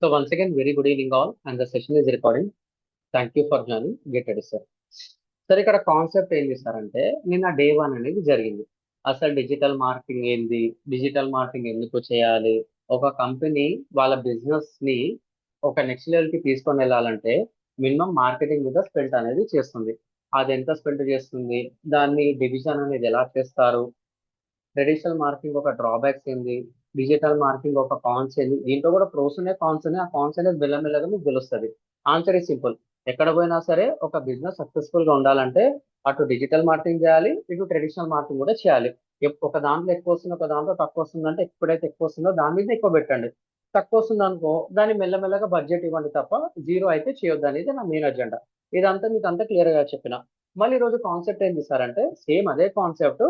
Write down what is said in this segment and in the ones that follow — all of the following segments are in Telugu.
So once again, very good evening all, and the session is recording. Thank you for joining. Get ready, sir. Sir ఇక్కడ కాన్సెప్ట్ ఏం చేస్తారంటే నిన్న డే 1 అనేది జరిగింది. అసలు డిజిటల్ మార్కెటింగ్ ఏంది, డిజిటల్ మార్కెటింగ్ ఎందుకు చేయాలి, ఒక కంపెనీ వాళ్ళ బిజినెస్ ని ఒక నెక్స్ట్ లెవెల్ కి తీసుకొని వెళ్ళాలంటే మినిమం మార్కెటింగ్ మీద స్పెండ్ అనేది చేస్తుంది. అది ఎంత స్పెండ్ చేస్తుంది, దాన్ని డివిజన్ అనేది ఎలా చేస్తారు, ట్రెడిషనల్ మార్కెటింగ్ ఒక డ్రాబ్యాక్స్ ఏంది, డిజిటల్ మార్కెటింగ్ ఒక కాన్స్ ఏంది, దీంట్లో కూడా ప్రోస్ ఉన్నాయి కాన్స్ ఉన్నాయి. ఆ కాన్స్ అనేది మెల్లమెల్లగా మీకు తెలుస్తుంది. ఆన్సర్ ఈ సింపుల్. ఎక్కడ పోయినా సరే ఒక బిజినెస్ సక్సెస్ఫుల్ గా ఉండాలంటే అటు డిజిటల్ మార్కెటింగ్ చేయాలి, ఇటు ట్రెడిషనల్ మార్కెటింగ్ కూడా చేయాలి. ఒక దాంట్లో ఎక్కువ వస్తుంది, ఒక దాంట్లో తక్కువ వస్తుంది అంటే ఎప్పుడైతే ఎక్కువ వస్తుందో దాని మీద ఎక్కువ పెట్టండి. తక్కువ వస్తుంది అనుకో దాన్ని మెల్లమెల్లగా బడ్జెట్ ఇవ్వండి తప్ప జీరో అయితే చేయొద్దు అనేది నా మెయిన్ అజెండా. ఇదంతా మీకు అంతా క్లియర్ గా చెప్పిన. మళ్ళీ ఈ రోజు కాన్సెప్ట్ ఏం చేస్తారంటే సేమ్ అదే కాన్సెప్ట్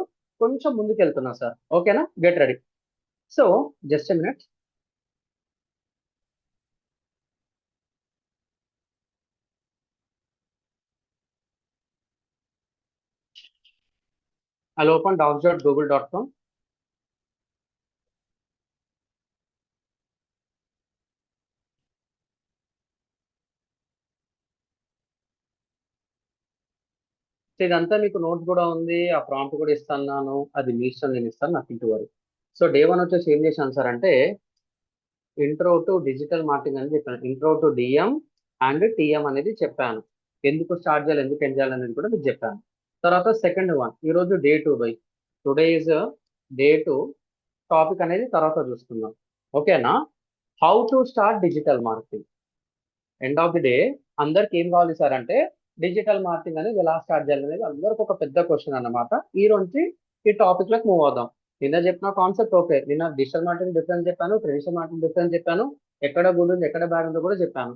కొంచెం ముందుకు వెళ్తున్నా సార్. ఓకేనా, get ready. So just a minute. I'll open docs.google.com. So ఇదంతా మీకు నోట్ కూడా ఉంది, ఆ ప్రాంప్ట్ కూడా ఇస్తాను. అది మీ ఇష్టం, నేను ఇస్తాను, నాకు ఇంటి వరకు. సో డే 1 వచ్చేసి ఏం చేశాను సార్ అంటే ఇంట్రో టు డిజిటల్ మార్కెటింగ్ అని చెప్పాను. Intro to DM and TM అనేది చెప్పాను. ఎందుకు స్టార్ట్ చేయాలి, ఎందుకు ఎండ్ చేయాలి అనేది కూడా మీకు చెప్పాను. తర్వాత సెకండ్ వన్, ఈరోజు day 2 by today is day 2. Topic అనేది తర్వాత చూసుకుందాం. ఓకేనా, how to start digital marketing. End of the day అందరికి ఏం కావాలి సార్ అంటే డిజిటల్ మార్కెటింగ్ అనేది ఎలా స్టార్ట్ చేయాలి అనేది అందరికి ఒక పెద్ద క్వశ్చన్ అన్నమాట. ఈ రోజు ఈ టాపిక్ లకు మూవ్ అవుదాం. నిన్న చెప్పిన కాన్సెప్ట్ ఓకే, నిన్న డిజిటల్ మార్కెటింగ్ డిఫరెన్స్ చెప్పాను, ట్రెడిషనల్ మార్కెటింగ్ డిఫరెన్స్ చెప్పాను, ఎక్కడ గుడ్ ఉంది ఎక్కడ బ్యాడ్ ఉందో కూడా చెప్పాను.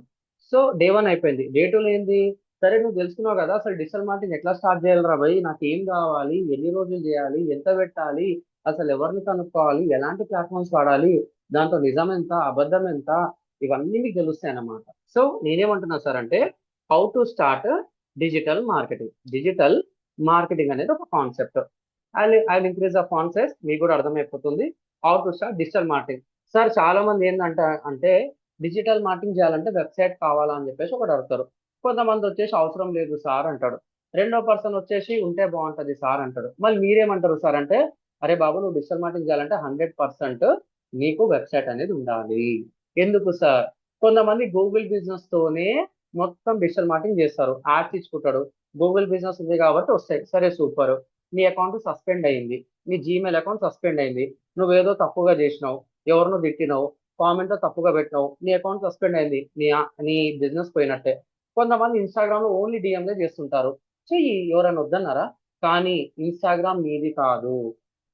సో డే 1 అయిపోయింది. డే 2లో ఏంది, సరే నువ్వు తెలుసుకున్నావు కదా అసలు డిజిటల్ మార్కెటింగ్ ఎట్లా స్టార్ట్ చేయాలి రా భయ్, నాకు ఏం కావాలి, ఎన్ని రోజులు చేయాలి, ఎంత పెట్టాలి, అసలు ఎవరిని కనుక్కోవాలి, ఎలాంటి ప్లాట్ఫామ్స్ వాడాలి, దాంట్లో నిజం ఎంత అబద్ధం ఎంత, ఇవన్నీ మీకు తెలుస్తాయి అన్నమాట. సో నేనేమంటున్నా సార్ అంటే how to start digital marketing. Digital marketing అనేది ఒక concept. I increase the concept, మీకు కూడా అర్థమైపోతుంది. How to start digital marketing. Sir చాలా మంది ఏంటంటే డిజిటల్ మార్కెటింగ్ చేయాలంటే వెబ్సైట్ కావాలా అని చెప్పేసి ఒకటి అడుగుతారు. కొంతమంది వచ్చేసి అవసరం లేదు సార్ అంటాడు. రెండో పర్సన్ వచ్చేసి ఉంటే బాగుంటది సార్ అంటాడు. మళ్ళీ మీరేమంటారు సార్ అంటే అరే బాబు నువ్వు డిజిటల్ మార్కెటింగ్ చేయాలంటే 100% నీకు వెబ్సైట్ అనేది ఉండాలి. ఎందుకు సార్, కొంతమంది గూగుల్ బిజినెస్ తోనే మొత్తం డిజిటల్ మార్కెటింగ్ చేస్తారు. యాడ్స్ ఇచ్చుకుంటాడు, గూగుల్ బిజినెస్ ఉంది కాబట్టి వస్తాయి. సరే సూపర్, నీ అకౌంట్ సస్పెండ్ అయింది, నీ జీమెయిల్ అకౌంట్ సస్పెండ్ అయింది, నువ్వేదో తప్పుగా చేసినావు, ఎవరినో తిట్టినావు, కామెంట్ లో తప్పుగా పెట్టినావు, నీ అకౌంట్ సస్పెండ్ అయింది, నీ బిజినెస్ పోయినట్టే. కొంతమంది ఇన్స్టాగ్రామ్ లో ఓన్లీ డిఎంలే చేస్తుంటారు. చెయ్యి, ఎవరైనా వద్దన్నారా, కానీ ఇన్స్టాగ్రామ్ నీది కాదు.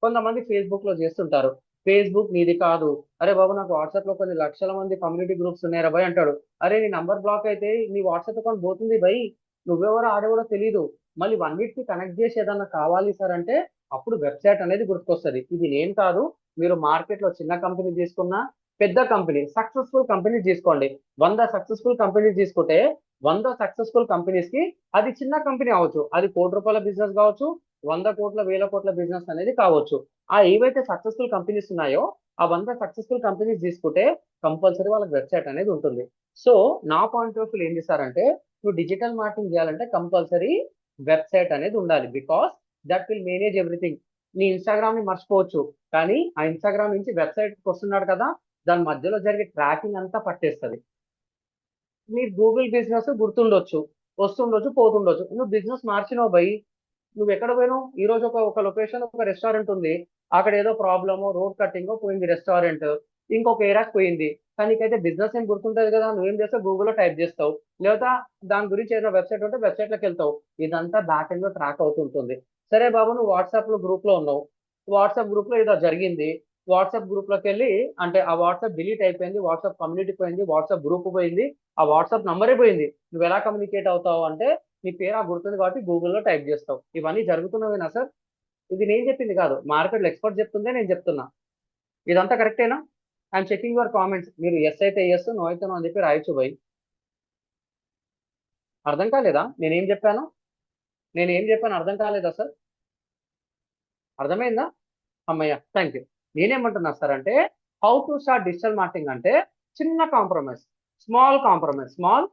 కొంతమంది ఫేస్బుక్ లో చేస్తుంటారు, ఫేస్బుక్ నీది కాదు. అరే బాబు నాకు వాట్సాప్ లో కొన్ని లక్షల మంది కమ్యూనిటీ గ్రూప్స్ ఉన్నాయరా భయ్ అంటాడు. అరే నీ నంబర్ బ్లాక్ అయితే నీ వాట్సాప్ అకౌంట్ పోతుంది భయ్, నువ్వెవరో ఆడేవరో తెలియదు. మళ్ళీ ఇవన్నిటిని కనెక్ట్ చేసి ఏదన్నా కావాలి సార్ అంటే అప్పుడు వెబ్సైట్ అనేది గుర్తుకొస్తుంది. ఇది నేను కాదు, మీరు మార్కెట్ లో చిన్న కంపెనీ తీసుకున్నా పెద్ద కంపెనీ సక్సెస్ఫుల్ కంపెనీ తీసుకోండి. 100 సక్సెస్ఫుల్ కంపెనీస్ తీసుకుంటే 100 సక్సెస్ఫుల్ కంపెనీస్ కి అది చిన్న కంపెనీ అవ్వచ్చు, అది ₹1,00,00,000 బిజినెస్ కావచ్చు, 100 కోట్ల 1,000 కోట్ల బిజినెస్ అనేది కావచ్చు. ఆ ఏవైతే సక్సెస్ఫుల్ కంపెనీస్ ఉన్నాయో ఆ 100 సక్సెస్ఫుల్ కంపెనీస్ తీసుకుంటే కంపల్సరీ వాళ్ళకి వెబ్సైట్ అనేది ఉంటుంది. సో నా పాయింట్ ఆఫ్ వ్యూ ఏం చేస్తారంటే నువ్వు డిజిటల్ మార్కెటింగ్ చేయాలంటే కంపల్సరీ వెబ్సైట్ అనేది ఉండాలి. Because that will manage everything. నీ ఇన్స్టాగ్రామ్ ని మర్చిపోవచ్చు, కానీ ఆ ఇన్స్టాగ్రామ్ నుంచి వెబ్సైట్ వస్తున్నాడు కదా, దాని మధ్యలో జరిగే ట్రాకింగ్ అంతా పట్టేస్తుంది. నీ గూగుల్ బిజినెస్ గుర్తుండొచ్చు, వస్తుండొచ్చు, పోతుండొచ్చు, నువ్వు బిజినెస్ మార్చినావు బై, నువ్వు ఎక్కడ పోయినావు. ఈ రోజు ఒక లొకేషన్ ఒక రెస్టారెంట్ ఉంది, అక్కడ ఏదో ప్రాబ్లమో రోడ్ కట్టింగో పోయింది రెస్టారెంట్, ఇంకొక ఏరియాకి పోయింది. కానీ నీకైతే బిజినెస్ ఏం గుర్తుంటది కదా, నువ్వేం చేస్తావు గూగుల్లో టైప్ చేస్తావు, లేదా దాని గురించి ఏదైనా వెబ్సైట్ ఉంటే వెబ్సైట్ లోకి వెళ్తావు. ఇదంతా బ్యాక్ ఎండ్ లో ట్రాక్ అవుతుంటుంది. సరే బాబు నువ్వు వాట్సాప్ లో గ్రూప్ లో ఉన్నావు, వాట్సాప్ గ్రూప్ లో ఏదో జరిగింది, వాట్సాప్ గ్రూప్ లోకి వెళ్ళి అంటే ఆ వాట్సాప్ డిలీట్ అయిపోయింది, వాట్సాప్ కమ్యూనిటీ పోయింది, వాట్సాప్ గ్రూప్ పోయింది, ఆ వాట్సాప్ నంబరే పోయింది. నువ్వు ఎలా కమ్యూనికేట్ అవుతావు అంటే నీ పేరు ఆ గుర్తుంది కాబట్టి గూగుల్లో టైప్ చేస్తావు. ఇవన్నీ జరుగుతున్నవేనా సార్? ఇది నేను చెప్పింది కాదు, మార్కెట్లో ఎక్స్పర్ట్ చెప్తుందే నేను చెప్తున్నా. ఇదంతా కరెక్టేనా? I'm checking your comments. మీరు ఎస్ అయితే ఎస్, నో అయితే నో అని చెప్పి రాయొచ్చు పోయి. అర్థం కాలేదా నేనేం చెప్పాను అర్థం కాలేదా సార్? అర్థమైందా? అమ్మయ్య, థ్యాంక్ యూ. నేనేమంటున్నా సార్ అంటే how to start digital marketing అంటే చిన్న కాంప్రమైజ్. Small compromise. స్మాల్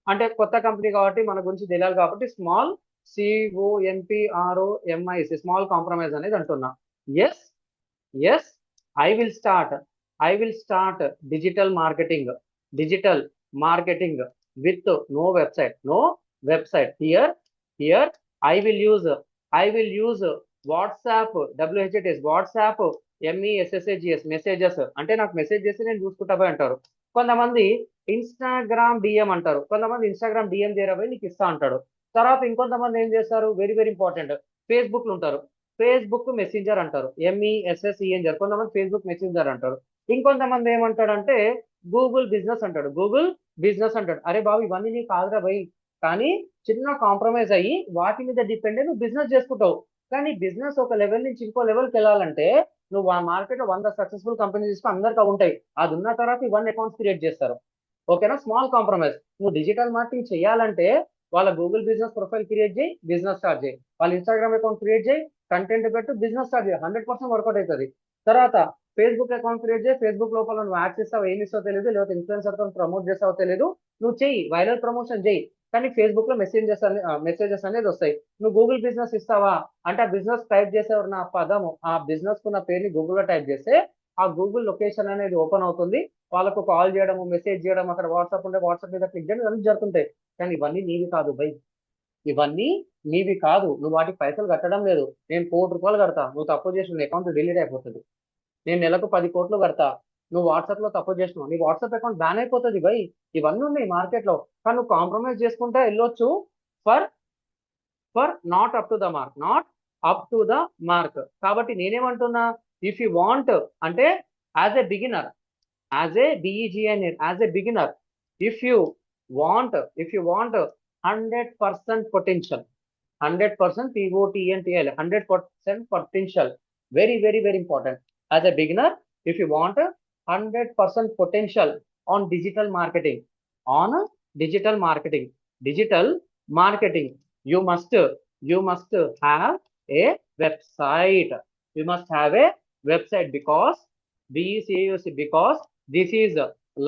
అంటే కొత్త కంపెనీ కాబట్టి మన గురించి తెలియాలి కాబట్టి స్మాల్ COMPROMIS స్మాల్ కాంప్రమైజ్ అనేది అంటున్నా. Yes yes I will start digital marketing with no website here I will use WhatsApp WhatsApp MESSAGS messages అంటే నాకు మెసేజ్ చేసి నేను చూసుకుంటా పోయి అంటారు. కొంతమంది ఇన్స్టాగ్రామ్ DM అంటారు, కొంతమంది ఇన్స్టాగ్రామ్ DM చేయరాబోయి నీకు ఇస్తా అంటాడు. తర్వాత ఇంకొంతమంది ఏం చేస్తారు, వెరీ వెరీ ఇంపార్టెంట్, ఫేస్బుక్ లో ఉంటారు, ఫేస్బుక్ మెసెంజర్ అంటారు, MESSENGR, కొంతమంది ఫేస్బుక్ మెసెంజర్ అంటారు. ఇంకొంతమంది ఏమంటాడంటే గూగుల్ బిజినెస్ అంటాడు. అరే బాబు ఇవన్నీ నీకు కాదురా భయ్, కానీ చిన్న కాంప్రమైజ్ అయ్యి వాటి మీద డిపెండ్ నువ్వు బిజినెస్ చేసుకుంటావు. కానీ బిజినెస్ ఒక లెవెల్ నుంచి ఇంకో లెవెల్కి వెళ్ళాలంటే నువ్వు ఆ మార్కెట్ లో 100 సక్సెస్ఫుల్ కంపెనీస్ తీసుకో, అందరికీ ఉంటాయి. అది ఉన్న తర్వాత 1 అకౌంట్స్ క్రియేట్ చేస్తారు. ఓకేనా, స్మాల్ కాంప్రమైజ్. నువ్వు డిజిటల్ మార్కెటింగ్ చేయాలంటే వాళ్ళ గూగుల్ బిజినెస్ ప్రొఫైల్ క్రియేట్ చేయి, బిజినెస్ స్టార్ట్ చేయి. వాళ్ళ ఇన్స్టాగ్రామ్ అకౌంట్ క్రియేట్ చేయి, కంటెంట్ పెట్టు, బిజినెస్ స్టార్ట్ చేయి, 100% వర్కౌట్ అవుతుంది. తర్వాత ఫేస్బుక్ అకౌంట్ క్రియేట్ చేయి, ఫేస్బుక్ లోపల నువ్వు యాడ్స్ ఇస్తావు, ఏమి ఇస్తావో తెలియదు, లేకపోతే ఇన్ఫ్లుయెన్సర్ తో ప్రమోట్ చేస్తావో తెలియదు, నువ్వు చెయ్యి, వైరల్ ప్రమోషన్ చేయి. కానీ ఫేస్బుక్ లో మెసేజెస్ అనేది వస్తాయి. నువ్వు గూగుల్ బిజినెస్ ఇస్తావా అంటే ఆ బిజినెస్ టైప్ చేసేవారు నా పదము, ఆ బిజినెస్ కున్న పేరుని గూగుల్లో టైప్ చేస్తే ఆ గూగుల్ లొకేషన్ అనేది ఓపెన్ అవుతుంది. వాళ్ళకు కాల్ చేయడము, మెసేజ్ చేయడం, అక్కడ వాట్సాప్ ఉంటే వాట్సాప్ మీద క్లిక్ చేయడం ఇవన్నీ జరుగుతుంటాయి. కానీ ఇవన్నీ నీవి కాదు బై, ఇవన్నీ నీవి కాదు, నువ్వు వాటికి పైసలు కట్టడం లేదు. నేను ₹1,00,00,000 కడతా, నువ్వు తప్పు చేసి నీ అకౌంట్ డిలీట్ అయిపోతుంది. నేను నెలకు 10 కోట్లు కడతా, నువ్వు వాట్సాప్ లో తప్పు చేసినావు, నీ వాట్సాప్ అకౌంట్ బ్యాన్ అయిపోతుంది బై. ఇవన్నీ ఉన్నాయి మార్కెట్ లో. కానీ నువ్వు కాంప్రమైజ్ చేసుకుంటే వెళ్ళొచ్చు for not up to the mark. కాబట్టి నేనేమంటున్నా, ఇఫ్ యూ వాంట్ అంటే as a beginner, as a BEGINER, as a beginner, if you want 100% potential, 100% POTENTIAL, 100% potential, very very very important. As a beginner, if you want 100% potential on digital marketing, digital marketing, you must have a website. You must have a website because because this is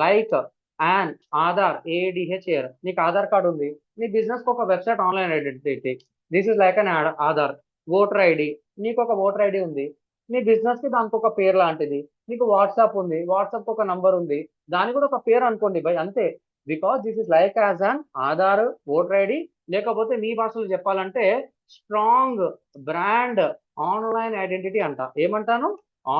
like an Aadhaar, ADHR. నీకు ఆధార్ కార్డు ఉంది, నీ బిజినెస్ కి ఒక website, online identity. This is like an Aadhaar. Voter ID, నీకు ఒక ఓటర్ ఐడి ఉంది, నీ బిజినెస్ కి దానికి ఒక పేరు లాంటిది. నీకు వాట్సాప్ ఉంది, వాట్సాప్ ఒక నంబర్ ఉంది, దానికి కూడా ఒక పేరు అనుకోండి భయ్, అంతే. Because this is like as an Aadhaar, voter ID, లేకపోతే మీ భాషలో చెప్పాలంటే స్ట్రాంగ్ బ్రాండ్ ఆన్లైన్ ఐడెంటిటీ అంట. ఏమంటాను,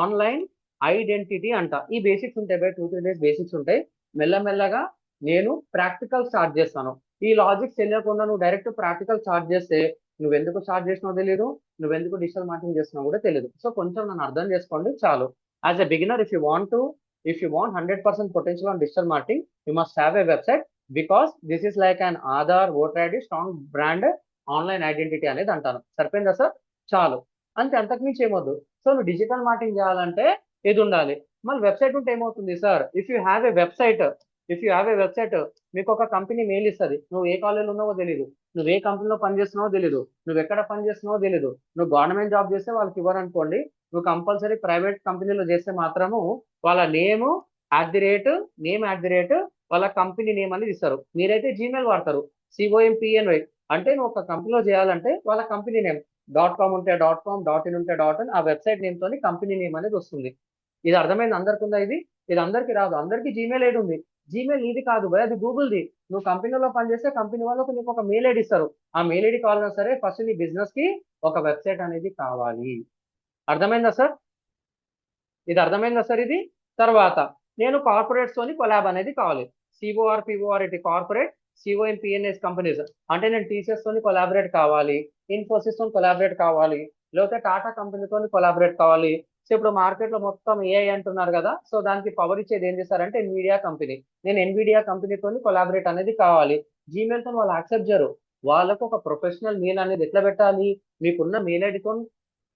ఆన్లైన్ ఐడెంటిటీ అంట. ఈ బేసిక్స్ ఉంటాయి బై, 2-3 డేస్ బేసిక్స్ ఉంటాయి. మెల్లమెల్లగా నేను ప్రాక్టికల్ స్టార్ట్ చేస్తాను. ఈ లాజిక్స్ తెలియకుండా నువ్వు డైరెక్ట్ ప్రాక్టికల్ స్టార్ట్ చేస్తే నువ్వెందుకు స్టార్ట్ చేసినావు తెలియదు, నువ్వెందుకు డిజిటల్ మార్కెటింగ్ చేస్తున్నావు కూడా తెలియదు. సో కొంచెం నన్ను అర్థం చేసుకోండి చాలు. As a beginner, if you want 100% potential on digital marketing, you must have a website because this is like an Aadhaar, voter ID, strong brand online identity అనేది అంటాను. సరిపోయిందా సార్? చాలు, అంతే, అంతకుమించి ఏమొద్దు. సో నువ్వు డిజిటల్ మార్కెటింగ్ చేయాలంటే ఇది ఉండాలి. మళ్ళీ వెబ్సైట్ ఉంటే ఏమవుతుంది sir, if you have a website మీకు ఒక కంపెనీ మెయిల్ ఇస్తుంది, నువ్వు ఏ కాలేజీలో ఉన్నావో తెలియదు, నువ్వు ఏ కంపెనీలో పనిచేస్తున్నావో తెలియదు, నువ్వు ఎక్కడ పనిచేస్తున్నావో తెలియదు. నువ్వు గవర్నమెంట్ జాబ్ చేస్తే వాళ్ళకి ఇవ్వరనుకోండి, నువ్వు కంపల్సరీ ప్రైవేట్ కంపెనీలో చేస్తే మాత్రము వాళ్ళ నేమ్ @ వాళ్ళ కంపెనీ నేమ్ అనేది ఇస్తారు. మీరైతే జీమెయిల్ వాడతారు, COMPNY అంటే నువ్వు ఒక కంపెనీలో చేయాలంటే వాళ్ళ కంపెనీ నేమ్ .com ఉంటే .com, .in ఉంటే .in, ఆ వెబ్సైట్ నేమ్ తోని కంపెనీ నేమ్ అనేది వస్తుంది. ఇది అర్థమైంది అందరికి ఉందా? ఇది అందరికి రాదు, అందరికి జీమెయిల్ ఐడి ఉంది. జీమెయిల్ ఇది కాదు భయ్, అది గూగుల్ది. నువ్వు కంపెనీలో పనిచేస్తే కంపెనీ వాళ్ళకు నీకు ఒక మెయిల్ ఐడి ఇస్తారు. ఆ మెయిల్ ఐడి కావాలన్నా సరే ఫస్ట్ నీ బిజినెస్ కి ఒక వెబ్సైట్ అనేది కావాలి. అర్థమైందా సార్? ఇది అర్థమైందా సార్? ఇది తర్వాత నేను కార్పొరేట్స్ తోని కొలాబ్ అనేది కావాలి. CORPORAT కార్పొరేట్, COMPNS కంపెనీస్ అంటే నేను TCS తోని కొలాబరేట్ కావాలి, ఇన్ఫోసిస్ తోని కొలాబరేట్ కావాలి, లేకపోతే టాటా కంపెనీతో కొలాబరేట్ కావాలి. సో ఇప్పుడు మార్కెట్ లో మొత్తం AI అంటున్నారు కదా, సో దానికి పవర్ ఇచ్చేది ఏం చేస్తారంటే ఎన్విడియా కంపెనీ. నేను ఎన్విడియా కంపెనీతో కొలాబరేట్ అనేది కావాలి. జీమెయిల్ తో వాళ్ళు యాక్సెప్ట్ చేయరు. వాళ్ళకు ఒక ప్రొఫెషనల్ మెయిల్ అనేది ఎట్లా పెట్టాలి, మీకున్న మెయిల్ ఐడితో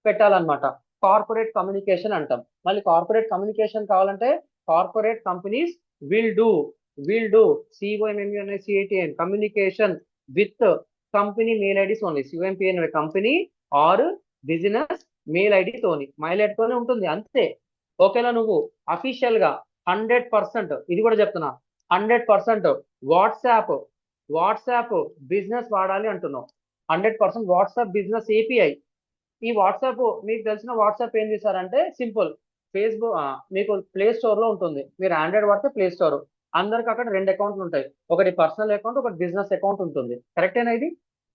పెట్టాలన్నమాట. కార్పొరేట్ కమ్యూనికేషన్ అంటాం. మళ్ళీ కార్పొరేట్ కమ్యూనికేషన్ కావాలంటే corporate companies will do COMMUNICATN communication with company mail IDs only. COMPN company or business mail ID తోనే ఉంటుంది అంతే. ఓకేనా? నువ్వు అఫీషియల్ గా 100%, ఇది కూడా చెప్తున్నా, 100% వాట్సాప్ వాట్సాప్ బిజినెస్ వాడాలి అంటున్నావు. 100% వాట్సాప్ బిజినెస్ ఏపీఐ. ఈ వాట్సాప్ మీకు తెలిసిన వాట్సాప్ ఏం చేశారంటే సింపుల్. ఫేస్బుక్ మీకు ప్లే స్టోర్ లో ఉంటుంది. మీరు ఆండ్రాయిడ్ వాడితే ప్లే స్టోర్. అందరికి అక్కడ రెండు అకౌంట్లు ఉంటాయి. ఒకటి పర్సనల్ అకౌంట్, ఒకటి బిజినెస్ అకౌంట్ ఉంటుంది. కరెక్టేనా ఇది?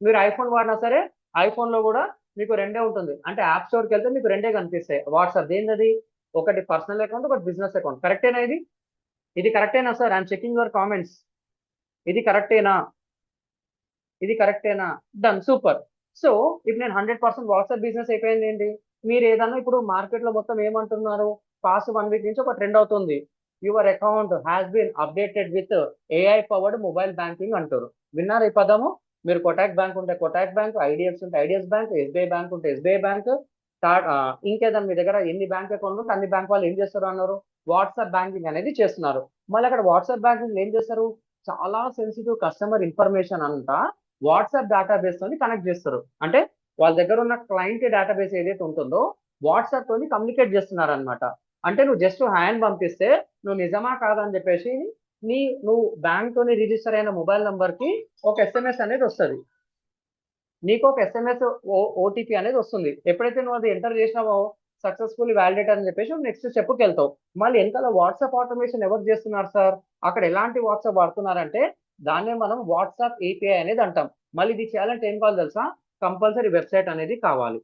మీరు ఐఫోన్ వాడినా సరే ఐఫోన్ లో కూడా మీకు రెండే ఉంటుంది. అంటే యాప్ స్టోర్కి వెళ్తే మీకు రెండే కనిపిస్తాయి. వాట్సాప్ దేనిది? ఒకటి పర్సనల్ అకౌంట్, ఒకటి బిజినెస్ అకౌంట్. కరెక్టేనా ఇది? ఇది కరెక్టేనా sir? I'm checking your comments. ఇది కరెక్టేనా? ఇది కరెక్టేనా? Done, super. సో ఇప్పుడు నేను 100% వాట్సాప్ బిజినెస్ అయిపోయింది ఏంటి? మీరు ఏదన్నా ఇప్పుడు మార్కెట్ లో మొత్తం ఏమంటున్నారు? పాస్ట్ 1 వీక్ నుంచి ఒక ట్రెండ్ అవుతుంది. Your account has been updated with AI powered mobile banking అంటారు. విన్నారు ఈ పదము? మీరు కొటాక్ బ్యాంక్ ఉంటే కొటాక్ బ్యాంక్, ఐడిఎఫ్సి ఉంటే ఐడిఎఫ్ బ్యాంక్, ఎస్బీఐ బ్యాంక్ ఉంటే ఎస్బీఐ బ్యాంక్, ఇంకేదన్నా మీ దగ్గర ఎన్ని బ్యాంక్ అకౌంట్ ఉంటే అన్ని బ్యాంక్ వాళ్ళు ఏం చేస్తారు అన్నారు? వాట్సాప్ బ్యాంకింగ్ అనేది చేస్తున్నారు. మళ్ళీ అక్కడ వాట్సాప్ బ్యాంకింగ్ ఏం చేస్తారు? చాలా సెన్సిటివ్ కస్టమర్ ఇన్ఫర్మేషన్ అంతా వాట్సాప్ డేటాబేస్ తోని కనెక్ట్ చేస్తారు. అంటే వాళ్ళ దగ్గర ఉన్న క్లయింట్ డేటాబేస్ ఏదైతే ఉంటుందో వాట్సాప్ తోని కమ్యూనికేట్ చేస్తున్నారు అనమాట. అంటే నువ్వు జస్ట్ హ్యాండ్ పంపిస్తే నువ్వు నిజమా కాదని చెప్పేసి నువ్వు బ్యాంక్ తోని రిజిస్టర్ అయిన మొబైల్ నంబర్ కి ఒక ఎస్ఎంఎస్ అనేది వస్తుంది. నీకు ఒక ఎస్ఎంఎస్ ఓటీపీ అనేది వస్తుంది. ఎప్పుడైతే నువ్వు అది ఎంటర్ చేసినావో సక్సెస్ఫుల్ వ్యాలిడేట్ అని చెప్పేసి నెక్స్ట్ స్టెప్కి వెళ్తావు. మళ్ళీ వెనకాల వాట్సాప్ ఆటోమేషన్ ఎవరు చేస్తున్నారు సార్? అక్కడ ఎలాంటి వాట్సాప్ వాడుతున్నారంటే దాన్నే మనం వాట్సాప్ ఏపీఐ అనేది అంటాం. మళ్ళీ ఇది చేయాలంటే ఏం కావాలి తెలుసా? కంపల్సరీ వెబ్సైట్ అనేది కావాలి.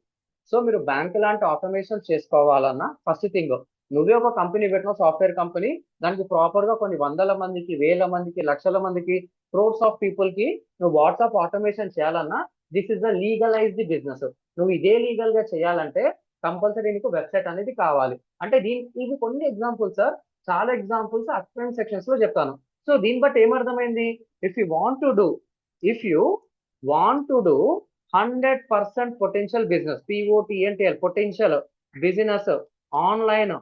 సో మీరు బ్యాంక్ లాంటి ఆటోమేషన్ చేసుకోవాలన్నా ఫస్ట్ థింగ్ నువ్వే ఒక కంపెనీ పెట్టిన సాఫ్ట్వేర్ కంపెనీ, దానికి ప్రాపర్ గా కొన్ని వందల మందికి, వేల మందికి, లక్షల మందికి, క్రోర్స్ ఆఫ్ పీపుల్ కి నువ్వు వాట్సాప్ ఆటోమేషన్ చేయాలన్నా this is the legalised business. నువ్వు ఇదే లీగల్ గా చేయాలంటే కంపల్సరీ నీకు వెబ్సైట్ అనేది కావాలి. అంటే ఇవి కొన్ని ఎగ్జాంపుల్స్ సార్. చాలా ఎగ్జాంపుల్స్ అక్వెంట్ సెక్షన్స్ లో చెప్తాను. సో దీన్ని బట్టి ఏమర్థమైంది? If you want to do if you want to do 100% potential business, P O T N T L, potential business online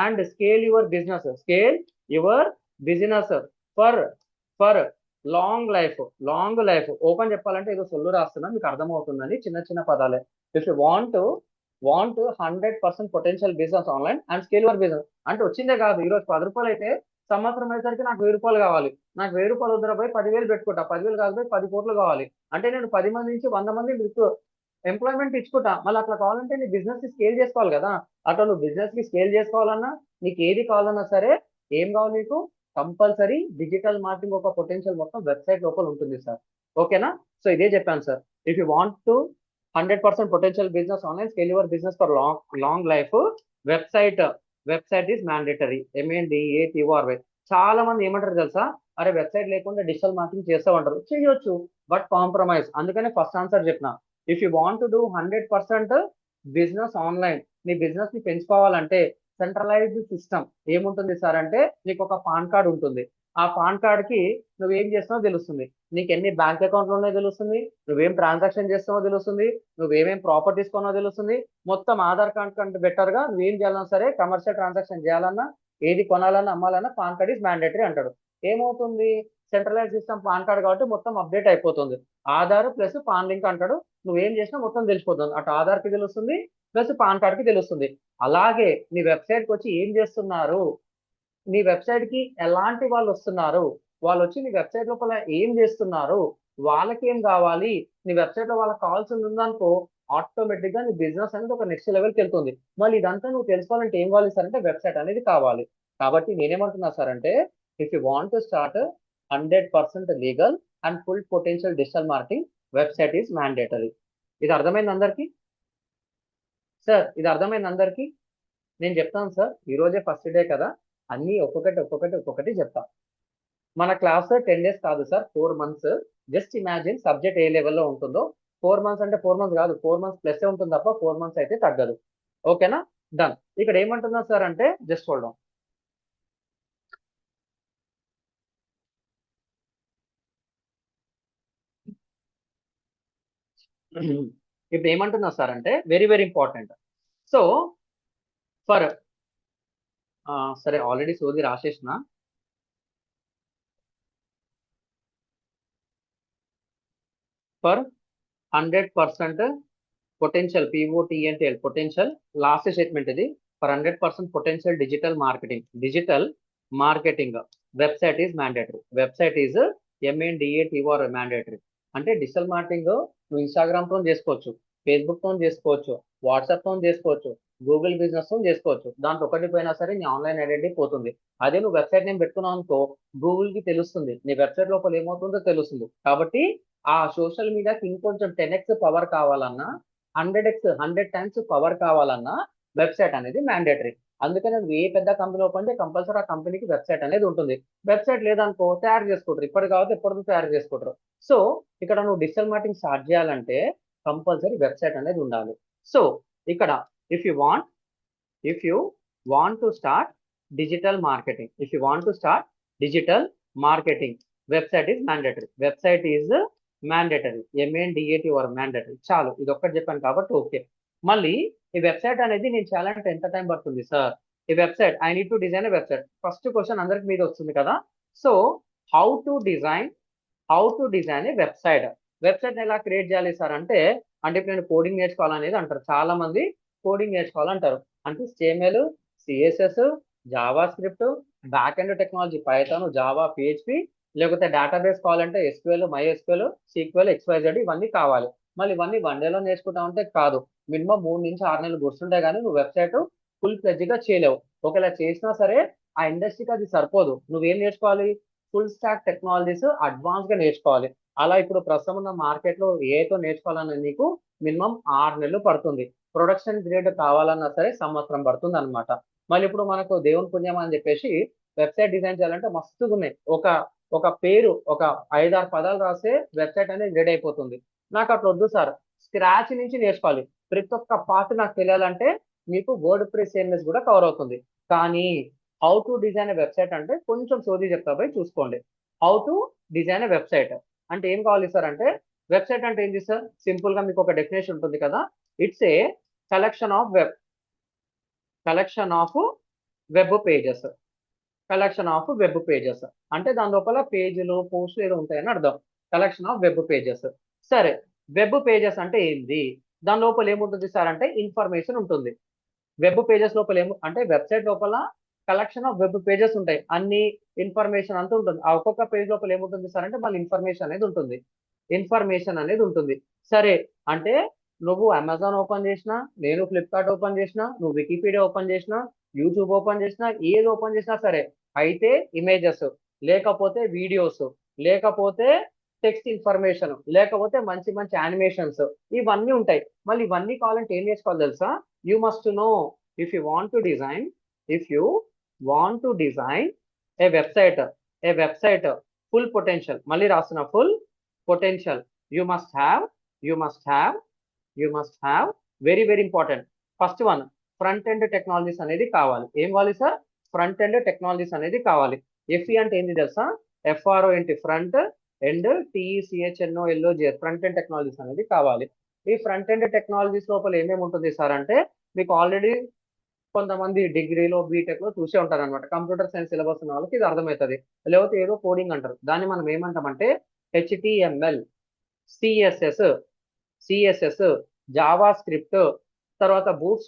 and scale your business for for long life. Open చెప్పాలంటే ఏదో సొల్లు రాస్తున్నా, మీకు అర్థమవుతుందని చిన్న చిన్న పదాలే. If you want 100% potential business online and scale your business అంటే వచ్చిందే కాదు. ఈరోజు 10 రూపాయలు అయితే సంవత్సరం అయ్యేసరికి నాకు 1000 రూపాయలు కావాలి. నాకు 1000 రూపాయలు వద్ద పోయి 10,000 పెట్టుకుంటా. 10,000 కాదు పోయి 10 కోట్లు కావాలి. అంటే నేను 10 మంది నుంచి 100 మంది మీకు ఎంప్లాయ్మెంట్ ఇచ్చుకుంటా. మళ్ళీ అట్లా కావాలంటే నీ బిజినెస్ ని స్కేల్ చేసుకోవాలి కదా. అట్లా నువ్వు బిజినెస్ ని స్కేల్ చేసుకోవాలన్నా నీకు ఏది కావాలన్నా సరే ఏం కావాలి నీకు? కంపల్సరీ డిజిటల్ మార్కెటింగ్ ఒక పొటెన్షియల్ మొత్తం వెబ్సైట్ లోపల ఉంటుంది సార్. ఓకేనా? సో ఇదే చెప్పాను sir. If you want to 100% potential business online scale your business for long life, website is mandatory. MENDATORY. చాలా మంది ఏమంటారు తెలుసా? అరే వెబ్సైట్ లేకుండా డిజిటల్ మార్కెటింగ్ చేస్తామంటారు. చేయొచ్చు, బట్ కాంప్రమైజ్. అందుకనే ఫస్ట్ ఆన్సర్ చెప్పిన. If you want to do 100% business online, నీ బిజినెస్ ని పెంచుకోవాలంటే సెంట్రలైజ్డ్ సిస్టమ్ ఏముంటుంది సార్ అంటే నీకు ఒక పాన్ కార్డ్ ఉంటుంది. ఆ పాన్ కార్డ్ కి నువ్వేం చేస్తున్నావో తెలుస్తుంది. నీకు ఎన్ని బ్యాంక్ అకౌంట్లు ఉన్నాయో తెలుస్తుంది. నువ్వేం ట్రాన్సాక్షన్ చేస్తున్నావో తెలుస్తుంది. నువ్వేమేం ప్రాపర్టీస్ కొన్నావో తెలుస్తుంది. మొత్తం ఆధార్ కార్డ్ కంటే బెటర్ గా నువ్వేం చేయాలన్నా సరే కమర్షియల్ ట్రాన్సాక్షన్ చేయాలన్నా ఏది కొనాలన్నా అమ్మాలన్నా పాన్ కార్డ్ ఇస్ మ్యాండేటరీ అంటాడు. ఏమవుతుంది? సెంట్రలైజ్ సిస్టమ్ పాన్ కార్డ్ కాబట్టి మొత్తం అప్డేట్ అయిపోతుంది. ఆధార్ ప్లస్ పాన్ లింక్ అంటాడు. నువ్వేం చేసినా మొత్తం తెలిసిపోతుంది. అటు ఆధార్ కి తెలుస్తుంది ప్లస్ పాన్ కార్డ్ కి తెలుస్తుంది. అలాగే నీ వెబ్సైట్ కి వచ్చి ఏం చేస్తున్నారు, నీ వెబ్సైట్ కి ఎలాంటి వాళ్ళు వస్తున్నారు, వాళ్ళు వచ్చి నీ వెబ్సైట్ లోపల ఏం చేస్తున్నారు, వాళ్ళకి ఏం కావాలి, నీ వెబ్సైట్ లో వాళ్ళకి కావాల్సింది ఉందనుకో ఆటోమేటిక్ గా నీ బిజినెస్ అనేది ఒక నెక్స్ట్ లెవెల్కి వెళ్తుంది. మళ్ళీ ఇదంతా నువ్వు తెలుసుకోవాలంటే ఏం కావాలి సార్ అంటే వెబ్సైట్ అనేది కావాలి. కాబట్టి నేనేమంటున్నా సార్ అంటే if you want to start 100% legal and full potential digital marketing, website is mandatory. ఇది అర్థమైంది అందరికీ? సార్ ఇది అర్థమైంది అందరికీ? నేను చెప్తాను సార్. ఈ రోజే ఫస్ట్ డే కదా, అన్ని ఒక్కొక్కటి చెప్తా. మన క్లాస్ 10 days కాదు sir, 4 months. Just imagine subject ఏ లెవెల్లో ఉంటుందో. 4 months అంటే 4 months కాదు, 4 months ప్లస్ ఉంటుంది తప్ప 4 months అయితే తగ్గదు. ఓకేనా? డన్. ఇక్కడ ఏమంటున్నా సార్ అంటే జస్ట్ హోల్డ్ ఆన్. ఇప్పుడు ఏమంటున్నా సార్ అంటే very very important. So for సరే ఆల్రెడీ సోది రాసేసిన. For 100% potential, POTENTL potential, last statement ఇది. For 100% potential digital marketing website is mandatory. Website is MANDATOR mandatory. అంటే డిజిటల్ మార్కెటింగ్ నువ్వు ఇన్స్టాగ్రామ్ తో చేసుకోవచ్చు, ఫేస్బుక్ తో చేసుకోవచ్చు, వాట్సాప్ తో చేసుకోవచ్చు, గూగుల్ బిజినెస్ తో చేసుకోవచ్చు. దాంట్లో ఒకటి పోయినా సరే నీ ఆన్లైన్ ఐడెంటిటీ పోతుంది. అదే నువ్వు వెబ్సైట్ నేమ్ పెట్టుకున్నావు అనుకో, గూగుల్ కి తెలుస్తుంది నీ వెబ్సైట్ లోపల ఏమవుతుందో తెలుస్తుంది. కాబట్టి ఆ సోషల్ మీడియాకి ఇంకొంచెం 10x పవర్ కావాలన్నా, 100 పవర్ కావాలన్నా వెబ్సైట్ అనేది మ్యాండేటరీ. అందుకని నువ్వు ఏ పెద్ద కంపెనీ ఓపెన్ చేస్తే కంపల్సరీ ఆ కంపెనీకి వెబ్సైట్ అనేది ఉంటుంది. వెబ్సైట్ లేదనుకో తయారు చేసుకుంటారు, ఇప్పటి కాబట్టి ఎప్పటికీ తయారు చేసుకుంటారు. సో ఇక్కడ నువ్వు డిజిటల్ మార్కెటింగ్ స్టార్ట్ చేయాలంటే కంపల్సరీ వెబ్సైట్ అనేది ఉండాలి. సో ఇక్కడ if you want if you want to start digital marketing, if you want to start digital marketing, website is mandatory. Website is mandatory, MANDATOR mandatory. చాలు, ఇది ఒక్కటి చెప్పాను కాబట్టి ఓకే. మళ్ళీ ఈ వెబ్సైట్ అనేది నేను చేయాలంటే ఎంత టైం పడుతుంది సార్? ఈ website I need to design a website. First question అందరికి మీద వస్తుంది కదా. So how to design A website. Website ఎలా క్రియేట్ చేయాలి సార్ అంటే ఇప్పుడు నేను కోడింగ్ నేర్చుకోవాలనేది అంటారు చాలా మంది. కోడింగ్ నేర్చుకోవాలంటారు అంటే HTML, CSS, Java script, back end technology Python, Java, PHP, లేకపోతే డేటాబేస్ కావాలంటే SQL, MySQL, SQL, XYZ ఇవన్నీ కావాలి. మళ్ళీ ఇవన్నీ వన్ డేలో నేర్చుకుంటా ఉంటే కాదు, మినిమం 3 నుంచి 6 నెలలు కూర్చుంటే కానీ నువ్వు వెబ్సైట్ ఫుల్ ఫ్లెడ్జ్ గా చేయలేవు. ఒకవేళ చేసినా సరే ఆ ఇండస్ట్రీకి అది సరిపోదు. నువ్వేం నేర్చుకోవాలి? ఫుల్ స్టాక్ టెక్నాలజీస్ అడ్వాన్స్ గా నేర్చుకోవాలి. అలా ఇప్పుడు ప్రస్తుతం ఉన్న మార్కెట్ లో ఏతో నేర్చుకోవాలన్నా నీకు మినిమం 6 నెలలు పడుతుంది. ప్రొడక్షన్ గ్రేడ్ కావాలన్నా సరే సంవత్సరం పడుతుంది అనమాట. మళ్ళీ ఇప్పుడు మనకు దేవుని పుణ్యం అని చెప్పేసి వెబ్సైట్ డిజైన్ చేయాలంటే మస్తుగా ఉన్నాయి. ఒక పేరు, ఒక 5-6 పదాలు రాస్తే వెబ్సైట్ అనేది రెడీ అయిపోతుంది. నాకు అట్లా వద్దు సార్, స్క్రాచ్ నుంచి నేర్చుకోవాలి. ప్రతి ఒక్క పార్ట్ నాకు తెలియాలంటే మీకు వర్డ్ ప్రెస్ CMS కూడా కవర్ అవుతుంది. కానీ how to design a website అంటే కొంచెం సోది చెప్తా పోయి చూసుకోండి. How to design a website అంటే ఏం కావాలి సార్ అంటే, వెబ్సైట్ అంటే ఏంటి సార్? సింపుల్ గా మీకు ఒక డెఫినేషన్ ఉంటుంది కదా. It's a collection of web pages. అంటే దాని లోపల పేజీలు, పోస్టులు ఏదో ఉంటాయని అర్థం. Collection of web pages. సరే, వెబ్ పేజెస్ అంటే ఏంది? దాని లోపల ఏముంటుంది సార్ అంటే ఇన్ఫర్మేషన్ ఉంటుంది. వెబ్ పేజెస్ లోపల అంటే వెబ్సైట్ లోపల కలెక్షన్ ఆఫ్ వెబ్ పేజెస్ ఉంటాయి, అన్ని ఇన్ఫర్మేషన్ అంతా ఉంటుంది. ఆ ఒక్కొక్క పేజ్ లోపల ఏముంటుంది సార్ అంటే మళ్ళీ ఇన్ఫర్మేషన్ అనేది ఉంటుంది. సరే, అంటే నువ్వు అమెజాన్ ఓపెన్ చేసినా, నేను ఫ్లిప్కార్ట్ ఓపెన్ చేసినా, నువ్వు వికీపీడియా ఓపెన్ చేసినా, యూట్యూబ్ ఓపెన్ చేసినా, ఏది ఓపెన్ చేసినా సరే, అయితే ఇమేజెస్, లేకపోతే వీడియోస్, లేకపోతే టెక్స్ట్ ఇన్ఫర్మేషన్, లేకపోతే మంచి మంచి యానిమేషన్స్, ఇవన్నీ ఉంటాయి. మళ్ళీ ఇవన్నీ కావాలంటే ఏం చేసుకోవాలి తెలుసా? You must know, if you want to design if you want to design A website full potential, మళ్ళీ రాస్తున్న full potential, you must have very very important. First one, front end technologies అనేది కావాలి. ఏం కావాలి సార్? ఫ్రంట్ ఎండ్ టెక్నాలజీస్ అనేది కావాలి. FE అంటే ఏంటి తెలుసా? FRO ఏంటి? Front end, TECHNOLOG, front end technologies అనేది కావాలి. ఈ ఫ్రంట్ ఎండ్ టెక్నాలజీస్ లోపల ఏమేమి ఉంటుంది సార్ అంటే, మీకు ఆల్రెడీ కొంతమంది డిగ్రీలో, బీటెక్ లో చూసే ఉంటారు అనమాట. కంప్యూటర్ సైన్స్ సిలబస్ ఉన్న వాళ్ళకి ఇది అర్థమవుతుంది. లేకపోతే ఏదో కోడింగ్ అంటారు, దాన్ని మనం ఏమంటామంటే HTML, సిఎస్ఎస్, జావా స్క్రిప్ట్, తర్వాత బూట్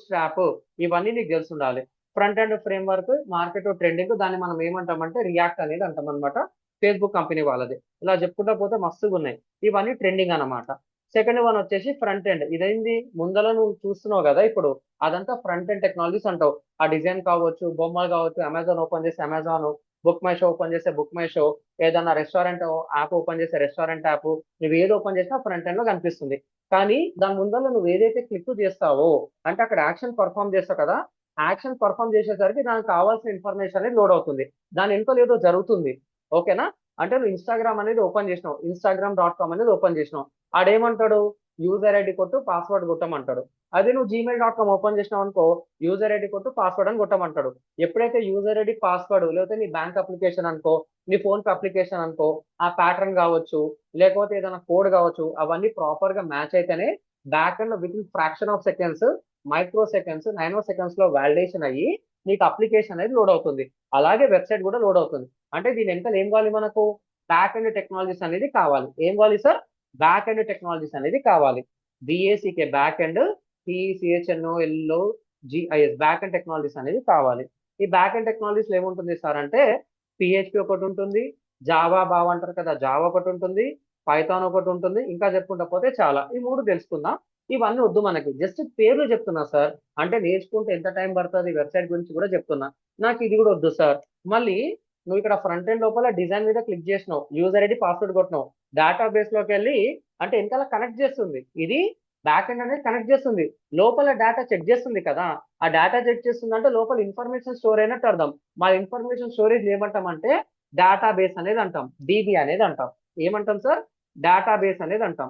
స్ట్రాప్, ఇవన్నీ నీకు తెలిసి ఉండాలి. Front end frame work, market trending, దాన్ని మనం ఏమంటామంటే రియాక్ట్ అనేది అంటాం అనమాట. ఫేస్బుక్ కంపెనీ వాళ్ళది. ఇలా చెప్పుకుంటా పోతే మస్తుగా ఉన్నాయి. ఇవన్నీ ట్రెండింగ్ అనమాట. సెకండ్ వన్ వచ్చేసి ఫ్రంట్ ఎండ్. ఇదేంది? ముందర నువ్వు చూస్తున్నావు కదా ఇప్పుడు, అదంతా ఫ్రంట్ ఎండ్ టెక్నాలజీస్ అంటావు. ఆ డిజైన్ కావచ్చు, బొమ్మలు కావచ్చు, అమెజాన్ ఓపెన్ చేస్తే Amazon, book my show open చేస్తే బుక్ మై షో, ఏదన్నా రెస్టారెంట్ యాప్ ఓపెన్ చేస్తే రెస్టారెంట్ యాప్, నువ్వు ఏది ఓపెన్ చేసినా ఫ్రంట్ ఎండ్ లో కనిపిస్తుంది. కానీ దాని ముందర నువ్వు ఏదైతే క్లిక్ చేస్తావో అంటే అక్కడ యాక్షన్ పర్ఫామ్ చేస్తావు కదా, యాక్షన్ పర్ఫామ్ చేసేసరికి దానికి కావాల్సిన ఇన్ఫర్మేషన్ అనేది లోడ్ అవుతుంది. దాని వెనుక ఏదో జరుగుతుంది. ఓకేనా? అంటే నువ్వు ఇన్స్టాగ్రామ్ అనేది ఓపెన్ చేసినావు, Instagram.com అనేది ఓపెన్ చేసినావు, ఆడేమంటాడు? యూజర్ ఐడి కొట్టు, పాస్వర్డ్ కొట్టమంటాడు. అదే నువ్వు gmail.com ఓపెన్ చేసినావు అనుకో, యూజర్ ఐడి కొట్టు, పాస్వర్డ్ అని కొట్టమంటాడు. ఎప్పుడైతే యూజర్ ఐడి, పాస్వర్డ్, లేకపోతే నీ బ్యాంక్ అప్లికేషన్ అనుకో, నీ ఫోన్ పే అప్లికేషన్ అనుకో, ఆ ప్యాటర్న్ కావచ్చు, లేకపోతే ఏదైనా కోడ్ కావచ్చు, అవన్నీ ప్రాపర్ గా మ్యాచ్ అయితేనే back and with in fraction of seconds, micro seconds, nano seconds లో వాలిడేషన్ అయ్యి నీకు అప్లికేషన్ అనేది లోడ్ అవుతుంది. అలాగే వెబ్సైట్ కూడా లోడ్ అవుతుంది. అంటే దీని వెనకాల ఏం కావాలి మనకు? బ్యాక్ అండ్ టెక్నాలజీస్ అనేది కావాలి. ఏం కావాలి సార్? బ్యాక్ అండ్ టెక్నాలజీస్ అనేది కావాలి. BACK back and, TECHNOLOGIS back and technologies అనేది కావాలి. ఈ బ్యాక్ ఎండ్ టెక్నాలజీస్లో ఏముంటుంది సార్ అంటే పిహెచ్పి ఒకటి ఉంటుంది, జావా బావ్ అంటారు కదా, జావా ఒకటి ఉంటుంది, పైథాన్ ఒకటి ఉంటుంది, ఇంకా చెప్పుకుంటా పోతే చాలా. ఈ మూడు తెలుసుకుందాం. ఇవన్నీ వద్దు మనకి, జస్ట్ పేర్లు చెప్తున్నా సార్. అంటే నేర్చుకుంటే ఎంత టైం పడుతుంది వెబ్సైట్ గురించి కూడా చెప్తున్నా. నాకు ఇది కూడా వద్దు సార్. మళ్ళీ నువ్వు ఇక్కడ ఫ్రంట్ ఎండ్ లోపల డిజైన్ మీద క్లిక్ చేసినావు, యూజర్ ఐడి పాస్వర్డ్ కొట్టినావు, డేటాబేస్ లోకి వెళ్ళి అంటే వెనకాల కనెక్ట్ చేస్తుంది, ఇది బ్యాక్ ఎండ్ అనేది కనెక్ట్ చేస్తుంది, లోపల డేటా చెక్ చేస్తుంది కదా. ఆ డేటా చెక్ చేస్తుంది అంటే లోపల ఇన్ఫర్మేషన్ స్టోర్ అయినట్టు అర్థం. మా ఇన్ఫర్మేషన్ స్టోరేజ్ ఏమంటాం అంటే డేటాబేస్ అనేది అంటాం, డిబి అనేది అంటాం. ఏమంటాం సార్? డేటాబేస్ అనేది అంటాం,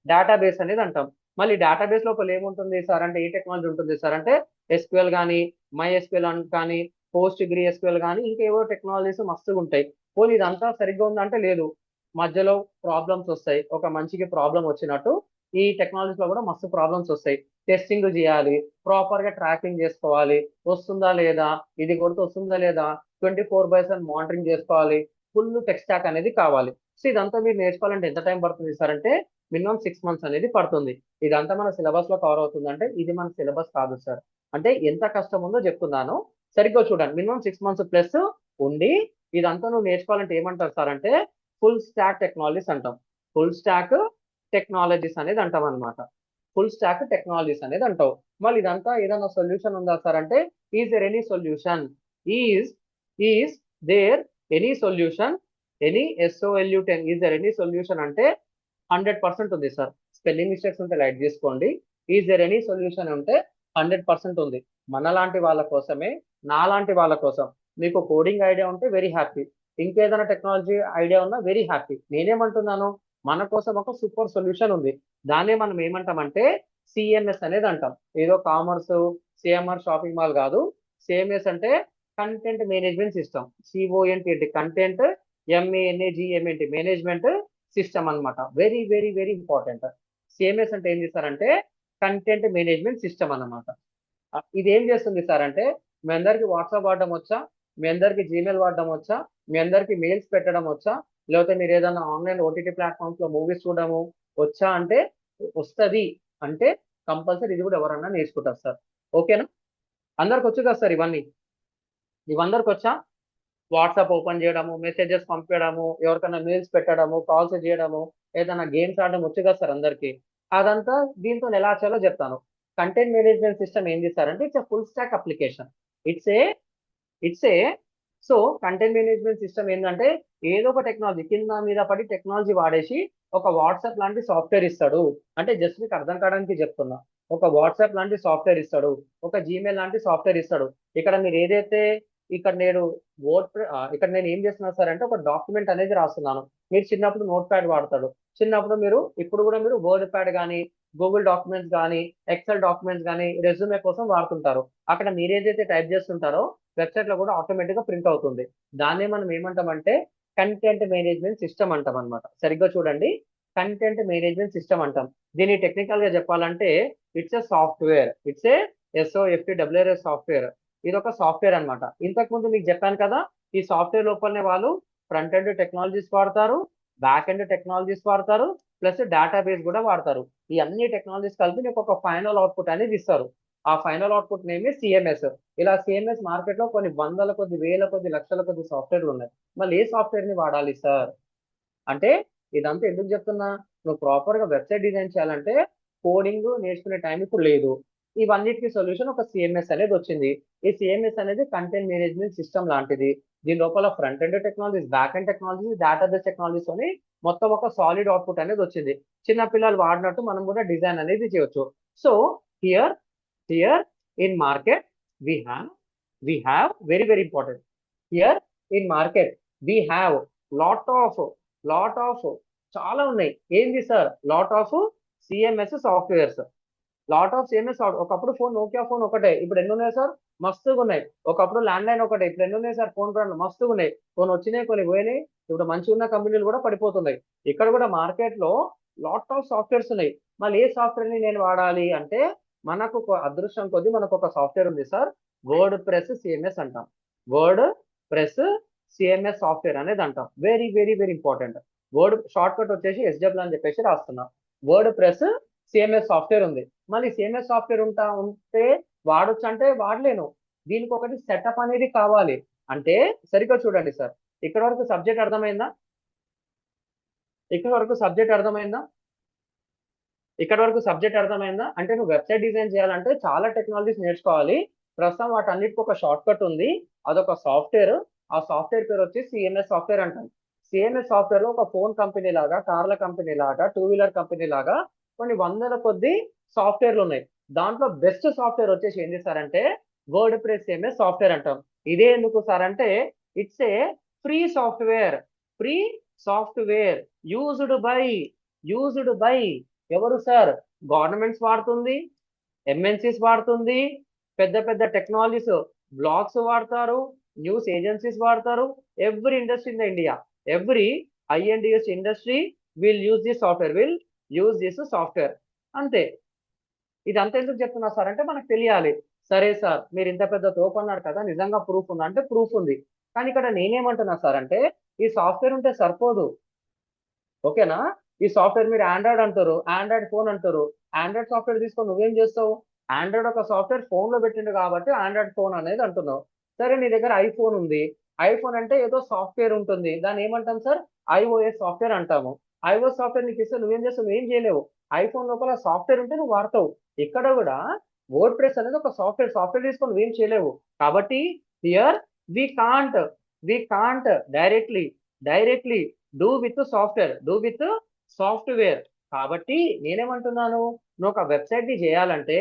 డేటాబేస్ అనేది అంటాం. మళ్ళీ డేటాబేస్ లోపల ఏముంటుంది సార్ అంటే ఏ టెక్నాలజీ ఉంటుంది సార్ అంటే ఎస్క్యూఎల్ కానీ, మై ఎస్క్యూఎల్ కానీ, పోస్ట్ గ్రీ ఎస్క్యూఎల్ కానీ, ఇంకేవో టెక్నాలజీస్ మస్తుగా ఉంటాయి. పోనీ ఇదంతా సరిగ్గా ఉందంటే లేదు, మధ్యలో ప్రాబ్లమ్స్ వస్తాయి. ఒక మంచికి ప్రాబ్లం వచ్చినట్టు ఈ టెక్నాలజీస్ లో కూడా మస్తు ప్రాబ్లమ్స్ వస్తాయి. టెస్టింగ్ చేయాలి, ప్రాపర్ గా ట్రాకింగ్ చేసుకోవాలి, వస్తుందా లేదా, ఇది కొడితే వస్తుందా లేదా, 24/7 మానిటరింగ్ చేసుకోవాలి, ఫుల్ టెక్ స్టాక్ అనేది కావాలి. సో ఇదంతా మీరు నేర్చుకోవాలంటే ఎంత టైం పడుతుంది సార్ అంటే మినిమం 6 months అనేది పడుతుంది. ఇదంతా మన సిలబస్ లో కవర్ అవుతుంది అంటే ఇది మన సిలబస్ కాదు సార్. అంటే ఎంత కష్టం ఉందో చెప్తున్నాను, సరిగ్గా చూడండి. మినిమం 6 months ప్లస్ ఉండి ఇదంతా నువ్వు నేర్చుకోవాలంటే ఏమంటారు సార్ అంటే ఫుల్ స్టాక్ టెక్నాలజీస్ అంటాం. ఫుల్ స్టాక్ టెక్నాలజీస్ అనేది అంటాం అనమాట. ఫుల్ స్టాక్ టెక్నాలజీస్ అనేది అంటావు. మళ్ళీ ఇదంతా ఏదైనా సొల్యూషన్ ఉందా సార్ అంటే is there any solution, is is there any solution, any SOLU10, is there any solution అంటే 100% ఉంది సార్. స్పెల్లింగ్ మిస్టేక్స్ ఉంటే లైట్ తీసుకోండి. ఈజ్ దేర్ ఎనీ సొల్యూషన్ ఉంటే 100% ఉంది. మనలాంటి వాళ్ళ కోసమే, నాలాంటి వాళ్ళ కోసం. మీకు కోడింగ్ ఐడియా ఉంటే వెరీ హ్యాపీ, ఇంకేదైనా టెక్నాలజీ ఐడియా ఉన్నా వెరీ హ్యాపీ. నేనేమంటున్నాను, మన కోసం ఒక సూపర్ సొల్యూషన్ ఉంది. దాన్నే మనం ఏమంటామంటే సిఎంఎస్ అనేది అంటాం. ఏదో కామర్స్ సిఎంఆర్ షాపింగ్ మాల్ కాదు. సిఎంఎస్ అంటే content management system, CONTENT content, MENAGEMENT management system అన్నమాట. Very very very important. CMS అంటే ఏం చేస్తారంటే కంటెంట్ మేనేజ్మెంట్ సిస్టమ్ అన్నమాట. ఇది ఏం చేస్తుంది సార్ అంటే మీ అందరికి వాట్సాప్ వాడడం వచ్చా, మీ అందరికి జీమెయిల్ వాడడం వచ్చా, మీ అందరికి మెయిల్స్ పెట్టడం వచ్చా, లేకపోతే మీరు ఏదైనా ఆన్లైన్ OTT ప్లాట్ఫామ్స్ లో మూవీస్ చూడడము వచ్చా అంటే వస్తుంది. అంటే కంపల్సరీ ఇది కూడా ఎవరన్నా నేర్చుకుంటారు సార్. ఓకేనా? అందరికి వచ్చు కదా సార్ ఇవన్నీ? ఇవందరికి వచ్చా? వాట్సాప్ ఓపెన్ చేయడము, మెసేజెస్ పంపించడము, ఎవరికైనా మెయిల్స్ పెట్టడము, కాల్స్ చేయడము, ఏదైనా గేమ్స్ ఆడడం వచ్చు కదా సార్ అందరికి? అదంతా దీంతో ఎలా చేయాలో చెప్తాను. కంటెంట్ మేనేజ్మెంట్ సిస్టమ్ ఏం చేస్తారంటే it's full stock application. It's a it's A so content management system ఏంటంటే ఏదో ఒక టెక్నాలజీ కింద మీద పడి టెక్నాలజీ వాడేసి ఒక వాట్సాప్ లాంటి సాఫ్ట్వేర్ ఇస్తాడు. అంటే జస్ట్ మీకు అర్థం కావడానికి చెప్తున్నా. ఒక వాట్సాప్ లాంటి సాఫ్ట్వేర్ ఇస్తాడు, ఒక జీమెయిల్ లాంటి సాఫ్ట్వేర్ ఇస్తాడు. ఇక్కడ మీరు ఏదైతే ఇక్కడ నేను ఇక్కడ నేను ఏం చేస్తున్నాను సార్ అంటే ఒక డాక్యుమెంట్ అనేది రాస్తున్నాను. మీరు చిన్నప్పుడు నోట్ ప్యాడ్ వాడతాడు, చిన్నప్పుడు మీరు ఇప్పుడు కూడా మీరు వర్డ్ ప్యాడ్ కానీ, గూగుల్ డాక్యుమెంట్స్ కానీ, ఎక్సెల్ డాక్యుమెంట్స్ కానీ రెజ్యూమే కోసం వాడుతుంటారు. అక్కడ మీరు ఏదైతే టైప్ చేస్తుంటారో వెబ్సైట్ లో కూడా ఆటోమేటిక్ గా ప్రింట్ అవుతుంది. దాన్నే మనం ఏమంటామంటే కంటెంట్ మేనేజ్మెంట్ సిస్టమ్ అంటాం అనమాట. సరిగ్గా చూడండి, కంటెంట్ మేనేజ్మెంట్ సిస్టమ్ అంటాం. దీన్ని టెక్నికల్ గా చెప్పాలంటే it's a software, it's a SOFTWR software. ఇది ఒక సాఫ్ట్వేర్ అనమాట. ఇంతకు ముందు మీకు చెప్పాను కదా, ఈ సాఫ్ట్వేర్ లోపలనే వాళ్ళు ఫ్రంట్ ఎండ్ టెక్నాలజీస్ వాడతారు, బ్యాక్ ఎండ్ టెక్నాలజీస్ వాడతారు, ప్లస్ డేటాబేస్ కూడా వాడతారు. ఈ అన్ని టెక్నాలజీస్ కలిపి మీకు ఒక ఫైనల్ అవుట్పుట్ అనేది ఇస్తారు. ఆ ఫైనల్ అవుట్పుట్ నేమే సిఎంఎస్. ఇలా సిఎంఎస్ మార్కెట్ లో కొన్ని వందల కొద్ది, వేల కొద్ది, లక్షల కొద్ది సాఫ్ట్వేర్లు ఉన్నాయి. మళ్ళీ ఏ సాఫ్ట్వేర్ ని వాడాలి సార్ అంటే ఇదంతా ఎందుకు చెప్తున్నా, నువ్వు ప్రాపర్ గా వెబ్సైట్ డిజైన్ చేయాలంటే కోడింగ్ నేర్చుకునే టైం ఇప్పుడు లేదు. ఇవన్నిటికీ సొల్యూషన్ ఒక సిఎంఎస్ అనేది వచ్చింది. ఈ సిఎంఎస్ అనేది కంటెంట్ మేనేజ్మెంట్ సిస్టమ్ లాంటిది. దీని లోపల front end technologies, back end technologies, database technologies అని మొత్తం ఒక సాలిడ్ అవుట్పుట్ అనేది వచ్చింది. చిన్న పిల్లలు వాడినట్టు మనం కూడా డిజైన్ అనేది చేయొచ్చు. So here here in market we have we have very very important, here in market we have lot of lot of చాలా ఉన్నాయి. ఏంది sir? Lot of CMS softwares, lot of CMS. ఒకప్పుడు ఫోన్ నోకియా ఫోన్ ఒకటే, ఇప్పుడు ఎన్ని ఉన్నాయి సార్? మస్తుగా ఉన్నాయి. ఒకప్పుడు ల్యాండ్ లైన్ ఒకటే, ఇప్పుడు ఎన్ని ఉన్నాయి సార్? ఫోన్ బ్రాండ్ మస్తుగా ఉన్నాయి. ఫోన్ వచ్చినాయి, కొన్ని పోయినాయి. ఇప్పుడు మంచిగా ఉన్న కంపెనీలు కూడా పడిపోతున్నాయి. ఇక్కడ కూడా మార్కెట్ లో లాట్ ఆఫ్ సాఫ్ట్వేర్స్ ఉన్నాయి. మళ్ళీ ఏ సాఫ్ట్వేర్ ని నేను వాడాలి అంటే మనకు ఒక అదృష్టం కొద్ది మనకు ఒక సాఫ్ట్వేర్ ఉంది సార్, వర్డ్ ప్రెస్ సిఎంఎస్ అంటాం. వర్డ్ ప్రెస్ సిఎంఎస్ సాఫ్ట్వేర్ అనేది అంటాం. Very very very important. Word short cut వచ్చేసి SW అని చెప్పేసి రాస్తున్నాం. వర్డ్ ప్రెస్ సిఎంఎస్ సాఫ్ట్వేర్ ఉంది. మళ్ళీ సిఎంఎస్ సాఫ్ట్వేర్ ఉంటే వాడొచ్చు అంటే వాడలేను. దీనికి ఒకటి సెటప్ అనేది కావాలి. అంటే సరిగ్గా చూడండి సార్, ఇక్కడ వరకు సబ్జెక్ట్ అర్థమైందా? ఇక్కడ వరకు సబ్జెక్ట్ అర్థమైందా? ఇక్కడ వరకు సబ్జెక్ట్ అర్థమైందా? అంటే నువ్వు వెబ్సైట్ డిజైన్ చేయాలంటే చాలా టెక్నాలజీస్ నేర్చుకోవాలి. ప్రస్తుతం వాటన్నిటికి ఒక షార్ట్ కట్ ఉంది. అదొక సాఫ్ట్వేర్. ఆ సాఫ్ట్వేర్ పేరు వచ్చి సిఎంఎస్ సాఫ్ట్వేర్ అంటాం. సిఎంఎస్ సాఫ్ట్వేర్ లో ఒక ఫోన్ కంపెనీ లాగా, కార్ల కంపెనీ లాగా, టూ వీలర్ కంపెనీ లాగా కొన్ని వందల కొద్ది సాఫ్ట్వేర్లు ఉన్నాయి. దాంట్లో బెస్ట్ సాఫ్ట్వేర్ వచ్చేసి ఏం చేస్తారంటే వర్డ్ ప్రెస్ సిఎంఎస్ సాఫ్ట్వేర్ అంటాం. ఇదే ఎందుకు సార్ అంటే it's a free software. Free software used by ఎవరు సార్? గవర్నమెంట్స్ వాడుతుంది, ఎంఎన్సీస్ వాడుతుంది, పెద్ద పెద్ద టెక్నాలజీస్ బ్లాగ్స్ వాడతారు, న్యూస్ ఏజెన్సీస్ వాడతారు. Every industry in the India, every I N D S industry will use this software. అంతే. ఇదంతా ఎందుకు చెప్తున్నా సార్ అంటే మనకు తెలియాలి. సరే సార్, మీరు ఇంత పెద్ద తోపు అన్నారు కదా, నిజంగా ప్రూఫ్ ఉందా అంటే ప్రూఫ్ ఉంది. కానీ ఇక్కడ నేనేమంటున్నా సార్ అంటే ఈ సాఫ్ట్వేర్ ఉంటే సరిపోదు. ఓకేనా? ఈ సాఫ్ట్వేర్ మీరు ఆండ్రాయిడ్ అంటారు, ఆండ్రాయిడ్ ఫోన్ అంటారు. ఆండ్రాయిడ్ సాఫ్ట్వేర్ తీసుకొని నువ్వేం చేస్తావు? ఆండ్రాయిడ్ ఒక సాఫ్ట్వేర్ ఫోన్ లో పెట్టిండు కాబట్టి ఆండ్రాయిడ్ ఫోన్ అనేది అంటున్నావు. సరే, నీ దగ్గర ఐఫోన్ ఉంది. ఐఫోన్ అంటే ఏదో సాఫ్ట్వేర్ ఉంటుంది, దాన్ని ఏమంటాం సార్? ఐఓఎస్ సాఫ్ట్వేర్ అంటాము. ఐఓఎస్ సాఫ్ట్వేర్ నీకు ఇస్తే నువ్వేం చేస్తావు? నువ్వేం చేయలేవు. ఐఫోన్ లోపల సాఫ్ట్వేర్ ఉంటే నువ్వు వాడతావు. ఇక్కడ కూడా వర్డ్ ప్రెస్ అనేది ఒక సాఫ్ట్వేర్ తీసుకొని నువ్వేం చేయలేవు. కాబట్టి here we can't we can't directly do with software. కాబట్టి నేనేమంటున్నాను, నువ్వు ఒక వెబ్సైట్ ని చేయాలంటే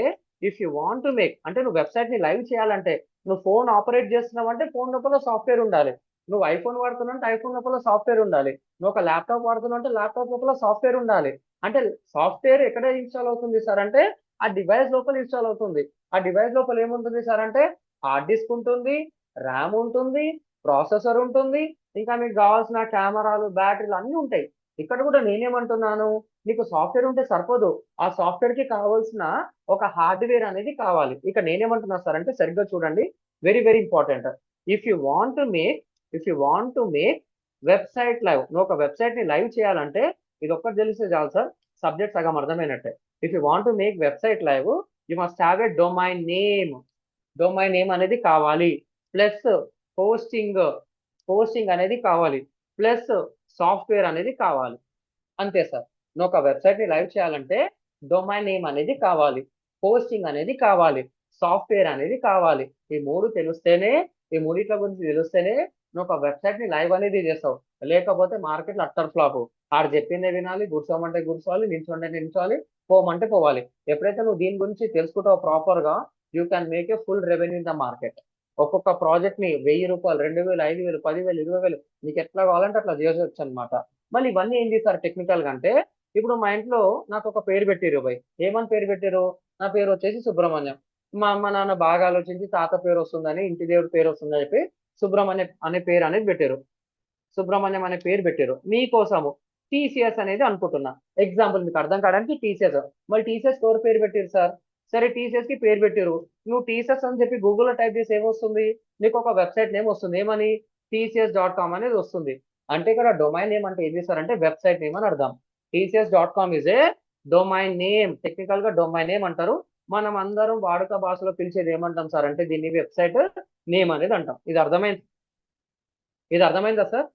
if you want to make, అంటే నువ్వు వెబ్సైట్ ని లైవ్ చేయాలంటే నువ్వు ఫోన్ ఆపరేట్ చేస్తున్నావు అంటే ఫోన్ లోపల సాఫ్ట్వేర్ ఉండాలి. నువ్వు ఐఫోన్ వాడుతున్నావు అంటే ఐఫోన్ లోపల సాఫ్ట్వేర్ ఉండాలి. నువ్వు ఒక ల్యాప్టాప్ వాడుతున్నావు అంటే ల్యాప్టాప్ లోపల సాఫ్ట్వేర్ ఉండాలి. అంటే సాఫ్ట్వేర్ ఎక్కడ ఇన్స్టాల్ అవుతుంది సార్ అంటే ఆ డివైస్ లోపల ఇన్స్టాల్ అవుతుంది. ఆ డివైస్ లోపల ఏముంటుంది సార్ అంటే హార్డ్ డిస్క్ ఉంటుంది, ర్యామ్ ఉంటుంది, ప్రాసెసర్ ఉంటుంది, ఇంకా మీకు కావాల్సిన కెమెరాలు, బ్యాటరీలు అన్నీ ఉంటాయి. ఇక్కడ కూడా నేనేమంటున్నాను, నీకు సాఫ్ట్వేర్ ఉంటే సరిపోదు. ఆ సాఫ్ట్వేర్ కి కావాల్సిన ఒక హార్డ్వేర్ అనేది కావాలి. ఇక నేనేమంటున్నా సార్ అంటే సరిగ్గా చూడండి, very very important. If you want to make if you want to make website live, నువ్వు ఒక వెబ్సైట్ ని లైవ్ చేయాలంటే ఇది ఒక్కటి తెలిస్తే చాలు సార్, సబ్జెక్ట్ సగం అర్థమైనట్టే. If you want to make website live you must have a domain name అనేది కావాలి. ప్లస్ హోస్టింగ్ హోస్టింగ్ అనేది కావాలి. ప్లస్ సాఫ్ట్వేర్ అనేది కావాలి. అంతే సార్. నువ్వు ఒక వెబ్సైట్ ని లైవ్ చేయాలంటే డొమైన్ నేమ్ అనేది కావాలి, హోస్టింగ్ అనేది కావాలి, సాఫ్ట్వేర్ అనేది కావాలి. ఈ మూడు తెలిస్తేనే, ఈ మూడిట్ల గురించి తెలిస్తేనే నువ్వు ఒక వెబ్సైట్ ని లైవ్ అనేది చేస్తావు. లేకపోతే మార్కెట్ లో అట్టర్ ఫ్లాప్. ఆడు చెప్పిందే వినాలి, కూర్చోమంటే కూర్చోవాలి, నిల్చోమంటే నిల్చోవాలి, పోమంటే పోవాలి. ఎప్పుడైతే నువ్వు దీని గురించి తెలుసుకుంటావు ప్రాపర్ గా, you can make a full revenue in the market. ఒక్కొక్క ప్రాజెక్ట్ ని 1000 రూపాయలు, 2000, 5000, 10,000, 20,000 నీకు ఎట్లా కావాలంటే అట్లా చేయవచ్చు అనమాట. మళ్ళీ ఇవన్నీ ఏం చేస్తారు టెక్నికల్ గా అంటే, ఇప్పుడు మా ఇంట్లో నాకు ఒక పేరు పెట్టిరు భయ్. ఏమని పేరు పెట్టారు? నా పేరు వచ్చేసి సుబ్రహ్మణ్యం. మా అమ్మ నాన్న బాగా ఆలోచించి తాత పేరు వస్తుందని, ఇంటి దేవుడి పేరు వస్తుందని చెప్పి సుబ్రహ్మణ్యం అనే పేరు అనేది పెట్టారు. సుబ్రహ్మణ్యం అనే పేరు పెట్టారు మీకోసము. టీసీఎస్ అనేది అనుకుంటున్నా, ఎగ్జాంపుల్ మీకు అర్థం కావడానికి టీసీఎస్. మరి టీసీఎస్ ఎవరు పేరు పెట్టారు సార్? సరే, టీసీఎస్ కి పేరు పెట్టారు. నువ్వు టీసీఎస్ అని చెప్పి గూగుల్లో టైప్ చేసి ఏమొస్తుంది? నీకు ఒక వెబ్సైట్ నేమ్ వస్తుంది. ఏమని? TCS.com అనేది వస్తుంది. అంటే ఇక్కడ డొమైన్ నేమ్ అంటే ఏం చేస్తారంటే వెబ్సైట్ నేమ్ అని అర్థం. TCS.com is a domain name. Technical గా డొమైన్ నేమ్ అంటారు. మనం అందరం వాడుక భాషలో పిలిచేది ఏమంటాం సార్ అంటే దీన్ని వెబ్సైట్ నేమ్ అనేది అంటాం. ఇది అర్థమైందా సార్?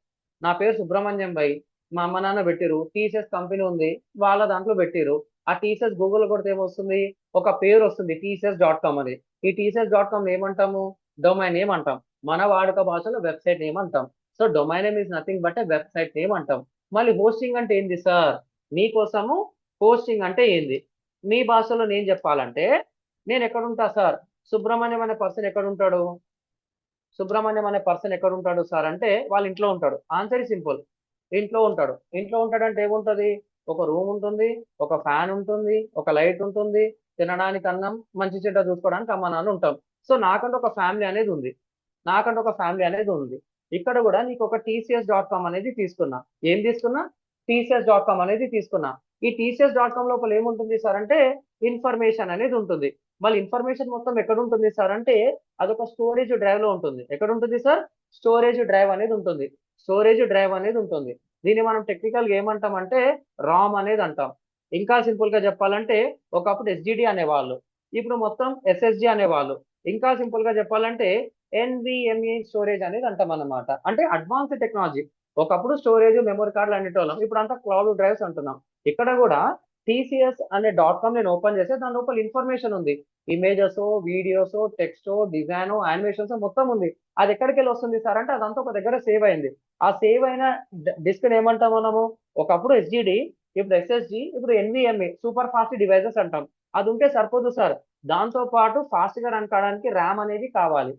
నా పేరు సుబ్రహ్మణ్యం భయ్. మా అమ్మ నాన్న పెట్టిరు, టీసీఎస్ కంపెనీ ఉంది, వాళ్ళ దాంట్లో పెట్టిరు. ఆ టీసీఎస్ గూగుల్ కొడితే ఏమొస్తుంది? ఒక పేరు వస్తుంది, TCS.com అని. ఈ TCS.com ఏమంటాము? డొమైన్ నేమ్ అంటాం. మన వాడుక భాషలో వెబ్సైట్ నేమ్ అంటాం. So domain name is nothing but a website name అంటాం. మళ్ళీ హోస్టింగ్ అంటే ఏంది సార్? మీకోసము హోస్టింగ్ అంటే ఏంది మీ భాషలో నేను చెప్పాలంటే, నేను ఎక్కడుంటా సార్? సుబ్రహ్మణ్యం అనే పర్సన్ ఎక్కడ ఉంటాడు? సుబ్రహ్మణ్యం అనే పర్సన్ ఎక్కడ ఉంటాడు సార్ అంటే వాళ్ళ ఇంట్లో ఉంటాడు. ఆన్సర్ సింపుల్, ఇంట్లో ఉంటాడు. ఇంట్లో ఉంటాడంటే ఏముంటది? ఒక రూమ్ ఉంటుంది, ఒక ఫ్యాన్ ఉంటుంది, ఒక లైట్ ఉంటుంది, తినడానికి అన్నం, మంచి చెడ్డ చూసుకోవడానికి అమ్మ నాన్న ఉంటాం. సో నాకంటే ఒక ఫ్యామిలీ అనేది ఉంది. ఇక్కడ కూడా నీకు ఒక TCS.com అనేది తీసుకున్నా. ఏం తీసుకున్నా? TCS.com అనేది తీసుకున్నా. ఈ TCS.com లోపల ఏముంటుంది సార్ అంటే ఇన్ఫర్మేషన్ అనేది ఉంటుంది. మళ్ళీ ఇన్ఫర్మేషన్ మొత్తం ఎక్కడ ఉంటుంది సార్ అంటే అదొక స్టోరేజ్ డ్రైవ్ లో ఉంటుంది. ఎక్కడ ఉంటుంది సార్? స్టోరేజ్ డ్రైవ్ అనేది ఉంటుంది. దీన్ని మనం టెక్నికల్ గా ఏమంటాం అంటే రామ్ అనేది అంటాం. ఇంకా సింపుల్ గా చెప్పాలంటే ఒకప్పుడు SSD అనేవాళ్ళు, ఇప్పుడు మొత్తం SSD అనేవాళ్ళు. ఇంకా సింపుల్ గా చెప్పాలంటే ఎన్విఎంఈ స్టోరేజ్ అనేది అంటాం అన్నమాట. అంటే అడ్వాన్స్డ్ టెక్నాలజీ. ఒకప్పుడు స్టోరేజ్ మెమరీ కార్డులు అనేటోళ్ళం, ఇప్పుడు అంతా క్లౌడ్ డ్రైవ్స్ అంటున్నాం. ఇక్కడ కూడా టీసీఎస్ అనే .com నేను ఓపెన్ చేస్తే దాని లోపల ఇన్ఫర్మేషన్ ఉంది. Images, videos, text, design, animations మొత్తం ఉంది. అది ఎక్కడికి వెళ్ళి వస్తుంది సార్ అంటే అదంతా ఒక దగ్గర సేవ్ అయింది. ఆ సేవ్ అయిన డిస్క్ ఏమంటాం మనము? ఒకప్పుడు ఎస్జిడి, ఇప్పుడు ఎస్ఎస్జి, ఇప్పుడు ఎన్విఎంఏ సూపర్ ఫాస్ట్ డివైజెస్ అంటాం. అది ఉంటే సరిపోదు సార్. దాంతో పాటు ఫాస్ట్ గా రన్ కావడానికి ర్యామ్ అనేది కావాలి.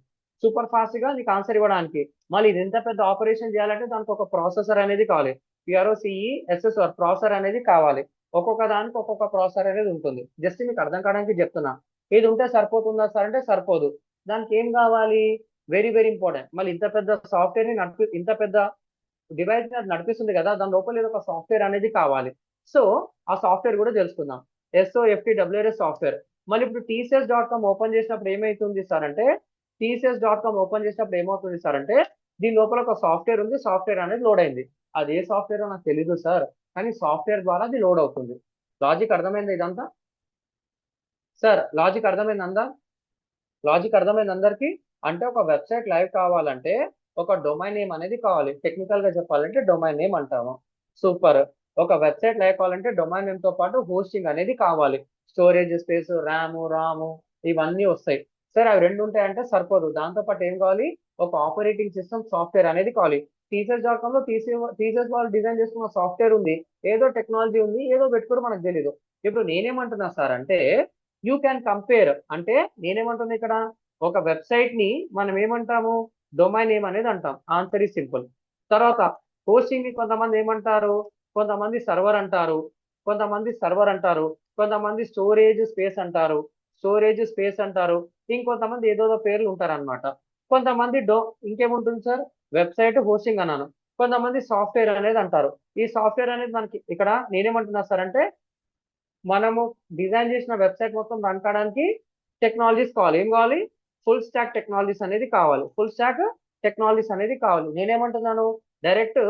సూపర్ ఫాస్ట్ గా నీకు ఆన్సర్ ఇవ్వడానికి. మళ్ళీ ఇది ఎంత పెద్ద ఆపరేషన్ చేయాలంటే దానికి ఒక ప్రాసెసర్ అనేది కావాలి. పిఆర్ఓసిఈ ఎస్ఎస్ఆర్ ప్రాసెసర్ అనేది కావాలి. ఒక్కొక్క దానికి ఒక్కొక్క ప్రాసెసర్ అనేది ఉంటుంది. జస్ట్ మీకు అర్థం కావడానికి చెప్తున్నా. ఇది ఉంటే సరిపోతుందా సార్ అంటే సరిపోదు. దానికి ఏం కావాలి? Very very important. మళ్ళీ ఇంత పెద్ద సాఫ్ట్వేర్ ని ఇంత పెద్ద డివైస్ ని అది నడిపిస్తుంది కదా, దాని లోపల ఏదో ఒక సాఫ్ట్వేర్ అనేది కావాలి. సో ఆ సాఫ్ట్వేర్ కూడా తెలుసుకుందాం. SOFTWRS software. మళ్ళీ ఇప్పుడు TCS.com ఓపెన్ చేసినప్పుడు ఏమైతుంది సార్ అంటే, TCS.com ఓపెన్ చేసినప్పుడు ఏమవుతుంది సార్ అంటే, దీని లోపల ఒక సాఫ్ట్వేర్ ఉంది. సాఫ్ట్వేర్ అనేది లోడ్ అయింది. అది ఏ సాఫ్ట్వేర్ నాకు తెలీదు సార్, కానీ సాఫ్ట్వేర్ ద్వారా అది లోడ్ అవుతుంది. లాజిక్ అర్థమైంది ఇదంతా సార్? లాజిక్ అర్థమైంది అందరికి? అంటే ఒక వెబ్సైట్ లైవ్ కావాలంటే ఒక డొమైన్ నేమ్ అనేది కావాలి. టెక్నికల్ గా చెప్పాలంటే డొమైన్ నేమ్ అంటాము. సూపర్. ఒక వెబ్సైట్ లైవ్ కావాలంటే డొమైన్ నేమ్ తో పాటు హోస్టింగ్ అనేది కావాలి. స్టోరేజ్ స్పేస్, రాము ఇవన్నీ వస్తాయి. సరే అవి రెండు ఉంటాయంటే సరిపోదు. దాంతో పాటు ఏం కావాలి? ఒక ఆపరేటింగ్ సిస్టమ్ సాఫ్ట్వేర్ అనేది కావాలి. టీచర్స్.com లో టీచర్స్ వాళ్ళు డిజైన్ చేసుకున్న సాఫ్ట్వేర్ ఉంది. ఏదో టెక్నాలజీ ఉంది, ఏదో పెట్టుకోరు మనకు తెలీదు. ఇప్పుడు నేనేమంటున్నా సార్ అంటే, యూ క్యాన్ కంపేర్. అంటే నేనేమంటున్నా ఇక్కడ, ఒక వెబ్సైట్ ని మనం ఏమంటాము? డొమైన్ నేమ్ అనేది అంటాం. Answer is simple. తర్వాత హోస్టింగ్ ని కొంతమంది ఏమంటారు? కొంతమంది సర్వర్ అంటారు. కొంతమంది స్టోరేజ్ స్పేస్ అంటారు. ఇంకొంతమంది ఏదోదో పేర్లు ఉంటారన్నమాట. కొంతమంది ఇంకేముంటుంది సార్? వెబ్సైట్ హోస్టింగ్ అన్నాను. కొంతమంది సాఫ్ట్వేర్ అనేది అంటారు. ఈ సాఫ్ట్వేర్ అనేది మనకి ఇక్కడ నేనేమంటున్నా సార్ అంటే, మనము డిజైన్ చేసిన వెబ్సైట్ మొత్తం రన్ కావడానికి టెక్నాలజీస్ కావాలి. ఏం కావాలి? ఫుల్ స్టాక్ టెక్నాలజీస్ అనేది కావాలి. నేనేమంటున్నాను? డైరెక్ట్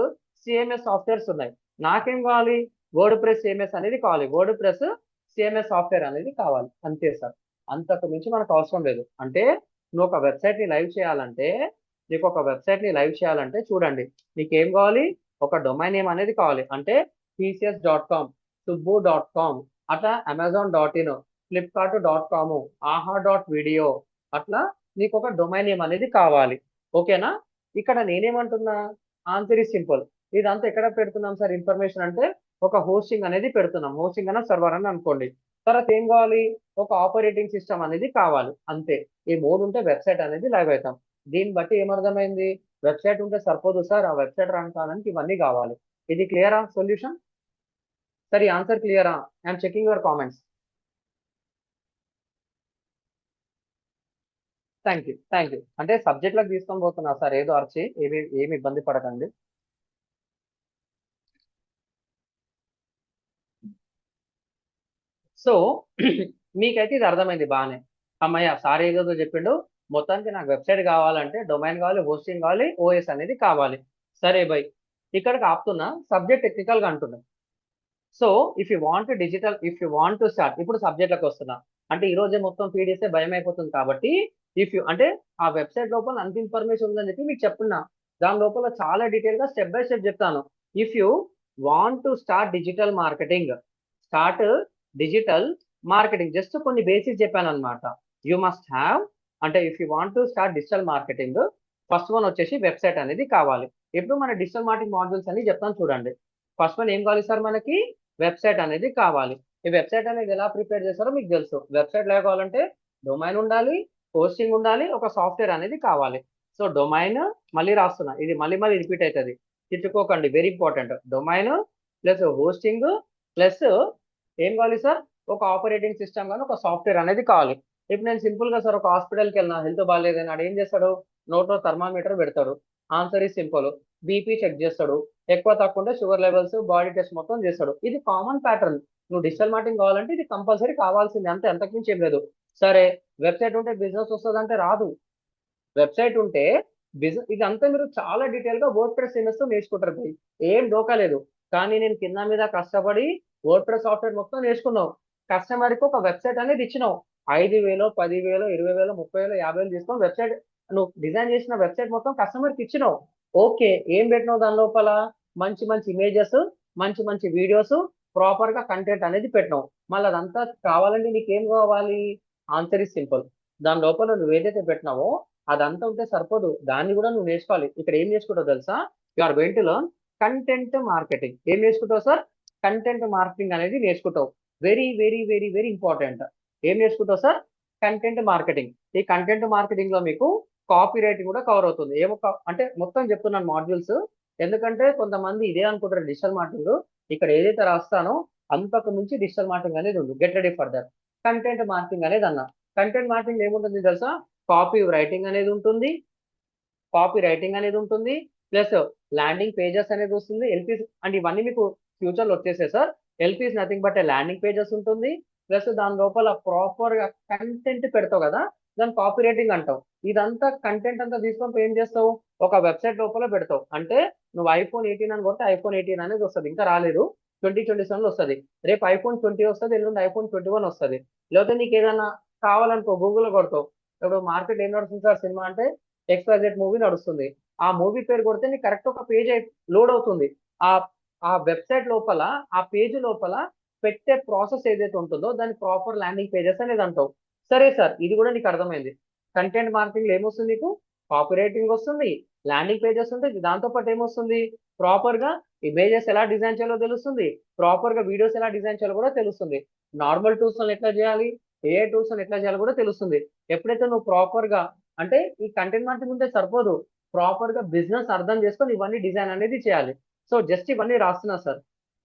సిఎంఎస్ సాఫ్ట్వేర్స్ ఉన్నాయి. నాకేం కావాలి? వర్డ్ ప్రెస్ సిఎంఎస్ అనేది కావాలి. వర్డ్ ప్రెస్ సిఎంఎస్ సాఫ్ట్వేర్ అనేది కావాలి. అంతే సార్. అంతకు మించి మనకు అవసరం లేదు. అంటే నువ్వు ఒక వెబ్సైట్ ని లైవ్ చేయాలంటే, చూడండి, నీకేం కావాలి? ఒక డొమైన్ నేమ్ అనేది కావాలి. అంటే TCS.com, సుబ్బు.com, అట్లా Amazon.in, Flipkart.com, ఆహా.video, అట్లా నీకు ఒక డొమైన్ నేమ్ అనేది కావాలి. ఓకేనా? ఇక్కడ నేనేమంటున్నా? Answer is simple. ఇదంతా ఎక్కడ పెడుతున్నాం సార్ ఇన్ఫర్మేషన్ అంటే, ఒక హోస్టింగ్ అనేది పెడుతున్నాం. హోస్టింగ్ అన్న సర్వర్ అని అనుకోండి. తర్వాత ఏం కావాలి? ఒక ఆపరేటింగ్ సిస్టమ్ అనేది కావాలి. అంతే. ఈ మూడు ఉంటే వెబ్సైట్ అనేది లైవ్ అవుతాం. దీన్ని బట్టి ఏమర్థమైంది? వెబ్సైట్ ఉంటే సరిపోదు సార్, ఆ వెబ్సైట్ రన్ కావడానికి ఇవన్నీ కావాలి. ఇది క్లియరా సొల్యూషన్? సరే ఆన్సర్ క్లియరా? I'm checking your comments. Thank you. అంటే సబ్జెక్ట్ లకు తీసుకొని పోతున్నా సార్, ఏదో అర్చి ఏమి ఇబ్బంది పడకండి. సో మీకైతే ఇది అర్థమైంది బాగానే. అమ్మయ్య, సార్ ఏదో చెప్పిండు. మొత్తానికి నాకు వెబ్సైట్ కావాలంటే డొమైన్ కావాలి, హోస్టింగ్ కావాలి, ఓఎస్ అనేది కావాలి. సరే బై, ఇక్కడికి ఆపుతున్నా. సబ్జెక్ట్ టెక్నికల్ గా అంటున్నా. So if you want to start, ఇప్పుడు సబ్జెక్ట్లకు వస్తున్నా. అంటే ఈ రోజే మొత్తం ఫీడ్ చేస్తే భయం అయిపోతుంది కాబట్టి, అంటే ఆ వెబ్సైట్ లోపల అంత ఇన్ఫర్మేషన్ ఉందని చెప్పి మీకు చెప్తున్నా. దాని లోపల చాలా డీటెయిల్ గా స్టెప్ బై స్టెప్ చెప్తాను. If you want to start digital marketing, just కొన్ని బేసిక్స్ చెప్పాను అనమాట. యూ మస్ట్ హ్యావ్, అంటే if you want to start digital marketing, first one వచ్చేసి వెబ్సైట్ అనేది కావాలి. ఇప్పుడు మన డిజిటల్ మార్కెటింగ్ మాడ్యూల్స్ అని చెప్తాను చూడండి. ఫస్ట్ వన్ ఏం కావాలి సార్? మనకి వెబ్సైట్ అనేది కావాలి. ఈ వెబ్సైట్ అనేది ఎలా ప్రిపేర్ చేస్తారో మీకు తెలుసు. వెబ్సైట్ ఎలా కావాలంటే డొమైన్ ఉండాలి, హోస్టింగ్ ఉండాలి, ఒక సాఫ్ట్వేర్ అనేది కావాలి. సో డొమైన్, మళ్ళీ రాస్తున్నా, ఇది మళ్ళీ మళ్ళీ రిపీట్ అవుతుంది, తిట్టుకోకండి, very important. Domain plus hosting plus ఏం కావాలి సార్? ఒక ఆపరేటింగ్ సిస్టమ్ కానీ ఒక సాఫ్ట్వేర్ అనేది కావాలి. ఇప్పుడు నేను సింపుల్ గా సార్ ఒక హాస్పిటల్కి వెళ్ళినా, హెల్త్ బాగాలేదని, ఆడు ఏం చేస్తాడు? నోట్లో థర్మామీటర్ పెడతాడు. Answer is simple. BP check చేస్తాడు. ఎక్కువ తక్కువ ఉంటే షుగర్ లెవెల్స్, బాడీ టెస్ట్ మొత్తం చేస్తాడు. ఇది కామన్ ప్యాటర్న్. నువ్వు డిజిటల్ మార్కెటింగ్ కావాలంటే ఇది కంపల్సరీ కావాల్సింది, అంతే, అంతకుమించి ఏం లేదు. సరే, వెబ్సైట్ ఉంటే బిజినెస్ వస్తుంది అంటే రాదు. వెబ్సైట్ ఉంటే బిజినెస్, ఇదంతా మీరు చాలా డీటెయిల్ గా వర్డ్ ప్రెస్ సిఎంఎస్ తో నేర్చుకుంటారు పోయి. ఏం డోకా లేదు. కానీ నేను కింద మీద కష్టపడి వర్డ్ ప్రెస్ సాఫ్ట్వేర్ మొత్తం నేర్చుకున్నావు. కస్టమర్ కి ఒక వెబ్సైట్ అనేది ఇచ్చినావు. 5,000 10,000 20,000 30,000 50,000 తీసుకొని వెబ్సైట్ నువ్వు డిజైన్ చేసిన వెబ్సైట్ మొత్తం కస్టమర్కి ఇచ్చినావు. ఓకే, ఏం పెట్టినావు దాని లోపల? మంచి మంచి ఇమేజెస్, మంచి మంచి వీడియోస్, ప్రాపర్ గా కంటెంట్ అనేది పెట్టినావు. మళ్ళీ అదంతా కావాలంటే నీకేం కావాలి? Answer is simple. దాని లోపల నువ్వు ఏదైతే పెట్టినావో అదంతా ఉంటే సరిపోదు, దాన్ని కూడా నువ్వు నేర్చుకోవాలి. ఇక్కడ ఏం నేర్చుకుంటావు తెలుసా? You are going to learn content marketing. ఏం నేర్చుకుంటావు సార్? కంటెంట్ మార్కెటింగ్ అనేది నేర్చుకుంటావు. Very very very very important. ఏం నేర్చుకుంటావు సార్? Content marketing. ఈ కంటెంట్ మార్కెటింగ్ లో మీకు కాపీ రైటింగ్ కూడా కవర్ అవుతుంది. ఏమో అంటే మొత్తం చెప్తున్నాను మాడ్యూల్స్, ఎందుకంటే కొంతమంది ఇదే అనుకుంటారు డిజిటల్ మార్కెటింగ్. ఇక్కడ ఏదైతే రాస్తానో అంతకు మించి డిజిటల్ మార్కెటింగ్ అనేది ఉంది. Get ready for that. Content marketing అనేది అన్న. కంటెంట్ మార్కెటింగ్ ఏముంటుంది తెలుసా? కాపీ రైటింగ్ అనేది ఉంటుంది, ప్లస్ ల్యాండింగ్ పేజెస్ అనేది వస్తుంది. ఎల్పీస్ అంటే ఇవన్నీ మీకు ఫ్యూచర్ లో వచ్చేసాయి sir. LPs nothing but landing pages ఉంటుంది, ప్లస్ దాని లోపల ప్రాపర్ గా కంటెంట్ పెడతావు కదా, దాని కాపీ రైటింగ్ అంటావు. ఇదంతా కంటెంట్ అంతా తీసుకొని ఏం చేస్తావు? ఒక వెబ్సైట్ లోపల పెడతావు. అంటే నువ్వు ఐఫోన్ 18 అని కొడితే ఐఫోన్ 18 అనేది వస్తుంది. ఇంకా రాలేదు, 2027 లో వస్తుంది. రేపు ఐఫోన్ 20 వస్తుంది, ఎల్లుండి ఐఫోన్ 21 వస్తుంది. లేకపోతే నీకు ఏదైనా కావాలనుకో గూగుల్లో కొడతావు. ఇప్పుడు మార్కెట్ ఏం నడుస్తుంది సార్ సినిమా అంటే XYZ మూవీ నడుస్తుంది. ఆ మూవీ పేరు కొడితే నీకు కరెక్ట్ ఒక పేజ్ లోడ్ అవుతుంది. ఆ ఆ వెబ్సైట్ లోపల, ఆ పేజ్ లోపల పెట్టే ప్రాసెస్ ఏదైతే ఉంటుందో దాన్ని ప్రాపర్ ల్యాండింగ్ పేజెస్ అనేది అంటావు. సరే సార్, ఇది కూడా నీకు అర్థమైంది. కంటెంట్ మార్కెటింగ్ ఏమొస్తుంది నీకు? కాపీ రైటింగ్ వస్తుంది, ల్యాండింగ్ పేజెస్ ఉంటుంది, దాంతో పాటు ఏమొస్తుంది? ప్రాపర్ గా ఇమేజెస్ ఎలా డిజైన్ చేయాలో తెలుస్తుంది, ప్రాపర్ గా వీడియోస్ ఎలా డిజైన్ చేయాలో కూడా తెలుస్తుంది, నార్మల్ టూల్స్ ఎట్లా చేయాలి, ఏ టూల్స్ ఎట్లా చేయాలో కూడా తెలుస్తుంది. ఎప్పుడైతే నువ్వు ప్రాపర్ గా, అంటే ఈ కంటెంట్ మార్కెటింగ్ ఉంటే సరిపోదు, ప్రాపర్ గా బిజినెస్ అర్థం చేసుకొని ఇవన్నీ డిజైన్ అనేది చేయాలి. సో జస్ట్ ఇవన్నీ రాస్తున్నా సార్,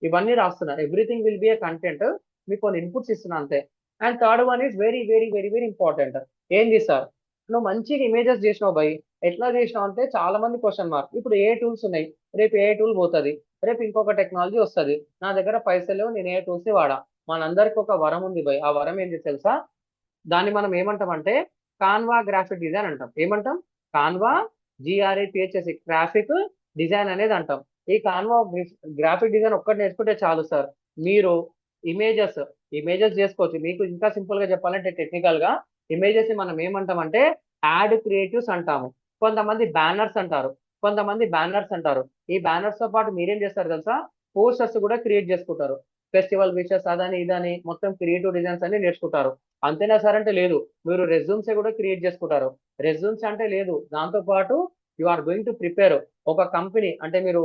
ఇవన్నీ రాస్తున్నా. Everything will be A content. మీకు కొన్ని ఇన్పుట్స్ ఇస్తున్నా అంతే. And third one is very very very very important. ఏంది సార్? నువ్వు మంచిగా ఇమేజెస్ చేసినావు బై, ఎట్లా చేసినావు అంటే చాలా మంది క్వశ్చన్ మార్క్. ఇప్పుడు ఏ టూల్స్ ఉన్నాయి, రేపు ఏ టూల్ పోతుంది, రేపు ఇంకొక టెక్నాలజీ వస్తుంది, నా దగ్గర పైసలు లేవు, నేను ఏ టూల్స్ వాడా. మనందరికి ఒక వరం ఉంది బై. ఆ వరం ఏంటి తెలుసా? దాన్ని మనం ఏమంటామంటే కాన్వా గ్రాఫిక్ డిజైన్ అంటాం. ఏమంటాం? కాన్వా, GRAPHS, గ్రాఫిక్ డిజైన్ అనేది అంటాం. ఈ కాన్వా గ్రాఫిక్ డిజైన్ ఒక్కటి నేర్చుకుంటే చాలు సార్. మీరు ఇమేజెస్ ఇమేజెస్ చేసుకోవచ్చు. మీకు ఇంకా సింపుల్ గా చెప్పాలంటే టెక్నికల్ గా ఇమేజెస్ మనం ఏమంటామంటే యాడ్ క్రియేటివ్స్ అంటాము. కొంతమంది బ్యానర్స్ అంటారు, ఈ బ్యానర్స్ తో పాటు మీరేం చేస్తారు తెలుసా? పోస్టర్స్ కూడా క్రియేట్ చేసుకుంటారు. ఫెస్టివల్ విషెస్ అదని ఇదని మొత్తం క్రియేటివ్ డిజైన్స్ అన్ని నేర్చుకుంటారు. అంతేనా సార్ అంటే లేదు, మీరు రెజ్యూమ్స్ కూడా క్రియేట్ చేసుకుంటారు. రెజ్యూమ్స్ అంటే లేదు, దాంతో పాటు you are going to prepare ఒక కంపెనీ. అంటే మీరు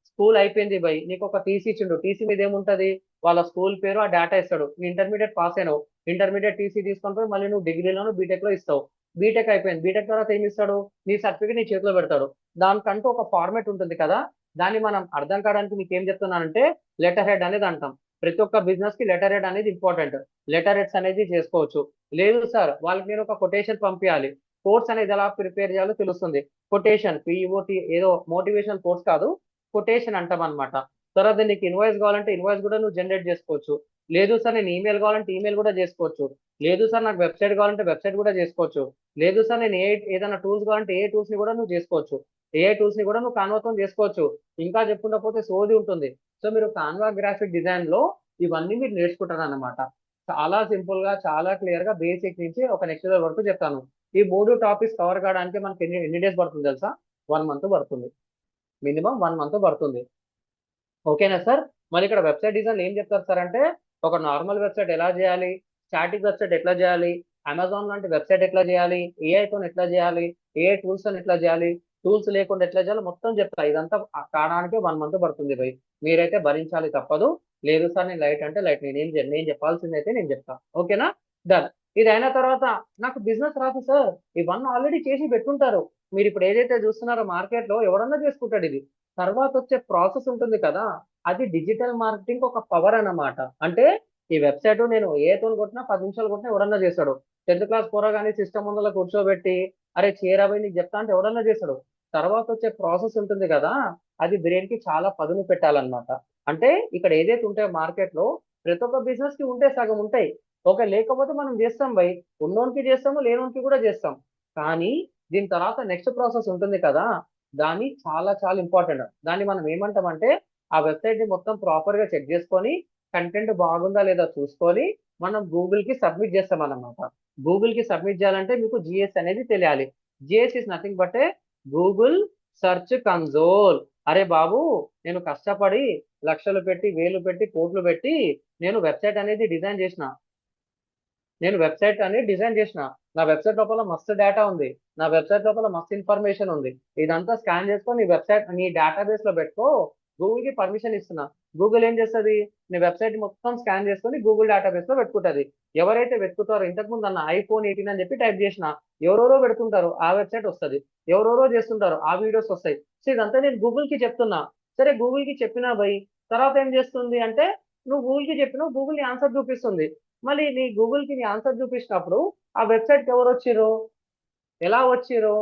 స్కూల్ అయిపోయింది బై, నీకు ఒక టీసీ ఇచ్చిండు, టీసీ మీద ఏముంటది? వాళ్ళ స్కూల్ పేరు, ఆ డేటా ఇస్తాడు. నీ ఇంటర్మీడియట్ పాస్ అయినావు, ఇంటర్మీడియట్ టీసీ తీసుకొని పోయి మళ్ళీ నువ్వు డిగ్రీలోను బీటెక్ లో ఇస్తావు. బీటెక్ అయిపోయింది, బీటెక్ తర్వాత ఏమి ఇస్తాడు? నీ సర్టిఫికేట్ నీ చేతిలో పెడతాడు. దానికంటూ ఒక ఫార్మేట్ ఉంటుంది కదా, దాన్ని మనం అర్థం కావడానికి మీకు ఏం చెప్తున్నానంటే లెటర్ హెడ్ అనేది అంటాం. ప్రతి ఒక్క బిజినెస్ కి లెటర్ హెడ్ అనేది ఇంపార్టెంట్. లెటర్ హెడ్స్ అనేది చేసుకోవచ్చు. లేదు సార్, వాళ్ళకి నేను ఒక కొటేషన్ పంపించాలి, కోర్స్ అనేది ఎలా ప్రిపేర్ చేయాలో తెలుస్తుంది. కొటేషన్, POT, ఏదో మోటివేషన్ కోర్స్ కాదు, కొటేషన్ అంటాం అనమాట. తర్వాత నీకు ఇన్వాయిస్ కావాలంటే ఇన్వాయిస్ కూడా నువ్వు జనరేట్ చేసుకోవచ్చు. లేదు సార్ నేను ఈమెయిల్ కావాలంటే ఈమెయిల్ కూడా చేసుకోవచ్చు. లేదు సార్ నాకు వెబ్సైట్ కావాలంటే వెబ్సైట్ కూడా చేసుకోవచ్చు. లేదు సార్ నేను ఏదైనా టూల్స్ కావాలంటే ఏ టూల్స్ ని కూడా నువ్వు చేసుకోవచ్చు. ఏ టూల్స్ ని కూడా నువ్వు కాన్వాతో చేసుకోవచ్చు. ఇంకా చెప్పుకుంటా పోతే సోది ఉంటుంది. సో మీరు కాన్వా గ్రాఫిక్ డిజైన్ లో ఇవన్నీ మీరు నేర్చుకుంటారు అన్నమాట. చాలా సింపుల్ గా, చాలా క్లియర్ గా, బేసిక్ నుంచి ఒక నెక్స్ట్ లెవెల్ వరకు చెప్తాను. ఈ 3 టాపిక్స్ కవర్ కావడానికి మనకి ఎన్ని డేస్ పడుతుంది తెలుసా? 1 మంత్ పడుతుంది, మినిమం 1 మంత్ పడుతుంది. ఓకేనా సార్? మరి ఇక్కడ వెబ్సైట్ డిజైన్ ఏం చెప్తారు సార్ అంటే ఒక నార్మల్ వెబ్సైట్ ఎలా చేయాలి, స్టాటిక్ వెబ్సైట్ ఎట్లా చేయాలి, అమెజాన్ లాంటి వెబ్సైట్ ఎట్లా చేయాలి, ఏఐతో ఎట్లా చేయాలి, ఏ టూల్స్ ఎట్లా చేయాలి, టూల్స్ లేకుండా ఎట్లా చేయాలో మొత్తం చెప్తా. ఇదంతా కావడానికి 1 మంత్ పడుతుంది భయ్. మీరైతే భరించాలి, తప్పదు. లేదు సార్ నేను లైట్ అంటే లైట్, నేను చెప్పాల్సింది అయితే నేను చెప్తా. ఓకేనా? డన్. ఇది అయిన తర్వాత నాకు బిజినెస్ రాదు సార్, ఇవన్నీ ఆల్రెడీ చేసి పెట్టుంటారు. మీరు ఇప్పుడు ఏదైతే చూస్తున్నారో మార్కెట్ లో ఎవడన్నా చేసుకుంటాడు ఇది. తర్వాత వచ్చే ప్రాసెస్ ఉంటుంది కదా, అది డిజిటల్ మార్కెటింగ్ ఒక పవర్ అన్నమాట. అంటే ఈ వెబ్సైట్ నేను ఏ తోని కొట్టినా 10 నిమిషాలు కొట్టినా ఎవడన్నా చేస్తాడు. 10th క్లాస్ పోరగానే సిస్టమ్ ముందర కూర్చోబెట్టి అరే చేరాబోయి నీకు చెప్తా అంటే ఎవడన్నా చేస్తాడు. తర్వాత వచ్చే ప్రాసెస్ ఉంటుంది కదా, అది బ్రెయిన్ కి చాలా పదును పెట్టాలన్నమాట. అంటే ఇక్కడ ఏదైతే ఉంటాయో మార్కెట్ లో ప్రతి ఒక్క బిజినెస్ కి ఉంటే సగం ఉంటాయి. ఓకే, లేకపోతే మనం చేస్తాం బై, ఉన్నోనికి చేస్తాము, లేనోనికి కూడా చేస్తాం. కానీ దీని తర్వాత నెక్స్ట్ ప్రాసెస్ ఉంటుంది కదా, దాన్ని చాలా చాలా ఇంపార్టెంట్. దాన్ని మనం ఏమంటామంటే ఆ వెబ్సైట్ ని మొత్తం ప్రాపర్ గా చెక్ చేసుకొని కంటెంట్ బాగుందా లేదా చూసుకొని మనం గూగుల్ కి సబ్మిట్ చేస్తాం అన్నమాట. గూగుల్ కి సబ్మిట్ చేయాలంటే మీకు జిఎస్ అనేది తెలియాలి. GS is nothing but a Google search console. అరే బాబు, నేను కష్టపడి లక్షలు పెట్టి, వేలు పెట్టి, కోట్లు పెట్టి నేను వెబ్సైట్ అనేది డిజైన్ చేసిన. నా వెబ్సైట్ లోపల మస్తు డేటా ఉంది. నా వెబ్సైట్ లోపల మస్తు ఇన్ఫర్మేషన్ ఉంది. ఇదంతా స్కాన్ చేసుకొని నీ వెబ్సైట్ నీ డేటాబేస్ లో పెట్టుకో. గూగుల్ కి పర్మిషన్ ఇస్తున్నా. గూగుల్ ఏం చేస్తుంది? నీ వెబ్సైట్ మొత్తం స్కాన్ చేసుకొని గూగుల్ డేటాబేస్ లో పెట్టుకుంటది. ఎవరైతే వెతుకుతారో, ఇంతకుముందు అన్న iPhone 18 అని చెప్పి టైప్ చేసిన, ఎవరెవరో పెడుతుంటారు ఆ వెబ్సైట్ వస్తుంది. ఎవరెవరో చేస్తుంటారు ఆ వీడియోస్ వస్తాయి. సో ఇదంతా నేను గూగుల్ కి చెప్తున్నా. సరే గూగుల్ కి చెప్పినా భయ్, తర్వాత ఏం చేస్తుంది అంటే, నువ్వు గూగుల్ కి చెప్పినావు, గూగుల్ నీ ఆన్సర్ చూపిస్తుంది. మళ్ళీ నీ గూగుల్ కి నీ ఆన్సర్ చూపించినప్పుడు ఆ వెబ్సైట్ కి ఎవరు వచ్చిర్రు, ఎలా వచ్చిర్రు,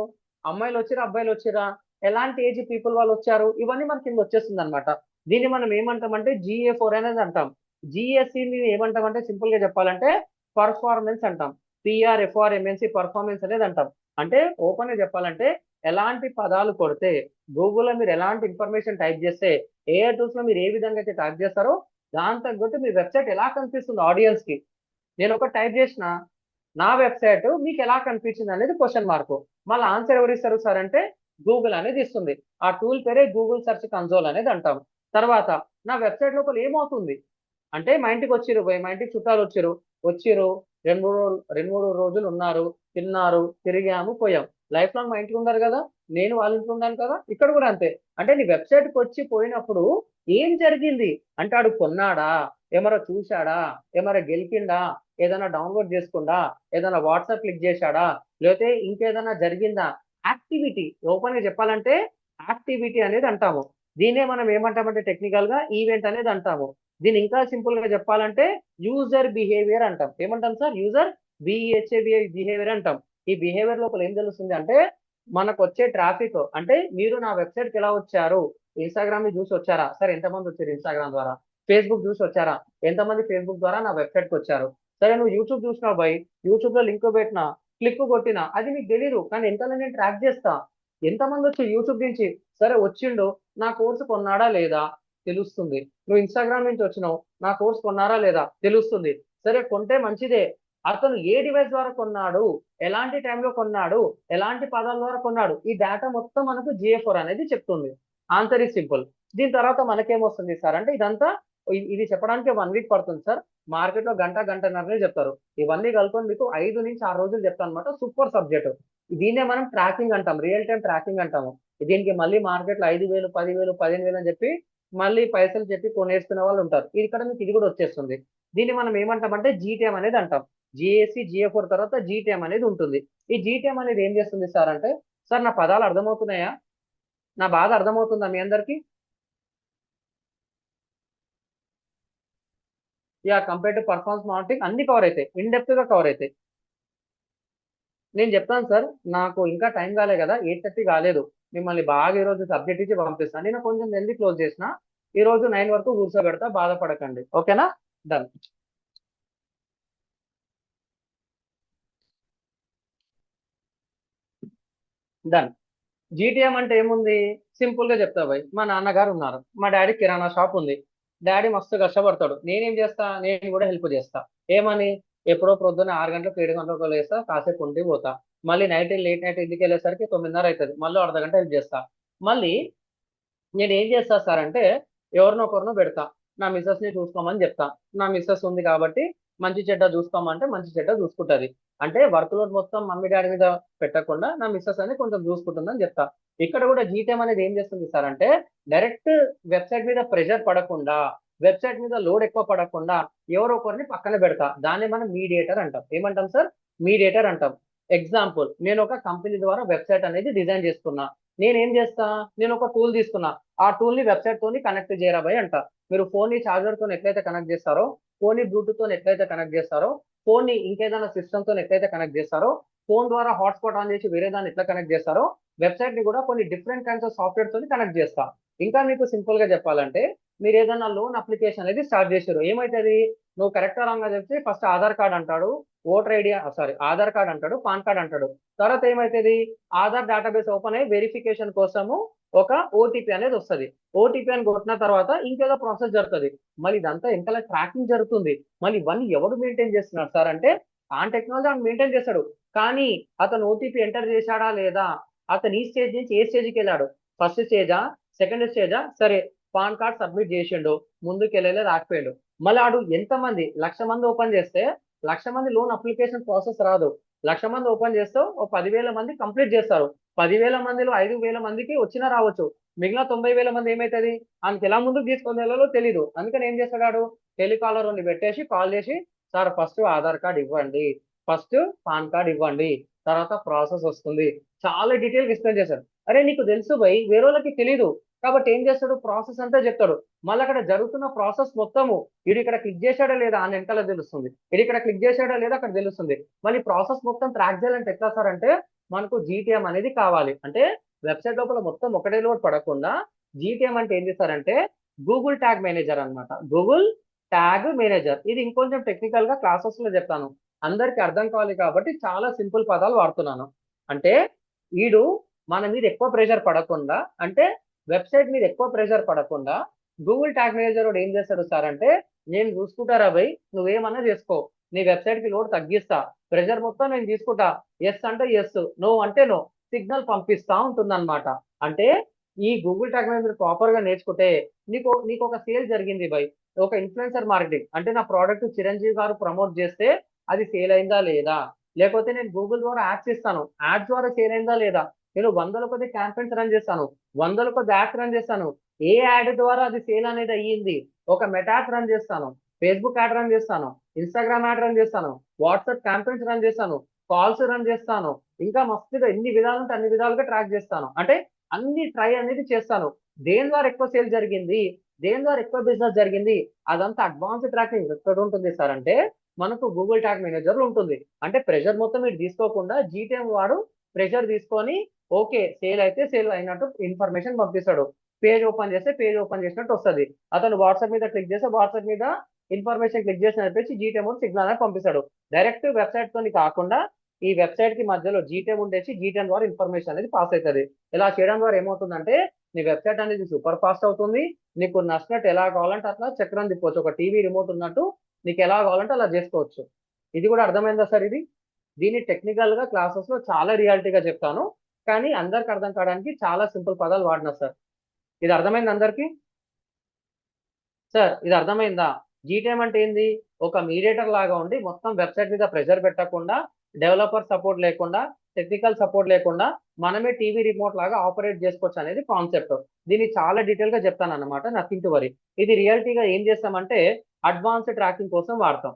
అమ్మాయిలు వచ్చిరా, అబ్బాయిలు వచ్చిరా, ఎలాంటి ఏజ్ పీపుల్ వాళ్ళు వచ్చారు, ఇవన్నీ మన కింద వచ్చేస్తుంది అనమాట. దీన్ని మనం ఏమంటామంటే GA4 అనేది అంటాం. జిఎస్సిని ఏమంటామంటే సింపుల్ గా చెప్పాలంటే పర్ఫార్మెన్స్ అంటాం. PRFRMNC పర్ఫార్మెన్స్ అనేది అంటాం. అంటే ఓపెన్ గా చెప్పాలంటే, ఎలాంటి పదాలు కొడితే గూగుల్లో మీరు ఎలాంటి ఇన్ఫర్మేషన్ టైప్ చేస్తే, AI టూల్స్ లో మీరు ఏ విధంగా అయితే టైప్ చేస్తారో దాని తగ్గట్టు మీ వెబ్సైట్ ఎలా కనిపిస్తుంది ఆడియన్స్ కి. నేను ఒక టైప్ చేసిన నా వెబ్సైట్ మీకు ఎలా కనిపించింది అనేది క్వశ్చన్ మార్క్. మళ్ళీ ఆన్సర్ ఎవరు ఇస్తారు సార్ అంటే గూగుల్ అనేది ఇస్తుంది. ఆ టూల్ పేరే గూగుల్ సెర్చ్ కన్సోల్ అనేది అంటాం. తర్వాత నా వెబ్సైట్ లోపల ఏమవుతుంది అంటే, మా ఇంటికి వచ్చిర్రు పోయి, మా ఇంటికి చుట్టాలు వచ్చిర్రు 2-3 రోజులు ఉన్నారు, తిన్నారు, తిరిగాము, పోయాం. లైఫ్ లాంగ్ మా ఇంటికి ఉన్నారు కదా, నేను వాళ్ళ ఇంట్లో ఉన్నాను కదా, ఇక్కడ కూడా అంతే. అంటే నీ వెబ్సైట్కి వచ్చి పోయినప్పుడు ఏం జరిగింది అంటే, ఆడు కొన్నాడా, ఏమరా చూశాడా, ఏమరా గెలిపిండా, ఏదైనా డౌన్లోడ్ చేసుకుందా, ఏదైనా వాట్సాప్ క్లిక్ చేశాడా, లేకపోతే ఇంకేదైనా జరిగిందా, యాక్టివిటీ. ఓపెన్ గా చెప్పాలంటే యాక్టివిటీ అనేది అంటాము. దీన్నే మనం ఏమంటామంటే టెక్నికల్ గా ఈవెంట్ అనేది అంటాము. దీన్ని ఇంకా సింపుల్ గా చెప్పాలంటే యూజర్ బిహేవియర్ అంటాం. ఏమంటాం సార్? యూజర్ బిహేవియర్ అంటాం. ఈ బిహేవియర్ లోపల ఏం తెలుస్తుంది అంటే, మనకు వచ్చే ట్రాఫిక్ అంటే, మీరు నా వెబ్సైట్ కి ఎలా వచ్చారు, ఇన్స్టాగ్రామ్ ని చూసి వచ్చారా, సరే ఎంతమంది వచ్చారు ఇన్స్టాగ్రామ్ ద్వారా, ఫేస్బుక్ చూసి వచ్చారా, ఎంతమంది ఫేస్బుక్ ద్వారా నా వెబ్సైట్ కి వచ్చారు, సరే నువ్వు యూట్యూబ్ చూసినావు బై, యూట్యూబ్ లో లింక్ పెట్టినా, క్లిక్ కొట్టినా, అది నీకు తెలియదు, కానీ ఎంతలో నేను ట్రాక్ చేస్తా. ఎంతమంది వచ్చి యూట్యూబ్ నుంచి, సరే వచ్చిండు, నా కోర్సు కొన్నాడా లేదా తెలుస్తుంది. నువ్వు ఇన్స్టాగ్రామ్ నుంచి వచ్చినావు, నా కోర్స్ కొన్నారా లేదా తెలుస్తుంది. సరే కొంటే మంచిదే, అతను ఏ డివైస్ ద్వారా కొన్నాడు, ఎలాంటి టైంలో కొన్నాడు, ఎలాంటి పదాల ద్వారా కొన్నాడు, ఈ డేటా మొత్తం మనకు GA4 అనేది చెప్తుంది. Answer is simple. దీని తర్వాత మనకేమొస్తుంది సార్ అంటే, ఇదంతా ఇది చెప్పడానికి 1 వీక్ పడుతుంది సార్. మార్కెట్ లో గంటన్నరనే చెప్తారు. ఇవన్నీ కలుపుకొని మీకు 5 నుంచి 6 రోజులు చెప్తాను అనమాట. Super subject. దీన్నే మనం ట్రాకింగ్ అంటాం, రియల్ టైం ట్రాకింగ్ అంటాము. దీనికి మళ్ళీ మార్కెట్ లో 5,000, 10,000, 15,000 అని చెప్పి మళ్ళీ పైసలు చెప్పి కొనేసుకునే వాళ్ళు ఉంటారు. ఇది ఇక్కడ మీకు ఇది కూడా వచ్చేస్తుంది. దీన్ని మనం ఏమంటామంటే జీటీఎం అనేది అంటాం. GA4 తర్వాత జీటీఎం అనేది ఉంటుంది. ఈ జీటీఎం అనేది ఏం చేస్తుంది సార్ అంటే, సార్ నా పదాలు అర్థమవుతున్నాయా, నా బాధ అర్థమవుతుందా మీ అందరికి? Yeah, compare to performance monitoring అన్ని కవర్ అవుతాయి, ఇన్ డెప్త్ గా కవర్ అవుతాయి. నేను చెప్తాను సార్, నాకు ఇంకా టైం కాలే కదా, 8:30 కాలేదు. మిమ్మల్ని బాగా ఈ రోజు సబ్జెక్ట్ ఇచ్చి పంపిస్తాను. నేను కొంచెం జల్దీ క్లోజ్ చేసిన, ఈ రోజు 9 వరకు కూర్చోబెడతా, బాధపడకండి. ఓకేనా? డన్. డన్. జీటీఎం అంటే ఏముంది? సింపుల్ గా చెప్తా భయ్. మా నాన్నగారు ఉన్నారు, మా డాడీ కిరాణా షాప్ ఉంది. డాడీ మస్తు కష్టపడతాడు, నేనేం చేస్తా, నేను కూడా హెల్ప్ చేస్తా. ఏమని? ఎప్పుడో ప్రొద్దున 6 గంటలకు 7 గంటలకు లేస్తా, కాసేపు ఉండి పోతా. మళ్ళీ లేట్ నైట్ ఇంటికి వెళ్ళేసరికి 9:30 అవుతుంది. మళ్ళీ అర్ధగంట హెల్ప్ చేస్తా. మళ్ళీ నేను ఏం చేస్తా సార్ అంటే, ఎవరినో ఒకరినో పెడతా, నా మిస్సెస్ ని చూసుకోమని చెప్తా. నా మిస్సెస్ ఉంది కాబట్టి మంచి చెడ్డ చూసుకోమంటే మంచి చెడ్డ చూసుకుంటది. అంటే వర్క్ లోడ్ మొత్తం మమ్మీ డాడీ మీద పెట్టకుండా నా మిస్సెస్ అని కొంచెం చూసుకుంటుందని చెప్తా. ఇక్కడ కూడా జీటీఎం అనేది ఏం చేస్తుంది సార్ అంటే, డైరెక్ట్ వెబ్సైట్ మీద ప్రెషర్ పడకుండా, వెబ్సైట్ మీద లోడ్ ఎక్కువ పడకుండా ఎవరో ఒకరిని పక్కన పెడతా. దాన్ని మనం మీడియేటర్ అంటాం. ఏమంటాం సార్? మీడియేటర్ అంటాం. ఎగ్జాంపుల్, నేను ఒక కంపెనీ ద్వారా వెబ్సైట్ అనేది డిజైన్ చేస్తున్నా. నేనేం చేస్తా, నేను ఒక టూల్ తీసుకున్నా, ఆ టూల్ ని వెబ్సైట్ తోని కనెక్ట్ చేయరా భయ్ అంట. మీరు ఫోన్ ని చార్జర్ తో ఎట్లయితే కనెక్ట్ చేస్తారో, ఫోన్ ని బ్లూటూత్ తో ఎట్లయితే కనెక్ట్ చేస్తారో, ఫోన్ ని ఇంకేదైనా సిస్టమ్ తో ఎట్లయితే కనెక్ట్ చేస్తారో, ఫోన్ ద్వారా హాట్స్పాట్ ఆన్ చేసి వేరే దాన్ని ఎట్లా కనెక్ట్ చేస్తారో, వెబ్సైట్ ని కూడా కొన్ని డిఫరెంట్ కైండ్స్ ఆఫ్ సాఫ్ట్వేర్ తోని కనెక్ట్ చేస్తా. ఇంకా మీకు సింపుల్ గా చెప్పాలంటే, మీరు ఏదైనా లోన్ అప్లికేషన్ అనేది స్టార్ట్ చేశారు, ఏమైతుంది, నువ్వు కరెక్టా రాంగ్ అని చెప్తే ఫస్ట్ ఆధార్ కార్డ్ అంటాడు, voter ID sorry Aadhaar card అంటాడు, పాన్ కార్డ్ అంటాడు. తర్వాత ఏమైతుంది, ఆధార్ డేటాబేస్ ఓపెన్ అయ్యి వెరిఫికేషన్ కోసము ఒక ఓటీపీ అనేది వస్తుంది. ఓటీపీ అని కొట్టిన తర్వాత ఇంకేదో ప్రాసెస్ జరుగుతుంది. మళ్ళీ ఇదంతా వెనకాల ట్రాకింగ్ జరుగుతుంది. మళ్ళీ ఇవన్నీ ఎవడు మెయింటైన్ చేస్తున్నాడు సార్ అంటే ఆ టెక్నాలజీ ఆయన మెయింటైన్ చేస్తాడు. కానీ అతను ఓటీపీ ఎంటర్ చేశాడా లేదా, అతను ఈ స్టేజ్ నుంచి ఏ స్టేజ్కి వెళ్ళాడు, ఫస్ట్ స్టేజా సెకండ్ స్టేజా, సరే పాన్ కార్డ్ సబ్మిట్ చేసిండు, ముందుకు వెళ్ళలే రాకపోయాడు. మళ్ళీ ఆడు ఎంతమంది 1,00,000 మంది ఓపెన్ చేస్తే 1,00,000 మంది లోన్ అప్లికేషన్ ప్రాసెస్ రాదు. 1,00,000 మంది ఓపెన్ చేస్తే ఓ 10,000 మంది కంప్లీట్ చేస్తారు. 10,000 మందిలో 5,000 మందికి వచ్చినా రావచ్చు. మిగిలిన 90,000 మంది ఏమైతుంది, ఆయనకి ఎలా ముందుకు తీసుకొని వెళ్ళాలో తెలియదు. అందుకని ఏం చేస్తాడు, టెలికాలర్ ఉండి పెట్టేసి కాల్ చేసి సార్ ఫస్ట్ ఆధార్ కార్డ్ ఇవ్వండి, ఫస్ట్ పాన్ కార్డ్ ఇవ్వండి, తర్వాత ప్రాసెస్ వస్తుంది, చాలా డీటెయిల్ గా ఎక్స్ప్లెయిన్ చేశాడు. అరే నీకు తెలుసు భయ్, వేరే వాళ్ళకి తెలియదు. కాబట్టి ఏం చేస్తాడు, ప్రాసెస్ అంతా చెప్తాడు. మళ్ళీ అక్కడ జరుగుతున్న ప్రాసెస్ మొత్తము ఇది ఇక్కడ క్లిక్ చేశాడా లేదా అని వెనకాల తెలుస్తుంది, ఇది ఇక్కడ క్లిక్ చేశాడా లేదా అక్కడ తెలుస్తుంది. మళ్ళీ ప్రాసెస్ మొత్తం ట్రాక్ చేయాలంటే ఎట్లా సార్ అంటే మనకు జీటీఎం అనేది కావాలి. అంటే వెబ్సైట్ లోపల మొత్తం ఒకటే లోడ్ పడకుండా జీటీఎం అంటే ఏం చేస్తారంటే గూగుల్ ట్యాగ్ మేనేజర్ అన్నమాట. గూగుల్ ట్యాగ్ మేనేజర్ ఇది ఇంకొంచెం టెక్నికల్ గా క్లాసెస్ లో చెప్తాను, అందరికి అర్థం కావాలి కాబట్టి చాలా సింపుల్ పదాలు వాడుతున్నాను. అంటే వీడు మన మీద ఎక్కువ ప్రెషర్ పడకుండా, అంటే వెబ్సైట్ మీద ఎక్కువ ప్రెషర్ పడకుండా గూగుల్ ట్యాగ్ మేనేజర్ వాడు ఏం చేస్తాడు సార్ అంటే నేను చూసుకుంటారా భయ్, నువ్వేమన్నా చేసుకో, నీ వెబ్సైట్ కి లోడ్ తగ్గిస్తా, ప్రెషర్ మొత్తం నేను తీసుకుంటా, ఎస్ అంటే ఎస్, నో అంటే నో, సిగ్నల్ పంపిస్తా ఉంటుందన్నమాట. అంటే ఈ గూగుల్ ట్యాగ్ మేనేజర్ ప్రాపర్ గా నేర్చుకుంటే నీకు ఒక సేల్ జరిగింది బై, ఒక ఇన్ఫ్లుయెన్సర్ మార్కెటింగ్ అంటే నా ప్రోడక్ట్ చిరంజీవి గారు ప్రమోట్ చేస్తే అది సేల్ అయిందా లేదా, లేకపోతే నేను గూగుల్ ద్వారా యాడ్స్ ఇస్తాను, యాడ్స్ ద్వారా సేల్ అయిందా లేదా, నేను వందల కొద్ది క్యాంపెయిన్స్ రన్ చేస్తాను, వందల కొద్ది యాడ్స్ రన్ చేస్తాను, ఏ యాడ్ ద్వారా అది సేల్ అనేది అయ్యింది, ఒక మెటా యాడ్ రన్ చేస్తాను, ఫేస్బుక్ యాడ్ రన్ చేస్తాను, ఇన్స్టాగ్రామ్ యాడ్ రన్ చేస్తాను, వాట్సాప్ క్యాంపెయిన్స్ రన్ చేస్తాను, కాల్స్ రన్ చేస్తాను, ఇంకా మస్తుగా ఎన్ని విధాలు ఉంటే అన్ని విధాలుగా ట్రాక్ చేస్తాను. అంటే అన్ని ట్రై అనేది చేస్తాను. దేని ద్వారా ఎక్కువ సేల్ జరిగింది, దేని ద్వారా ఎక్కువ బిజినెస్ జరిగింది, అదంతా అడ్వాన్స్ ట్రాకింగ్ ఎక్కడ ఉంటుంది సార్ అంటే మనకు గూగుల్ ట్యాగ్ మేనేజర్ ఉంటుంది. అంటే ప్రెషర్ మొత్తం మీరు తీసుకోకుండా జీటీఎం వాడు ప్రెషర్ తీసుకొని ఓకే సేల్ అయితే సేల్ అయినట్టు ఇన్ఫర్మేషన్ పంపిస్తాడు. పేజ్ ఓపెన్ చేస్తే పేజ్ ఓపెన్ చేసినట్టు వస్తుంది. అతను వాట్సాప్ మీద క్లిక్ చేస్తే వాట్సాప్ మీద ఇన్ఫర్మేషన్ క్లిక్ చేసిన చెప్పేసి జీటీఎం సిగ్నల్ అనేది పంపిస్తాడు. డైరెక్ట్ వెబ్సైట్ తోని కాకుండా ఈ వెబ్సైట్ కి మధ్యలో జీటీఎం ఉండేసి జీటీఎం ద్వారా ఇన్ఫర్మేషన్ అనేది పాస్ అవుతుంది. ఇలా చేయడం ద్వారా ఏమవుతుందంటే నీ వెబ్సైట్ అనేది సూపర్ ఫాస్ట్ అవుతుంది. నీకు నచ్చినట్టు ఎలా కావాలంటే అట్లా చక్రం తిప్పవచ్చు, ఒక టీవీ రిమోట్ ఉన్నట్టు నీకు ఎలా కావాలంటే అలా చేసుకోవచ్చు. ఇది కూడా అర్థమైందా సార్? దీన్ని టెక్నికల్ గా క్లాసెస్ లో చాలా రియాలిటీగా చెప్తాను, కానీ అందరికి అర్థం కావడానికి చాలా సింపుల్ పదాలు వాడినా సార్. ఇది అర్థమైంది అందరికి? సార్ ఇది అర్థమైందా? జీటీఎం అంటే ఏంది, ఒక మీడియేటర్ లాగా ఉండి మొత్తం వెబ్సైట్ మీద ప్రెషర్ పెట్టకుండా, డెవలపర్ సపోర్ట్ లేకుండా, టెక్నికల్ సపోర్ట్ లేకుండా మనమే టీవీ రిమోట్ లాగా ఆపరేట్ చేసుకోవచ్చు అనేది కాన్సెప్ట్. దీన్ని చాలా డీటెయిల్ గా చెప్తాను అనమాట, నథింగ్ టు వరీ. ఇది రియాలిటీగా ఏం చేస్తామంటే అడ్వాన్స్ ట్రాకింగ్ కోసం వాడతాం,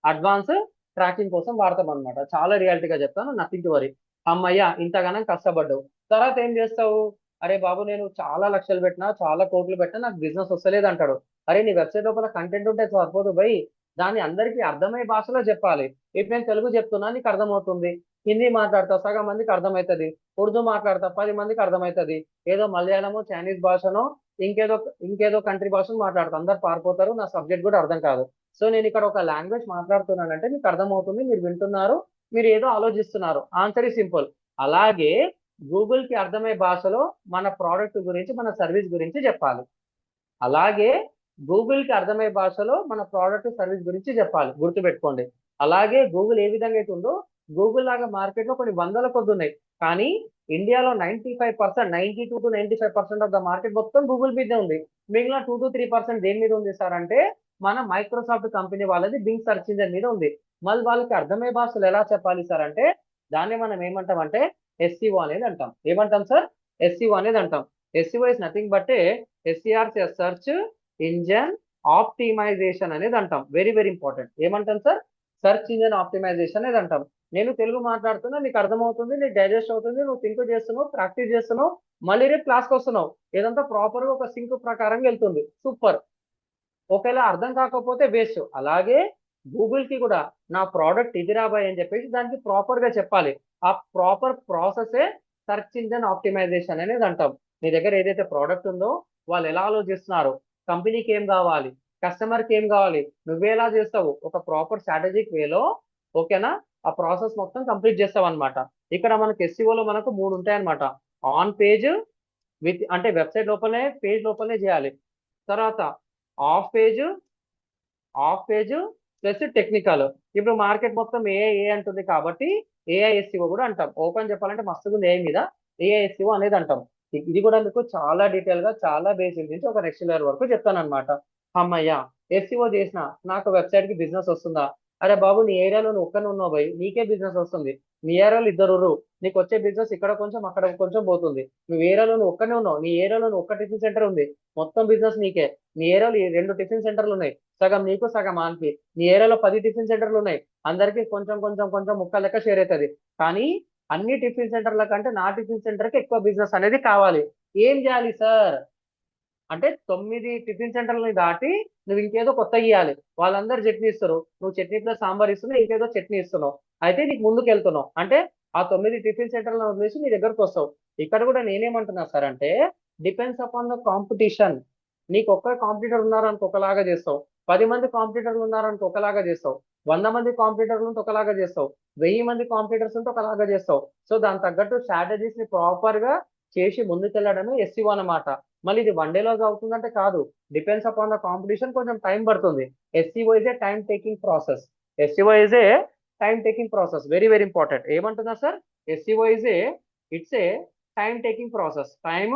అడ్వాన్స్ ట్రాకింగ్ కోసం వాడతాం అనమాట. చాలా రియాలిటీగా చెప్తాను, నథింగ్ టు వరీ. అమ్మయ్య ఇంతగానం కష్టపడ్డావు, తర్వాత ఏం చేస్తావు, అరే బాబు నేను చాలా లక్షలు పెట్టినా చాలా కోట్లు పెట్టినా నాకు బిజినెస్ వస్తలేదు అంటాడు. అరే నీ వెబ్సైట్ లోపల కంటెంట్ ఉంటే సరిపోదు భయ్, దాన్ని అందరికీ అర్థమయ్యే భాషలో చెప్పాలి. ఇప్పుడు నేను తెలుగు చెప్తున్నా నీకు అర్థమవుతుంది, హిందీ మాట్లాడతా సగం మందికి అర్థమవుతుంది, ఉర్దూ మాట్లాడతా 10 మందికి అర్థమవుతుంది, ఏదో మలయాళమో చైనీస్ భాషనో ఇంకేదో ఇంకేదో కంట్రీ భాషను మాట్లాడతా అందరు పారిపోతారు, నా సబ్జెక్ట్ కూడా అర్థం కాదు. సో నేను ఇక్కడ ఒక లాంగ్వేజ్ మాట్లాడుతున్నానంటే మీకు అర్థమవుతుంది, మీరు వింటున్నారు, మీరు ఏదో ఆలోచిస్తున్నారు, ఆన్సర్ ఈ సింపుల్. అలాగే గూగుల్ కి అర్థమయ్యే భాషలో మన ప్రోడక్ట్ గురించి మన సర్వీస్ గురించి చెప్పాలి. అలాగే గూగుల్ కి అర్థమయ్యే భాషలో మన ప్రోడక్ట్ సర్వీస్ గురించి చెప్పాలి, గుర్తుపెట్టుకోండి. అలాగే గూగుల్ ఏ విధంగా అయితే ఉందో గూగుల్ లాగా మార్కెట్ లో కొన్ని వందల కొద్ది ఉన్నాయి, కానీ ఇండియాలో 95%, 92 to 95% ఆఫ్ ద మార్కెట్ మొత్తం గూగుల్ మీదే ఉంది. మిగిలిన 2 to 3% దేని మీద ఉంది సార్ అంటే మన మైక్రోసాఫ్ట్ కంపెనీ వాళ్ళది బింగ్ సెర్చ్ ఇంజిన్ మీద ఉంది. మళ్ళీ వాళ్ళకి అర్థమయ్యే భాషలు ఎలా చెప్పాలి సార్ అంటే దాన్ని మనం ఏమంటాం అంటే ఎస్సీఓ అనేది అంటాం. ఏమంటాం సార్? ఎస్సీఓ అనేది అంటాం. SEO is nothing but SCR search engine optimization అనేది అంటాం. Very very important. ఏమంటాం సార్? సెర్చ్ ఇంజన్ ఆప్టిమైజేషన్ అనేది అంటాం. నేను తెలుగు మాట్లాడుతున్నా, నీకు అర్థమవుతుంది, నీకు డైజెస్ట్ అవుతుంది, నువ్వు థింక్ చేస్తున్నావు, ప్రాక్టీస్ చేస్తున్నావు, మళ్ళీ రేపు క్లాస్కి వస్తున్నావు, ఇదంతా ప్రాపర్ గా ఒక సింక్ ప్రకారం వెళ్తుంది. సూపర్. ఒకవేళ అర్థం కాకపోతే వేస్ట్. అలాగే గూగుల్ కి కూడా నా ప్రోడక్ట్ ఇది రాబాయ్ అని చెప్పేసి దానికి ప్రాపర్ గా చెప్పాలి. ఆ ప్రాపర్ ప్రాసెసే సెర్చ్ ఇంజన్ ఆప్టిమైజేషన్ అనేది అంటాం. నీ దగ్గర ఏదైతే ప్రోడక్ట్ ఉందో వాళ్ళు ఎలా ఆలోచిస్తున్నారు, కంపెనీకి ఏం కావాలి, కస్టమర్కి ఏం కావాలి, నువ్వేలా చేస్తావు, ఒక ప్రాపర్ స్ట్రాటజిక్ వేలో ఓకేనా ఆ ప్రాసెస్ మొత్తం కంప్లీట్ చేస్తావు అనమాట. ఇక్కడ మనకి ఎస్సీఓలో మనకు 3 ఉంటాయి అనమాట. ఆన్ పేజ్, అంటే వెబ్సైట్ లోపలనే పేజ్ లోపలనే చేయాలి. తర్వాత of page of page plus technical. ఇప్పుడు మార్కెట్ మొత్తం ఏ అంటుంది కాబట్టి ఏఐఎస్సిఓ కూడా అంటాం. ఓపెన్ చెప్పాలంటే మస్తుగా ఉంది ఏ మీద, ఏఐఎస్సిఓ అనేది అంటాం. ఇది కూడా మీకు చాలా డీటెయిల్ గా చాలా బేసిక్ నుంచి ఒక నెక్స్ట్ లెవెల్ వరకు చెప్తాను అనమాట. అమ్మయ్య, ఎస్సీఓ చేసిన నాకు వెబ్సైట్ కి బిజినెస్ వస్తుందా? అరే బాబు, నీ ఏరియాలో నువ్వు ఒక్కనే ఉన్నావు భయ్, నీకే బిజినెస్ వస్తుంది. నీ ఏరియాలో ఇద్దరు, నీకు వచ్చే బిజినెస్ ఇక్కడ కొంచెం అక్కడ కొంచెం పోతుంది. నువ్వు ఏరియాలో నువ్వు ఒక్కనే ఉన్నావు, నీ ఏరియాలో నువ్వు ఒక్క టిఫిన్ సెంటర్ ఉంది, మొత్తం బిజినెస్ నీకే. నీ ఏరియాలో 2 టిఫిన్ సెంటర్లు ఉన్నాయి, సగం నీకు సగం ఆన్కి. నీ ఏరియాలో 10 టిఫిన్ సెంటర్లు ఉన్నాయి, అందరికి కొంచెం కొంచెం కొంచెం ముక్క లెక్క షేర్ అవుతుంది. కానీ అన్ని టిఫిన్ సెంటర్ల కంటే నా టిఫిన్ సెంటర్ కి ఎక్కువ బిజినెస్ అనేది కావాలి. ఏం చేయాలి సార్ అంటే 9 టిఫిన్ సెంటర్లని దాటి నువ్వు ఇంకేదో కొత్త ఇవ్వాలి. వాళ్ళందరూ చట్నీ ఇస్తారు, నువ్వు చట్నీ ప్లస్ సాంబార్ ఇస్తున్నావు, ఇంకేదో చట్నీ ఇస్తున్నావు. అయితే నీకు ముందుకు వెళ్తున్నావు అంటే ఆ 9 టిఫిన్ సెంటర్లను వదిలేసి నీ దగ్గరకు వస్తావు. ఇక్కడ కూడా నేనేమంటున్నా సార్ అంటే డిపెండ్స్ అపాన్ ద కాంపిటీషన్. నీకు ఒక్క కాంపిటీటర్ ఉన్నారనుకో ఒకలాగా చేస్తావు, 10 మంది కాంపిటీటర్లు ఉన్నారనుకో ఒకలాగా చేస్తావు, 100 మంది కాంపిటీటర్లు ఉంటే ఒకలాగా చేస్తావు, 1000 మంది కాంపిటీటర్స్ ఉంటే ఒకలాగా చేస్తావు. సో దాని తగ్గట్టు స్ట్రాటజీస్ ని ప్రాపర్ గా చేసి ముందుకెళ్ళడమే ఎస్సీఓ అన్నమాట. మళ్ళీ ఇది 1 డేలో అవుతుందంటే కాదు, డిపెండ్స్ అపాన్ ద కాంపిటీషన్, కొంచెం టైం పడుతుంది. SEO is a time taking process. SEO is a time taking process, very very important. ఏమంటున్నా sir? SEO is a it's a time taking process. Time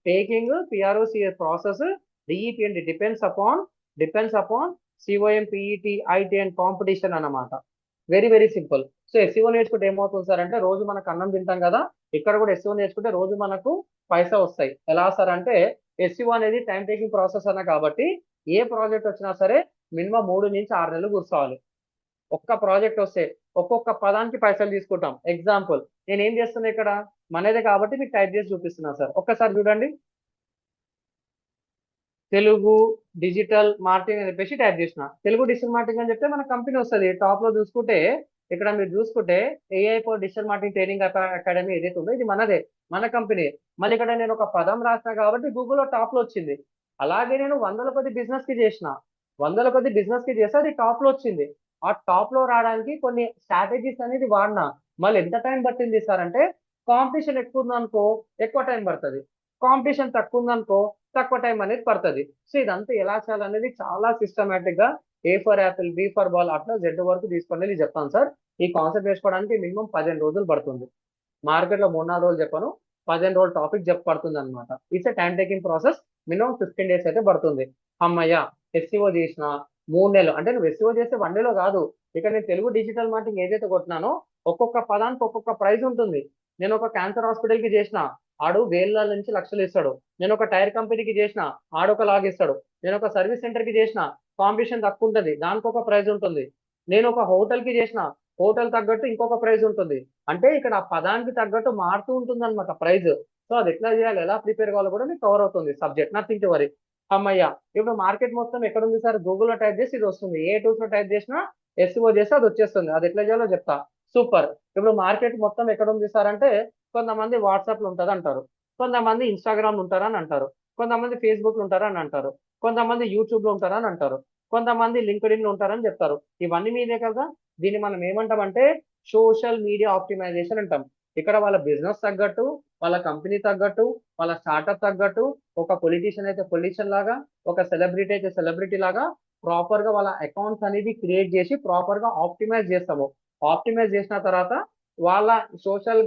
taking P R O C process, D E P N D depends upon C O M P E T I T and competition అన్నమాట. Very very simple. So SEO నేర్చుకుంటే ఏమవుతుంది సార్ అంటే రోజు మనకు అన్నం తింటాం కదా, ఇక్కడ కూడా ఎస్సీఓ నేర్చుకుంటే రోజు మనకు పైసా వస్తాయి. ఎలా సార్ అంటే ఎస్సీఓ అనేది టైం టేకింగ్ ప్రాసెస్ అన్న కాబట్టి ఏ ప్రాజెక్ట్ వచ్చినా సరే మినిమం 3 నుంచి 6 నెలలు కూర్చోవాలి. ఒక్క ప్రాజెక్ట్ వస్తే ఒక్కొక్క పదానికి పైసలు తీసుకుంటాం. ఎగ్జాంపుల్ నేను ఏం చేస్తున్నా ఇక్కడ, మనదే కాబట్టి మీకు టైప్ చేసి చూపిస్తున్నా సార్. ఒక్కసారి చూడండి, తెలుగు డిజిటల్ మార్కెటింగ్ అని చెప్పేసి టైప్ చేసిన. తెలుగు డిజిటల్ మార్కెటింగ్ అని చెప్తే మన కంపెనీ వస్తుంది. టాప్ లో చూసుకుంటే ఇక్కడ మీరు చూసుకుంటే AI for digital marketing training academy ఏదైతే ఉందో ఇది మనదే, మన కంపెనీ. మళ్ళీ ఇక్కడ నేను ఒక పదం రాసిన కాబట్టి గూగుల్లో టాప్ లో వచ్చింది. అలాగే నేను వందల కొద్ది బిజినెస్ కి చేసిన, వందల కొద్ది బిజినెస్ కి చేస్తే అది టాప్ లో వచ్చింది. ఆ టాప్ లో రావడానికి కొన్ని స్ట్రాటజీస్ అనేది వాడినా. మళ్ళీ ఎంత టైం పట్టింది సార్ అంటే కాంపిటీషన్ ఎక్కువ ఉందనుకో ఎక్కువ టైం పడుతుంది, కాంపిటీషన్ తక్కువ ఉందనుకో తక్కువ టైం అనేది పడుతుంది. సో ఇదంతా ఎలా చేయాలనేది చాలా సిస్టమేటిక్ గా A for apple, B for ball అట్లా జెడ్ వరకు తీసుకొని వెళ్ళి చెప్తాను సార్. ఈ కాన్సెప్ట్ వేసుకోవడానికి మినిమం 15 రోజులు పడుతుంది. మార్కెట్ లో 3-4 రోజులు చెప్పాను, 15 రోజులు టాపిక్ పడుతుంది అనమాట. It's a time taking process. Minimum 15 days అయితే పడుతుంది. అమ్మయ్య, ఎస్సీఓ చేసిన 3 నెలలు అంటే నువ్వు ఎస్సీఓ చేస్తే 1 డేలో కాదు. ఇక నేను తెలుగు డిజిటల్ మార్కెటింగ్ ఏదైతే కొట్టినానో ఒక్కొక్క పదానికి ఒక్కొక్క ప్రైజ్ ఉంటుంది. నేను ఒక క్యాన్సర్ హాస్పిటల్ కి చేసిన, ఆడు వేల నుంచి లక్షలు ఇస్తాడు. నేను ఒక టైర్ కంపెనీకి చేసిన, ఆడొక లాగ్ ఇస్తాడు. నేను ఒక సర్వీస్ సెంటర్ కి చేసిన, కాంపిటీషన్ తక్కువ ఉంటుంది, దానికి ఒక ప్రైజ్ ఉంటుంది. నేను ఒక హోటల్ కి చేసిన, హోటల్ తగ్గట్టు ఇంకొక ప్రైజ్ ఉంటుంది. అంటే ఇక్కడ ఆ పదానికి తగ్గట్టు మారుతూ ఉంటుంది అనమాట ప్రైజ్. సో అది ఎట్లా చేయాలి, ఎలా ప్రిపేర్ కావాలో కూడా మీకు కవర్ అవుతుంది సబ్జెక్ట్, నథింగ్ టు వరీ. అమ్మయ్య, ఇప్పుడు మార్కెట్ మొత్తం ఎక్కడ ఉంది సార్? గూగుల్లో టైప్ చేసి ఇది వస్తుంది. ఏ టూల్స్ లో టైప్ చేసినా ఎస్ఈఓ చేస్తే అది వచ్చేస్తుంది. అది ఎట్లా చేయాలో చెప్తా. సూపర్. ఇప్పుడు మార్కెట్ మొత్తం ఎక్కడ ఉంది సార్ అంటే కొంతమంది వాట్సాప్ లో ఉంటుంది అంటారు, కొంతమంది ఇన్స్టాగ్రామ్ ఉంటారని అంటారు, కొంతమంది ఫేస్బుక్ లో ఉంటారని అంటారు, కొంతమంది యూట్యూబ్ లో ఉంటారని అంటారు, కొంతమంది లింక్డ్ ఇన్ లో ఉంటారని చెప్తారు. ఇవన్నీ మీదే కదా. దీన్ని మనం ఏమంటామంటే సోషల్ మీడియా ఆప్టిమైజేషన్ అంటాం. ఇక్కడ వాళ్ళ బిజినెస్ తగ్గట్టు, వాళ్ళ కంపెనీ తగ్గట్టు, వాళ్ళ స్టార్ట్అప్ తగ్గట్టు, ఒక పొలిటీషియన్ అయితే పొలిటీషియన్ లాగా, ఒక సెలబ్రిటీ అయితే సెలబ్రిటీ లాగా ప్రాపర్ గా వాళ్ళ అకౌంట్స్ అనేది క్రియేట్ చేసి ప్రాపర్ గా ఆప్టిమైజ్ చేస్తాము. ఆప్టిమైజ్ చేసిన తర్వాత వాళ్ళ సోషల్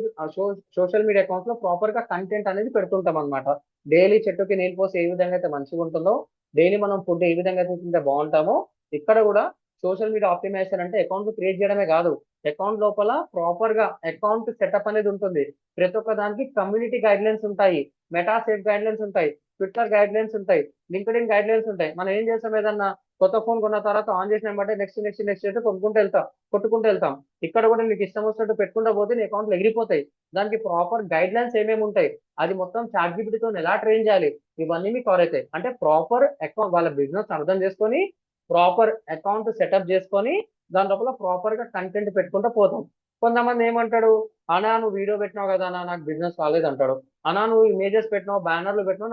సోషల్ మీడియా అకౌంట్స్ లో ప్రాపర్ గా కంటెంట్ అనేది పెడుతుంటాం అనమాట. డైలీ చెట్టుకి నీళ్ళు పోసి ఏ విధంగా అయితే మంచిగా ఉంటుందో, డైలీ మనం ఫుడ్ ఏ విధంగా అయితే తింటే బాగుంటామో, ఇక్కడ కూడా సోషల్ మీడియా ఆప్టిమైజేషన్ అంటే అకౌంట్ క్రియేట్ చేయడమే కాదు, అకౌంట్ లోపల ప్రాపర్ గా అకౌంట్ సెటప్ అనేది ఉంటుంది. ప్రతి ఒక్క దానికి కమ్యూనిటీ గైడ్ లైన్స్ ఉంటాయి, మెటా సేఫ్ గైడ్ లైన్స్ ఉంటాయి, ట్విట్టర్ గైడ్ లైన్స్ ఉంటాయి, లింక్డ్ ఇన్ గైడ్ లైన్స్ ఉంటాయి. మనం ఏం చేస్తాం, ఏదన్నా కొత్త ఫోన్ కొన్న తర్వాత ఆన్ చేసిన బట్టి నెక్స్ట్ నెక్స్ట్ నెక్స్ట్ అయితే కొట్టుకుంటూ వెళ్తాం. ఇక్కడ కూడా నీకు ఇష్టం వచ్చినట్టు పెట్టుకుంటూ పోతే నీ అకౌంట్లు ఎగిరిపోతాయి. దానికి ప్రాపర్ గైడ్ లైన్స్ ఏమేమి ఉంటాయి, అది మొత్తం చాట్ జీపీటీతో ఎలా ట్రైన్ చేయాలి, ఇవన్నీ మీకు కవర్ అవుతాయి. అంటే ప్రాపర్ అకౌంట్ వాళ్ళ బిజినెస్ అర్థం చేసుకొని ప్రాపర్ అకౌంట్ సెటప్ చేసుకొని దాని లోపల ప్రాపర్ గా కంటెంట్ పెట్టుకుంటూ పోతాం. కొంతమంది ఏమంటాడు, అనా నువ్వు వీడియో పెట్టినావు కదా అన్నా, నాకు బిజినెస్ రాలేదు అంటాడు. అనా నువ్వు ఇమేజెస్ పెట్టినావు, బ్యానర్లు పెట్టినావు,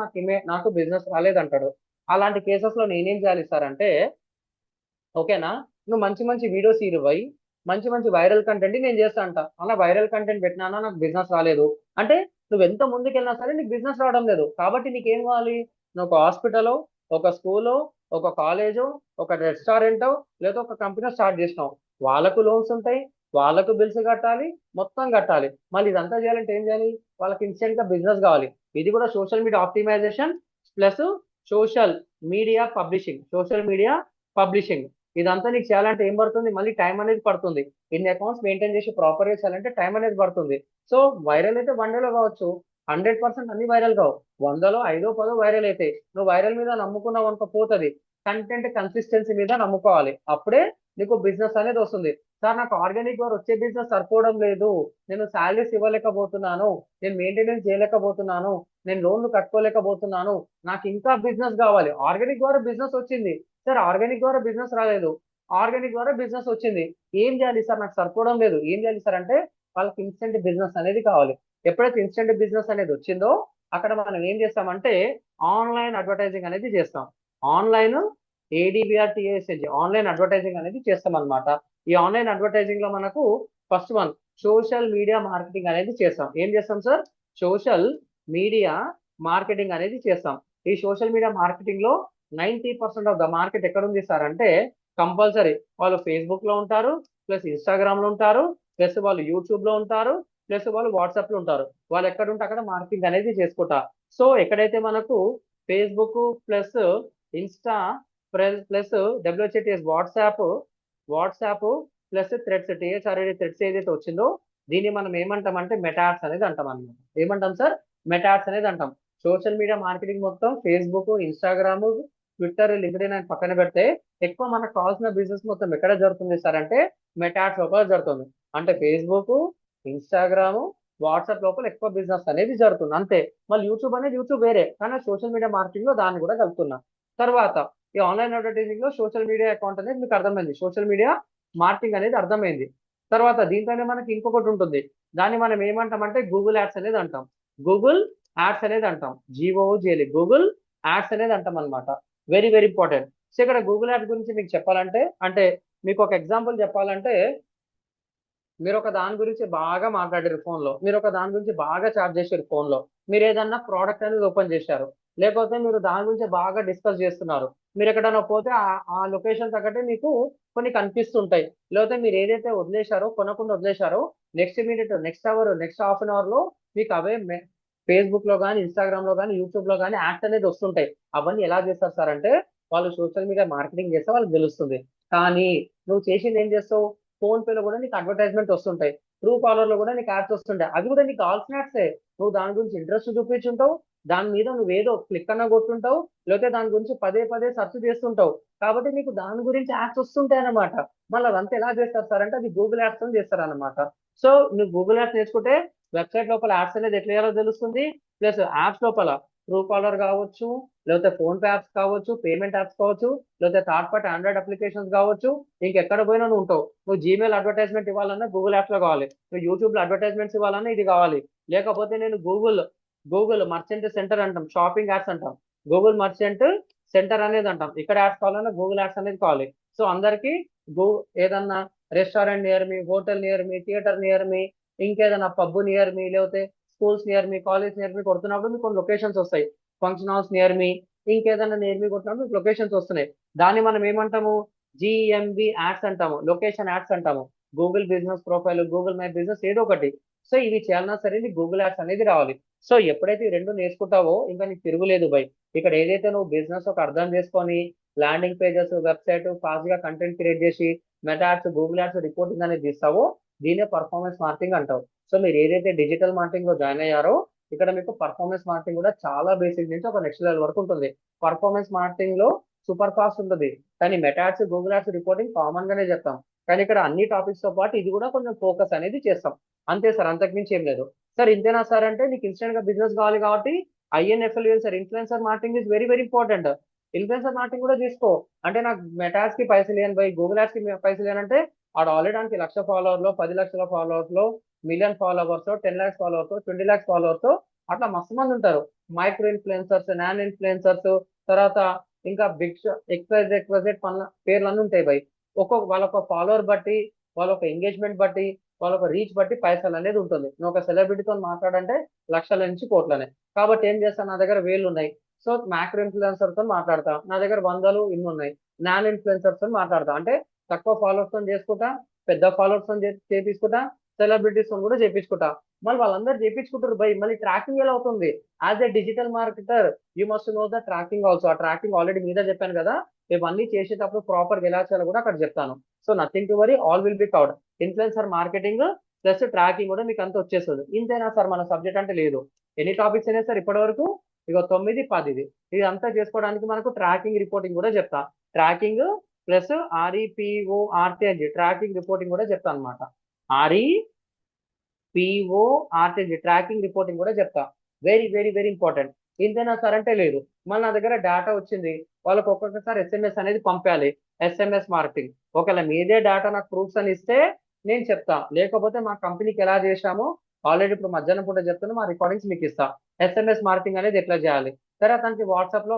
నాకు బిజినెస్ రాలేదు అంటాడు. అలాంటి కేసెస్ లో నేనేం చేయాలి సార్ అంటే, ఓకేనా, నువ్వు మంచి మంచి వీడియోస్ ఇరువై, మంచి మంచి వైరల్ కంటెంట్ నేను చేస్తా అంట. అలా వైరల్ కంటెంట్ పెట్టినానా నాకు బిజినెస్ రాలేదు అంటే నువ్వు ఎంత ముందుకెళ్ళినా సరే నీకు బిజినెస్ రావడం లేదు. కాబట్టి నీకేం కావాలి? నువ్వు ఒక హాస్పిటలో, ఒక స్కూలో, ఒక కాలేజో, ఒక రెస్టారెంటో, లేదా ఒక కంపెనీ స్టార్ట్ చేసినావు. వాళ్ళకు లోన్స్ ఉంటాయి, వాళ్ళకు బిల్స్ కట్టాలి, మొత్తం కట్టాలి. మళ్ళీ ఇదంతా చేయాలంటే ఏం చేయాలి? వాళ్ళకి ఇన్స్టెంట్ గా బిజినెస్ కావాలి. ఇది కూడా social media optimization plus social media publishing. Social media publishing ఇదంతా నీకు చేయాలంటే ఏం పడుతుంది? మళ్ళీ టైం అనేది పడుతుంది. ఇన్ని అకౌంట్స్ మెయింటైన్ చేసి ప్రాపర్ గా చేయాలంటే టైం అనేది పడుతుంది. సో వైరల్ అయితే 1 డేలో కావచ్చు. 100% అన్ని వైరల్ కావు. 100లో 5 10 వైరల్ అయితే నువ్వు వైరల్ మీద నమ్ముకున్నావు అనుకో పోతుంది. కంటెంట్ కన్సిస్టెన్సీ మీద నమ్ముకోవాలి. అప్పుడే నీకు బిజినెస్ అనేది వస్తుంది. సార్ నాకు ఆర్గానిక్ ద్వారా వచ్చే బిజినెస్ సరిపోవడం లేదు, నేను శాలరీస్ ఇవ్వలేకపోతున్నాను, నేను మెయింటెనెన్స్ చేయలేకపోతున్నాను, నేను లోన్లు కట్టుకోలేకపోతున్నాను, నాకు ఇంకా బిజినెస్ కావాలి. ఆర్గానిక్ ద్వారా బిజినెస్ వచ్చింది సార్, ఆర్గానిక్ ద్వారా బిజినెస్ రాలేదు, ఆర్గానిక్ ద్వారా బిజినెస్ వచ్చింది, ఏం చేయాలి సార్, నాకు సరిపోవడం లేదు, ఏం చేయాలి సార్ అంటే వాళ్ళకి ఇన్స్టెంట్ బిజినెస్ అనేది కావాలి. ఎప్పుడైతే ఇన్స్టెంట్ బిజినెస్ అనేది వచ్చిందో అక్కడ మనం ఏం చేస్తామంటే ఆన్లైన్ అడ్వర్టైజింగ్ అనేది చేస్తాం. ఆన్లైన్ ADVRTASG ఆన్లైన్ అడ్వర్టైజింగ్ అనేది చేస్తాం అనమాట. ఈ ఆన్లైన్ అడ్వర్టైజింగ్ లో మనకు first one social media marketing అనేది చేస్తాం. ఏం చేస్తాం సార్? సోషల్ మీడియా మార్కెటింగ్ అనేది చేస్తాం. ఈ సోషల్ మీడియా మార్కెటింగ్ లో 90% ఆఫ్ ద మార్కెట్ ఎక్కడ ఉంది సార్ అంటే కంపల్సరీ వాళ్ళు ఫేస్బుక్ లో ఉంటారు, ప్లస్ ఇన్స్టాగ్రామ్ లో ఉంటారు, ప్లస్ వాళ్ళు యూట్యూబ్ లో ఉంటారు, ప్లస్ వాళ్ళు వాట్సాప్ లో ఉంటారు. వాళ్ళు ఎక్కడ ఉంటే అక్కడ మార్కెటింగ్ అనేది చేసుకుంటారు. సో ఎక్కడైతే మనకు Facebook plus Insta plus WHATS WhatsApp plus threads THRED threads ఏదైతే వచ్చిందో దీన్ని మనం ఏమంటామంటే మెటాడ్స్ అనేది అంటాం అనమాట. ఏమంటాం సార్? మెటాడ్స్ అనేది అంటాం. సోషల్ మీడియా మార్కెటింగ్ మొత్తం ఫేస్బుక్, ఇన్స్టాగ్రామ్, ట్విట్టర్, లింక్డ్ఇన్ అని పక్కన పెడితే ఎక్కువ మనకు కావాల్సిన బిజినెస్ మొత్తం ఎక్కడ జరుగుతుంది సార్ అంటే మెటాడ్స్ లోపల జరుగుతుంది. అంటే ఫేస్బుక్, ఇన్స్టాగ్రామ్, వాట్సాప్ లోపల ఎక్కువ బిజినెస్ అనేది జరుగుతుంది అంతే. మళ్ళీ యూట్యూబ్ అనేది యూట్యూబ్ వేరే, కానీ సోషల్ మీడియా మార్కెటింగ్ లో దాన్ని కూడా కలుపుతున్నా. తర్వాత ఈ ఆన్లైన్ అడ్వర్టైజింగ్ లో సోషల్ మీడియా అకౌంట్ అనేది మీకు అర్థమైంది, సోషల్ మీడియా మార్కెటింగ్ అనేది అర్థమైంది. తర్వాత దీంట్లోనే మనకి ఇంకొకటి ఉంటుంది, దాన్ని మనం ఏమంటామంటే గూగుల్ యాడ్స్ అనేది అంటాం. గూగుల్ యాడ్స్ అనేది అంటాం, GOOGL గూగుల్ యాడ్స్ అనేది అంటాం అనమాట. Very very important. సో ఇక్కడ గూగుల్ యాడ్స్ గురించి మీకు చెప్పాలంటే అంటే మీకు ఒక ఎగ్జాంపుల్ చెప్పాలంటే మీరు ఒక దాని గురించి బాగా మాట్లాడారు ఫోన్లో, మీరు ఒక దాని గురించి బాగా చాట్ చేశారు ఫోన్లో, మీరు ఏదన్నా ప్రోడక్ట్ అనేది ఓపెన్ చేశారు, లేకపోతే మీరు దాని గురించి బాగా డిస్కస్ చేస్తున్నారు, మీరు ఎక్కడైనా పోతే ఆ లొకేషన్ తగ్గట్టే మీకు కొన్ని కనిపిస్తుంటాయి. లేకపోతే మీరు ఏదైతే వదిలేశారో కొనకుండా వదిలేశారో next minute, next hour, next half an hour లో మీకు అవే ఫేస్బుక్ లో కానీ, ఇన్స్టాగ్రామ్ లో కానీ, యూట్యూబ్ లో కానీ యాడ్స్ అనేది వస్తుంటాయి. అవన్నీ ఎలా చేస్తారు సార్ అంటే వాళ్ళు సోషల్ మీడియా మార్కెటింగ్ చేస్తే వాళ్ళకి తెలుస్తుంది. కానీ నువ్వు చేసింది ఏం చేస్తావు? ఫోన్ పేలో కూడా నీకు అడ్వర్టైజ్మెంట్ వస్తుంటాయి, ట్రూ కాలర్ లో కూడా నీకు యాడ్స్ వస్తుంటాయి, అవి కూడా నీకు కావాల్సిన యాడ్సే. నువ్వు దాని గురించి ఇంట్రెస్ట్ చూపించుంటావు, దాని మీద నువ్వు ఏదో క్లిక్ అన్న కొట్టుంటావు, లేకపోతే దాని గురించి పదే పదే సెర్చ్ చేస్తుంటావు, కాబట్టి నీకు దాని గురించి యాడ్స్ వస్తుంటాయి అనమాట. మళ్ళీ అదంతా ఎలా చేస్తారు సార్ అంటే అది గూగుల్ యాడ్స్ అని చేస్తారు అనమాట. సో నువ్వు గూగుల్ యాడ్స్ నేర్చుకుంటే వెబ్సైట్ లోపల యాడ్స్ అనేది ఎట్లా చేయాలో తెలుస్తుంది, ప్లస్ యాప్స్ లోపల ట్రూ కాలర్ కావచ్చు, లేకపోతే ఫోన్ పే యాప్స్ కావచ్చు, పేమెంట్ యాప్స్ కావచ్చు, లేకపోతే థర్డ్ పార్టీ ఆండ్రాయిడ్ అప్లికేషన్స్ కావచ్చు, ఇంకెక్కడ పోయినా నువ్వు ఉంటావు. నువ్వు జీమెయిల్ అడ్వర్టైజ్మెంట్ ఇవ్వాలన్నా గూగుల్ యాప్స్ లో కావాలి, నువ్వు యూట్యూబ్ లో అడ్వర్టైజ్మెంట్స్ ఇవ్వాలన్నా ఇది కావాలి, లేకపోతే నేను గూగుల్ మర్చెంట్ సెంటర్ అంటాం, షాపింగ్ యాడ్స్ అంటాం, గూగుల్ మర్చెంట్ సెంటర్ అనేది అంటాం, ఇక్కడ యాడ్స్ కావాలన్నా గూగుల్ యాడ్స్ అనేది కావాలి. సో అందరికి గూ ఏదన్నా restaurant near me, hotel near me, theatre near me, ఇంకేదైనా పబ్ నియర్ మీ, లేకపోతే schools near me, college near me కొడుతున్నప్పుడు మీకు కొన్ని లొకేషన్స్ వస్తాయి. ఫంక్షన్ హాల్స్ నియర్ మీ, ఇంకేదైనా నియర్ మీ కొట్టినప్పుడు మీకు లొకేషన్స్ వస్తున్నాయి. దాన్ని మనం ఏమంటాము? GMB యాడ్స్ అంటాము, లొకేషన్ యాడ్స్ అంటాము. Google business profile, Google my business ఏదో ఒకటి. సో ఇవి చేయాలన్నా సరే నీకు గూగుల్ యాడ్స్ అనేది రావాలి. సో ఎప్పుడైతే ఈ రెండు నేర్చుకుంటావో ఇంకా నీకు తిరుగులేదు బై. ఇక్కడ ఏదైతే నువ్వు బిజినెస్ ఒక అర్థం చేసుకొని ల్యాండింగ్ పేజెస్, వెబ్సైట్ ఫాస్ట్ గా కంటెంట్ క్రియేట్ చేసి meta ads, Google ads reporting అనేది తీస్తావో దీనే పర్ఫార్మెన్స్ మార్కెటింగ్ అంటావు. సో మీరు ఏదైతే డిజిటల్ మార్కెటింగ్ లో జాయిన్ అయ్యారో ఇక్కడ మీకు పర్ఫార్మెన్స్ మార్కెటింగ్ కూడా చాలా బేసిక్ నుంచి ఒక నెక్స్ట్ లెవెల్ వరకు ఉంటుంది. పర్ఫార్మెన్స్ మార్కెటింగ్ లో సూపర్ ఫాస్ట్ ఉంటుంది, కానీ మెటాడ్స్, గూగుల్ యాడ్స్ రిపోర్టింగ్ కామన్ గానే చెప్తాం. కానీ ఇక్కడ అన్ని టాపిక్స్ తో పాటు ఇది కూడా కొంచెం ఫోకస్ అనేది చేస్తాం. అంతే సార్, అంతకుమించి ఏం లేదు. సార్ ఇంతేనా సార్ అంటే నీకు ఇన్స్టెంట్ గా బిజినెస్ కావాలి కాబట్టి INFLUencer influencer marketing is very very important. Influencer marketing కూడా తీసుకో. అంటే నాకు మెటాడ్స్ కి పైసలు లేని బై, గూగుల్ యాడ్స్ కి పైసలు లేనంటే ఆడ ఆల్రెడీ దానికి 1,00,000 ఫాలోవర్లో, 10 లక్షల ఫాలోవర్స్ లో, million followers, 10 lakhs followers, 20 lakhs followers, అట్లా మస్తు మంది ఉంటారు. మైక్రో ఇన్ఫ్లుయెన్సర్స్, నాన్ ఇన్ఫ్లుయెన్సర్స్, తర్వాత ఇంకా బిగ్ ఎక్స్వైజెడ్ పనుల పేర్లు అన్నీ ఉంటాయి బై. ఒక్కొక్క వాళ్ళ ఒక ఫాలోవర్ బట్టి, వాళ్ళ ఒక ఎంగేజ్మెంట్ బట్టి, వాళ్ళ రీచ్ బట్టి పైసలు అనేది ఉంటుంది. నువ్వు ఒక సెలబ్రిటీతో మాట్లాడంటే లక్షల నుంచి కోట్లనే. కాబట్టి ఏం చేస్తాను, నా దగ్గర వేలు ఉన్నాయి. సో మ్యాక్రో ఇన్ఫ్లుయెన్సర్ తో మాట్లాడతా, నా దగ్గర వందలు ఇన్ని ఉన్నాయి. నాన్ ఇన్ఫ్లుయెన్సర్స్ తో మాట్లాడతా, అంటే తక్కువ ఫాలోవర్స్ తో చేసుకుంటా, పెద్ద ఫాలోవర్స్ తో చేపించుకుంటా, సెలబ్రిటీస్ తో కూడా చేపించుకుంటా. మళ్ళీ వాళ్ళందరూ చేపించుకుంటారు బై, మళ్ళీ ట్రాకింగ్ ఎలా అవుతుంది? As a digital marketer you must know the tracking also. ఆ ట్రాకింగ్ ఆల్రెడీ మీద చెప్పాను కదా, ఇవన్నీ చేసేటప్పుడు ప్రాపర్ గా ఎలా చేయాలో కూడా అక్కడ చెప్తాను. So nothing to worry, all will be covered. Influencer marketing plus tracking కూడా మీకు అంతా వచ్చేస్తుంది. ఇంతేనా సార్ మన సబ్జెక్ట్ అంటే? లేదు. ఎన్ని టాపిక్స్ అయినా సార్ ఇప్పటి వరకు? ఇక 9, 10 ఇది అంతా చేసుకోవడానికి మనకు ట్రాకింగ్ రిపోర్టింగ్ కూడా చెప్తా. Tracking plus REPORTG tracking reporting కూడా చెప్తా అనమాట. REPORTG ట్రాకింగ్ రిపోర్టింగ్ కూడా చెప్తా. Very very very important. ఇంతేనా సార్ అంటే? లేదు. మళ్ళీ నా దగ్గర డేటా వచ్చింది, వాళ్ళకి ఒక్కొక్కసారి SMS అనేది పంపాలి. SMS marketing. ఒకవేళ మీదే డేటా నాకు ప్రూఫ్స్ అని ఇస్తే నేను చెప్తా, లేకపోతే మా కంపెనీకి ఎలా చేశామో ఆల్రెడీ ఇప్పుడు మధ్యాహ్నం పూట చెప్తున్నా, మా రికార్డింగ్స్ మీకు ఇస్తా. SMS మార్కెటింగ్ అనేది ఎట్లా చేయాలి, తర్వాత తనకి వాట్సాప్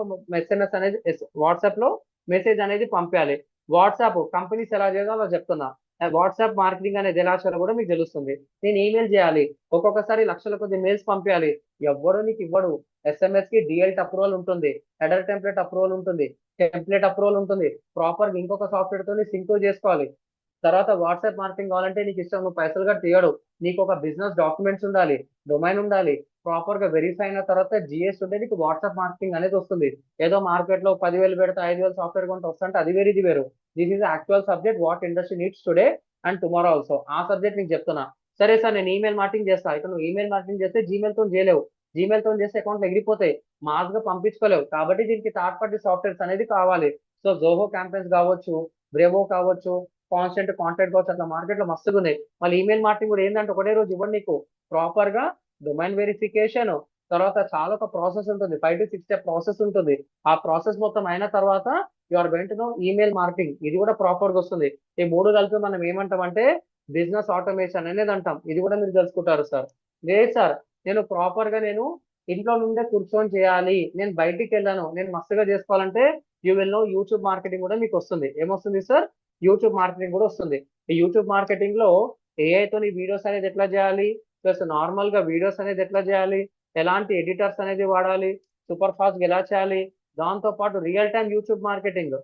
లో మెసేజ్ అనేది పంపాలి. వాట్సాప్ కంపెనీస్ ఎలా చేయాలో చెప్తున్నా. వాట్సాప్ మార్కెటింగ్ అనేది ఎలా చేయాలో కూడా మీకు తెలుస్తుంది. నేను ఈమెయిల్ చేయాలి, ఒక్కొక్కసారి లక్షల కొద్ది మెయిల్స్ పంపించాలి. ఎవ్వడు నీకు ఇవ్వడు. SMS కి డిఎల్ట్ అప్రూవల్ ఉంటుంది, హెడర్ టెంప్లెట్ అప్రూవల్ ఉంటుంది, టెంప్లెట్ అప్రూవల్ ఉంటుంది. ప్రాపర్ ఇంకొక సాఫ్ట్వేర్ తో సింక్ చేసుకోవాలి. తర్వాత వాట్సాప్ మార్కెటింగ్ కావాలంటే నీకు ఇష్టం, నువ్వు పైసలు కూడా తీయడు. నీకు ఒక బిజినెస్ డాక్యుమెంట్స్ ఉండాలి, డొమైన్ ఉండాలి, ప్రాపర్ గా వెరిఫై అయిన తర్వాత GS ఉంటే నీకు వాట్సాప్ మార్కెటింగ్ అనేది వస్తుంది. ఏదో మార్కెట్ లో 10,000 పెడితే 5,000 సాఫ్ట్వేర్ కొంటే వస్తుంటే అది వేరు ఇది వేరు. This is actual subject what industry needs today and tomorrow also. ఆ సబ్జెక్ట్ నీకు చెప్తున్నా. సరే సార్ నేను ఈమెయిల్ మార్కెటింగ్ చేస్తా. ఇక్కడ నువ్వు ఈమెయిల్ మార్కెటింగ్ చేస్తే జీమెయిల్ తో చేయలేవు. జీమెయిల్ తో చేస్తే అకౌంట్లు ఎగిరిపోతాయి, మాస్ గా పంపించుకోలేవు. కాబట్టి దీనికి థర్డ్ పార్టీ సాఫ్ట్వేర్స్ అనేది కావాలి. సో జోహో క్యాంపెయిన్స్ కావచ్చు, బ్రేవో కావచ్చు, కాన్స్టెంట్ కాంటాక్ట్ కావచ్చు, అట్లా మార్కెట్ లో మస్తుగా ఉన్నాయి. మళ్ళీ ఈమెయిల్ మార్కెటింగ్ కూడా ఏంటంటే ఒకటే రోజు ఇవ్వండి నీకు. ప్రాపర్ గా డొమైన్ వెరిఫికేషన్, తర్వాత చాలా ఒక ప్రాసెస్ ఉంటుంది, 5 to 6 స్టెప్ ప్రాసెస్ ఉంటుంది. ఆ ప్రాసెస్ మొత్తం అయిన తర్వాత you are going to know email marketing. ఇది కూడా ప్రాపర్ గా వస్తుంది. ఈ మూడు కలిపి మనం ఏమంటాం అంటే బిజినెస్ ఆటోమేషన్ అనేది అంటాం. ఇది కూడా మీరు తెలుసుకుంటారు సార్. లేదు సార్, నేను ప్రాపర్ గా నేను ఇంట్లో నుండే కూర్చొని చేయాలి, నేను బయటికి వెళ్ళాను, నేను మస్తుగా చేసుకోవాలంటే you will know YouTube marketing కూడా మీకు వస్తుంది. ఏమొస్తుంది సార్? యూట్యూబ్ మార్కెటింగ్ కూడా వస్తుంది. ఈ యూట్యూబ్ మార్కెటింగ్ లో AI తోని వీడియోస్ అనేది ఎట్లా చేయాలి, ప్లస్ నార్మల్ గా వీడియోస్ అనేది ఎట్లా చేయాలి, ఎలాంటి ఎడిటర్స్ అనేది వాడాలి, సూపర్ ఫాస్ట్ ఎలా చేయాలి, దాంతో పాటు రియల్ టైం యూట్యూబ్ మార్కెటింగ్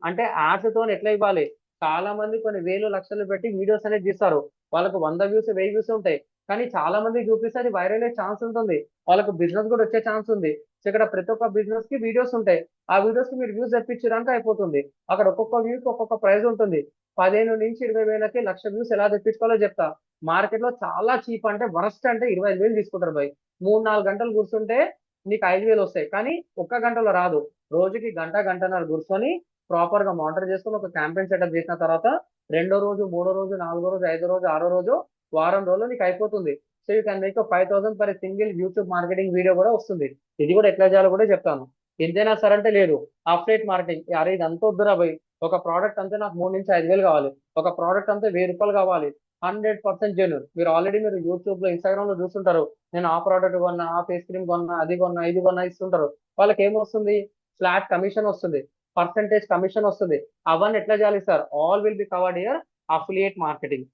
అంటే యాడ్స్ తో ఎట్లా ఇవ్వాలి. చాలా మంది కొన్ని వేలు లక్షలు పెట్టి వీడియోస్ అనేది తీస్తారు, వాళ్ళకు 100 వ్యూస్ 1000 వ్యూస్ ఉంటాయి. కానీ చాలా మంది చూపిస్తే అది వైరల్ అయ్యే ఛాన్స్ ఉంటుంది, వాళ్ళకు బిజినెస్ కూడా వచ్చే ఛాన్స్ ఉంది. సో ఇక్కడ ప్రతి ఒక్క బిజినెస్ కి వీడియోస్ ఉంటాయి. ఆ వీడియోస్ కి మీరు వ్యూస్ తెప్పించడానికి అయిపోతుంది. అక్కడ ఒక్కొక్క వ్యూకి ఒక్కొక్క ప్రైస్ ఉంటుంది. 15 నుంచి 20 వేలకి లక్ష వ్యూస్ ఎలా తెప్పించుకోవాలో చెప్తా. మార్కెట్ లో చాలా చీప్ అంటే వరస్ట్ అంటే 25,000 తీసుకుంటారు బై. 3-4 గంటలు కూర్చుంటే నీకు 5,000 వస్తాయి, కానీ ఒక్క గంటలో రాదు. రోజుకి గంట గంటన్నర కూర్చొని ప్రాపర్ గా మానిటర్ చేసుకొని ఒక క్యాంపెయిన్ సెటప్ చేసిన తర్వాత రెండో రోజు, మూడో రోజు, నాలుగో రోజు, ఐదో రోజు, ఆరో రోజు, వారం రోజులు నీకు అయిపోతుంది. So you can make 5,000 per single YouTube marketing video కూడా వస్తుంది. ఇది కూడా ఎట్లా చేయాలో కూడా చెప్తాను. ఇంతేనా సార్ అంటే? లేదు. Affiliate marketing. అరే ఇది అంత వద్దురా భయ్, ఒక ప్రోడక్ట్ అంతే నాకు 3 నుంచి 5,000 కావాలి, ఒక ప్రోడక్ట్ అంతే 1,000 రూపాయలు కావాలి. 100% జెన్యూన్. మీరు యూట్యూబ్ లో ఇన్స్టాగ్రామ్ లో చూస్తుంటారు, నేను ఆ ప్రోడక్ట్ కొన్నా, ఆ ఫేస్ క్రీమ్ కొన్నా, అది కొన్నా, ఇది కొన్నా ఇస్తుంటారు. వాళ్ళకి ఏమొస్తుంది? ఫ్లాట్ కమిషన్ వస్తుంది, పర్సంటేజ్ కమిషన్ వస్తుంది. అవన్నీ ఎట్లా చేయాలి sir? All will be covered here. Affiliate marketing.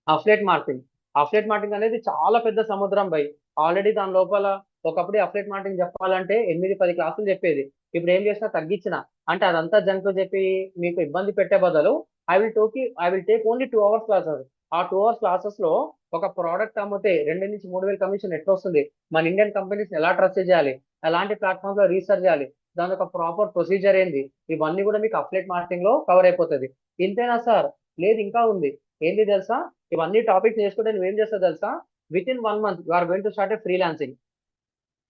Affiliate marketing. Affiliate marketing అనేది చాలా పెద్ద సముద్రం బై. ఆల్రెడీ దాని లోపల ఒకప్పుడు అఫ్లెట్ మార్కెటింగ్ చెప్పాలంటే 8-10 క్లాసులు చెప్పేది. ఇప్పుడు ఏం చేసినా తగ్గించిన, అంటే అదంతా జంక్ చెప్పి మీకు ఇబ్బంది పెట్టే బదులు I will take only 2 hours classes. ఆ 2 hours క్లాసెస్ లో ఒక ప్రోడక్ట్ అమ్మితే 2 నుంచి 3 వేలు కమిషన్ ఎట్లా వస్తుంది, మన ఇండియన్ కంపెనీస్ ఎలా ట్రస్ట్ చేయాలి, ఎలాంటి ప్లాట్ఫామ్స్ లో రీసెర్చ్ చేయాలి, దాని ఒక ప్రాపర్ ప్రొసీజర్ ఏంది, ఇవన్నీ కూడా మీకు అఫ్లెట్ మార్కెటింగ్ లో కవర్ అయిపోతుంది. ఇంతేనా సార్? లేదు, ఇంకా ఉంది. ఏంటి తెలుసా? ఇవన్నీ టాపిక్స్ నేర్చుకుంటే నువ్వేం చేస్తావు తెలుసా? Within 1 month you are going to start a freelancing.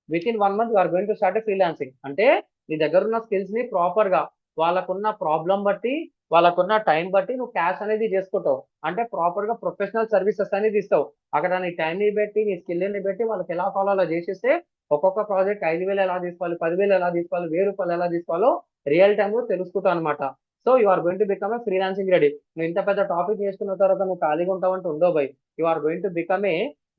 Within 1 month you are going to start a freelancing. అంటే నీ దగ్గర ఉన్న స్కిల్స్ ని ప్రాపర్ గా వాళ్ళకున్న ప్రాబ్లం బట్టి, వాళ్ళకున్న టైం బట్టి నువ్వు క్యాష్ అనేది చేసుకుంటావు. అంటే ప్రాపర్ గా ప్రొఫెషనల్ సర్వీసెస్ అనేది ఇస్తావు. అక్కడ నీ టైం ని బట్టి, నీ స్కిల్ ని బట్టి వాళ్ళకి ఎలా ఫాలో అలా చేసేస్తే ఒక్కొక్క ప్రాజెక్ట్ 5,000 ఎలా తీసుకోవాలి, 10,000 ఎలా తీసుకోవాలి, 1,000 రూపాయలు ఎలా తీసుకోవాలో రియల్ టైమ్ లో తెలుసుకుంటావు అనమాట. So you are going to become a freelancing ready. నువ్వు ఇంత పెద్ద టాపిక్ నేర్చుకున్న తర్వాత నువ్వు ఖాళీగా ఉంటావంటే ఉండవు బై. You are going to become a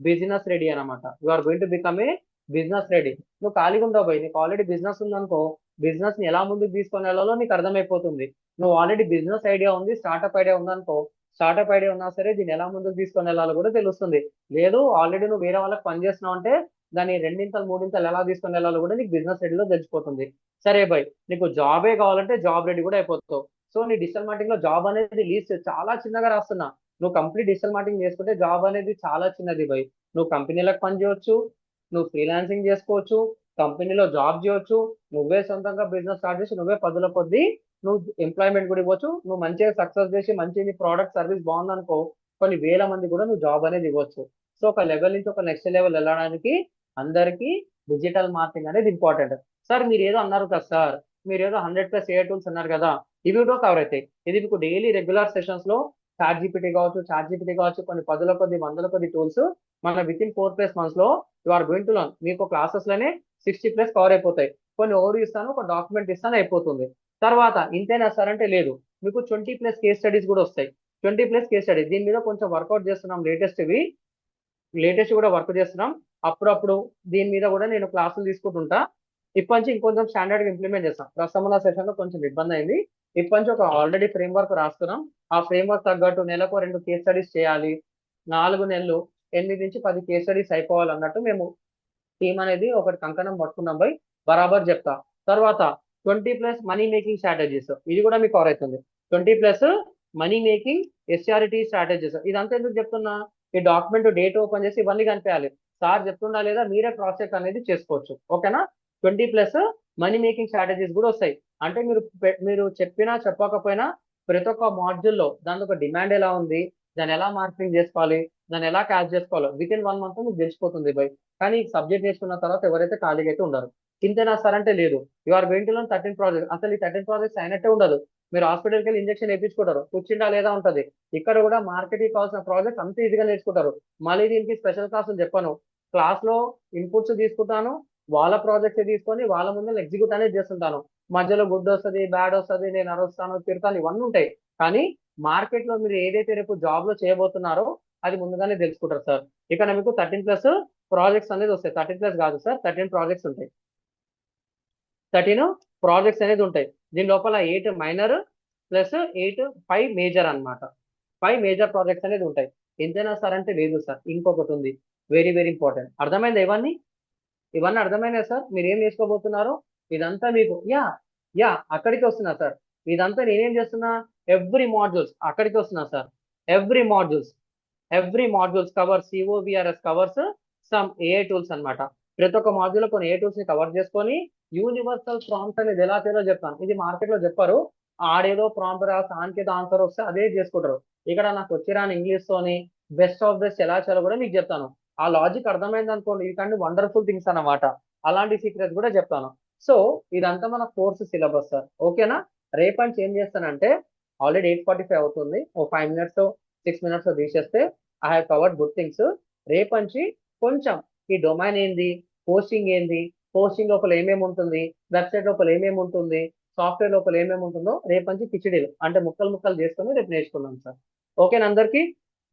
business ready అనమాట. You are going to become a business ready. నువ్వు ఖాళీగా ఉండవు బై, నీకు ఆల్రెడీ బిజినెస్ ఉందనుకో, బిజినెస్ ని ఎలా ముందుకు తీసుకొని వెళ్ళాలో నీకు అర్థమైపోతుంది. నువ్వు ఆల్రెడీ బిజినెస్ ఐడియా ఉంది, స్టార్ట్అప్ ఐడియా ఉందనుకో, స్టార్టప్ ఐడియా ఉన్నా సరే దీన్ని ఎలా ముందుకు తీసుకొని వెళ్ళాలో కూడా తెలుస్తుంది. లేదు ఆల్రెడీ నువ్వు వేరే వాళ్ళకి పని చేస్తున్నావు అంటే దాన్ని రెండింతలు మూడింతలు ఎలా తీసుకొని వెళ్ళాలో కూడా నీకు బిజినెస్ రెడీలో తెలిసిపోతుంది. సరే బై, నీకు జాబే కావాలంటే జాబ్ రెడీ కూడా అయిపోతావు. సో నీ డిజిటల్ మార్కెటింగ్ లో జాబ్ అనేది లీస్ట్ చాలా చిన్నగా రాస్తున్నా. నువ్వు కంప్లీట్ డిజిటల్ మార్కెటింగ్ చేసుకుంటే జాబ్ అనేది చాలా చిన్నది బై. నువ్వు కంపెనీలకు పని చేయొచ్చు, నువ్వు ఫ్రీలాన్సింగ్ చేసుకోవచ్చు, కంపెనీలో జాబ్ చేయొచ్చు, నువ్వే సొంతంగా బిజినెస్ స్టార్ట్ చేసి నువ్వే పదుల కొద్దీ నువ్వు ఎంప్లాయ్మెంట్ కూడా ఇవ్వచ్చు. నువ్వు మంచిగా సక్సెస్ చేసి మంచి నీ ప్రోడక్ట్ సర్వీస్ బాగుందనుకో కొన్ని వేల మంది కూడా నువ్వు జాబ్ అనేది ఇవ్వచ్చు. సో ఒక లెవెల్ నుంచి ఒక నెక్స్ట్ లెవెల్ వెళ్ళడానికి అందరికీ డిజిటల్ మార్కెటింగ్ అనేది ఇంపార్టెంట్. సార్ మీరు ఏదో అన్నారు కదా సార్, మీరు ఏదో 100+ ఏ టూల్స్ అన్నారు కదా, ఇవి కూడా కవర్ అవుతాయి. ఇది మీకు డైలీ రెగ్యులర్ సెషన్స్ లో చాట్ జీపీటీ కావచ్చు, కొన్ని పదుల కొద్ది వందల కొద్ది టూల్స్ మన విత్ ఇన్ 4+ months లో you are going to learn. మీకు క్లాసెస్ లోనే 60+ కవర్ అయిపోతాయి. కొన్ని ఓవర్ ఇస్తాను, ఒక డాక్యుమెంట్ ఇస్తాను, అయిపోతుంది. తర్వాత ఇంతేనా సార్ అంటే లేదు, మీకు 20+ కేస్ స్టడీస్ కూడా వస్తాయి. 20+ కేస్ స్టడీస్ దీని మీద కొంచెం వర్కౌట్ చేస్తున్నాం, లేటెస్ట్ కూడా వర్క్ చేస్తున్నాం. అప్పుడప్పుడు దీని మీద కూడా నేను క్లాసులు తీసుకుంటుంటా. ఇప్పటి నుంచి ఇంకొంచెం స్టాండర్డ్ గా ఇంప్లిమెంట్ చేస్తాం. ప్రస్తుతం ఉన్న సెషన్ లో కొంచెం ఇబ్బంది అయింది. ఇప్పటి నుంచి ఒక ఆల్రెడీ ఫ్రేమ్ వర్క్ రాస్తున్నాం. ఆ ఫ్రేమ్ వర్క్ తగ్గట్టు నెలకు 2 కేస్ స్టడీస్ చేయాలి. 4 నెలలు 8 నుంచి 10 కేస్ స్టడీస్ అయిపోవాలి అన్నట్టు మేము టీమ్ అనేది ఒకటి కంకణం పట్టుకున్నాం బై. బరాబర్ చెప్తా. తర్వాత 20+ మనీ మేకింగ్ స్ట్రాటజీస్, ఇది కూడా మీకు కవర్ అవుతుంది. 20+ మనీ మేకింగ్ ఎస్ఆర్టీ స్ట్రాటజీస్, ఇదంతా ఎందుకు చెప్తున్నా, ఈ డాక్యుమెంట్ డేట్ ఓపెన్ చేసి ఇవన్నీ కనిపించాలి. సార్ చెప్తున్నా లేదా మీరే క్రాస్ చెక్ అనేది చేసుకోవచ్చు. ఓకేనా? 20+ మనీ మేకింగ్ స్ట్రాటజీస్ కూడా వస్తాయి. అంటే మీరు చెప్పినా చెప్పకపోయినా ప్రతి ఒక్క మాడ్యూల్లో దాని ఒక డిమాండ్ ఎలా ఉంది, దాన్ని ఎలా మార్కెటింగ్ చేసుకోవాలి, దాన్ని ఎలా క్యాచ్ చేసుకోవాలో విత్ ఇన్ 1 month మీకు తెలిసిపోతుంది బై. కానీ సబ్జెక్ట్ నేర్చుకున్న తర్వాత ఎవరైతే ఖాళీగా అయితే ఉండరు. ఇంతేనా సార్ అంటే లేదు, you are going to learn 13 project. అసలు ఈ 13 ప్రాజెక్ట్స్ అయినట్టే ఉండదు. మీరు హాస్పిటల్కి వెళ్ళి ఇంజెక్షన్ వేయించుకుంటారు, కూర్చుండా లేదా ఉంటది. ఇక్కడ కూడా మార్కెటింగ్ కావాల్సిన ప్రాజెక్ట్ అంత ఈజీగా నేర్చుకుంటారు. మళ్ళీ దీనికి స్పెషల్ క్లాసులు చెప్పను. క్లాస్ లో ఇన్పుట్స్ తీసుకుంటాను, వాళ్ళ ప్రాజెక్ట్స్ తీసుకొని వాళ్ళ ముందు ఎగ్జిక్యూట్ అనేది చేస్తుంటాను. మధ్యలో గుడ్ వస్తుంది, బ్యాడ్ వస్తుంది, నేను అరుస్తాను, తిడతాను, ఇవన్నీ ఉంటాయి. కానీ మార్కెట్ లో మీరు ఏదైతే రేపు జాబ్ లో చేయబోతున్నారో అది ముందుగానే తెలుసుకుంటారు సార్. ఇక్కడ మీకు 13+ ప్రాజెక్ట్స్ అనేది వస్తాయి. 13+ కాదు సార్, 13 ప్రాజెక్ట్స్ ఉంటాయి. 13 ప్రాజెక్ట్స్ అనేది ఉంటాయి. దీని లోపల 8 మైనర్ ప్లస్ 5 మేజర్ అన్నమాట. 5 మేజర్ ప్రాజెక్ట్స్ అనేది ఉంటాయి. ఎంతైనా సార్ అంటే లేదు సార్, ఇంకొకటి ఉంది, వెరీ వెరీ ఇంపార్టెంట్. అర్థమైందా ఇవన్నీ అర్థమైనా సార్? మీరు ఏం నేర్చుకోబోతున్నారు? ఇదంతా మీకు అక్కడికి వస్తున్నా సార్. ఇదంతా నేనేం చేస్తున్నా, ఎవ్రీ మాడ్యూల్స్ అక్కడికి వస్తున్నా సార్. Every modules cover C O V R S covers some AI tools అన్నమాట. ప్రతి ఒక్క మాడ్యూల్ లో కొన్ని ఏ టూల్స్ ని కవర్ చేసుకొని యూనివర్సల్ ప్రాంప్ట్ అనేది ఎలా చేయాలో చెప్తాను. ఇది మార్కెట్ లో చెప్పారు. ఆడేదో ప్రాంప్ట్ రాసి ఆన్కేదో ఆన్సర్ వస్తే అదే చేసుకుంటారు. ఇక్కడ నాకు వచ్చిరాని ఇంగ్లీష్ తోని బెస్ట్ ఆఫ్ బెస్ట్ ఎలా చేయాలో కూడా మీకు చెప్తాను. ఆ లాజిక్ అర్థమైంది అనుకోండి, ఇవి వండర్ఫుల్ థింగ్స్ అన్నమాట. అలాంటి సీక్రెట్స్ కూడా చెప్తాను. సో ఇదంతా మన కోర్సు సిలబస్ సార్. ఓకేనా? రేపటి ఏం చేస్తానంటే, ఆల్రెడీ 8:45 అవుతుంది, ఓ 5 minutes 6 minutes తీసేస్తే I have covered good things. రేపంచి కొంచెం ఈ డొమైన్ ఏంది, పోస్టింగ్ ఏంది, పోస్టింగ్ లోపల ఏమేమి ఉంటుంది, వెబ్సైట్ లోపల ఏమేమి ఉంటుంది, సాఫ్ట్వేర్ లోపల ఏమేమి ఉంటుందో రేపంచి కిచిడీలు అంటే ముక్కలు ముక్కలు చేసుకొని రేపు నేర్చుకున్నాం సార్. ఓకేనా అందరికి?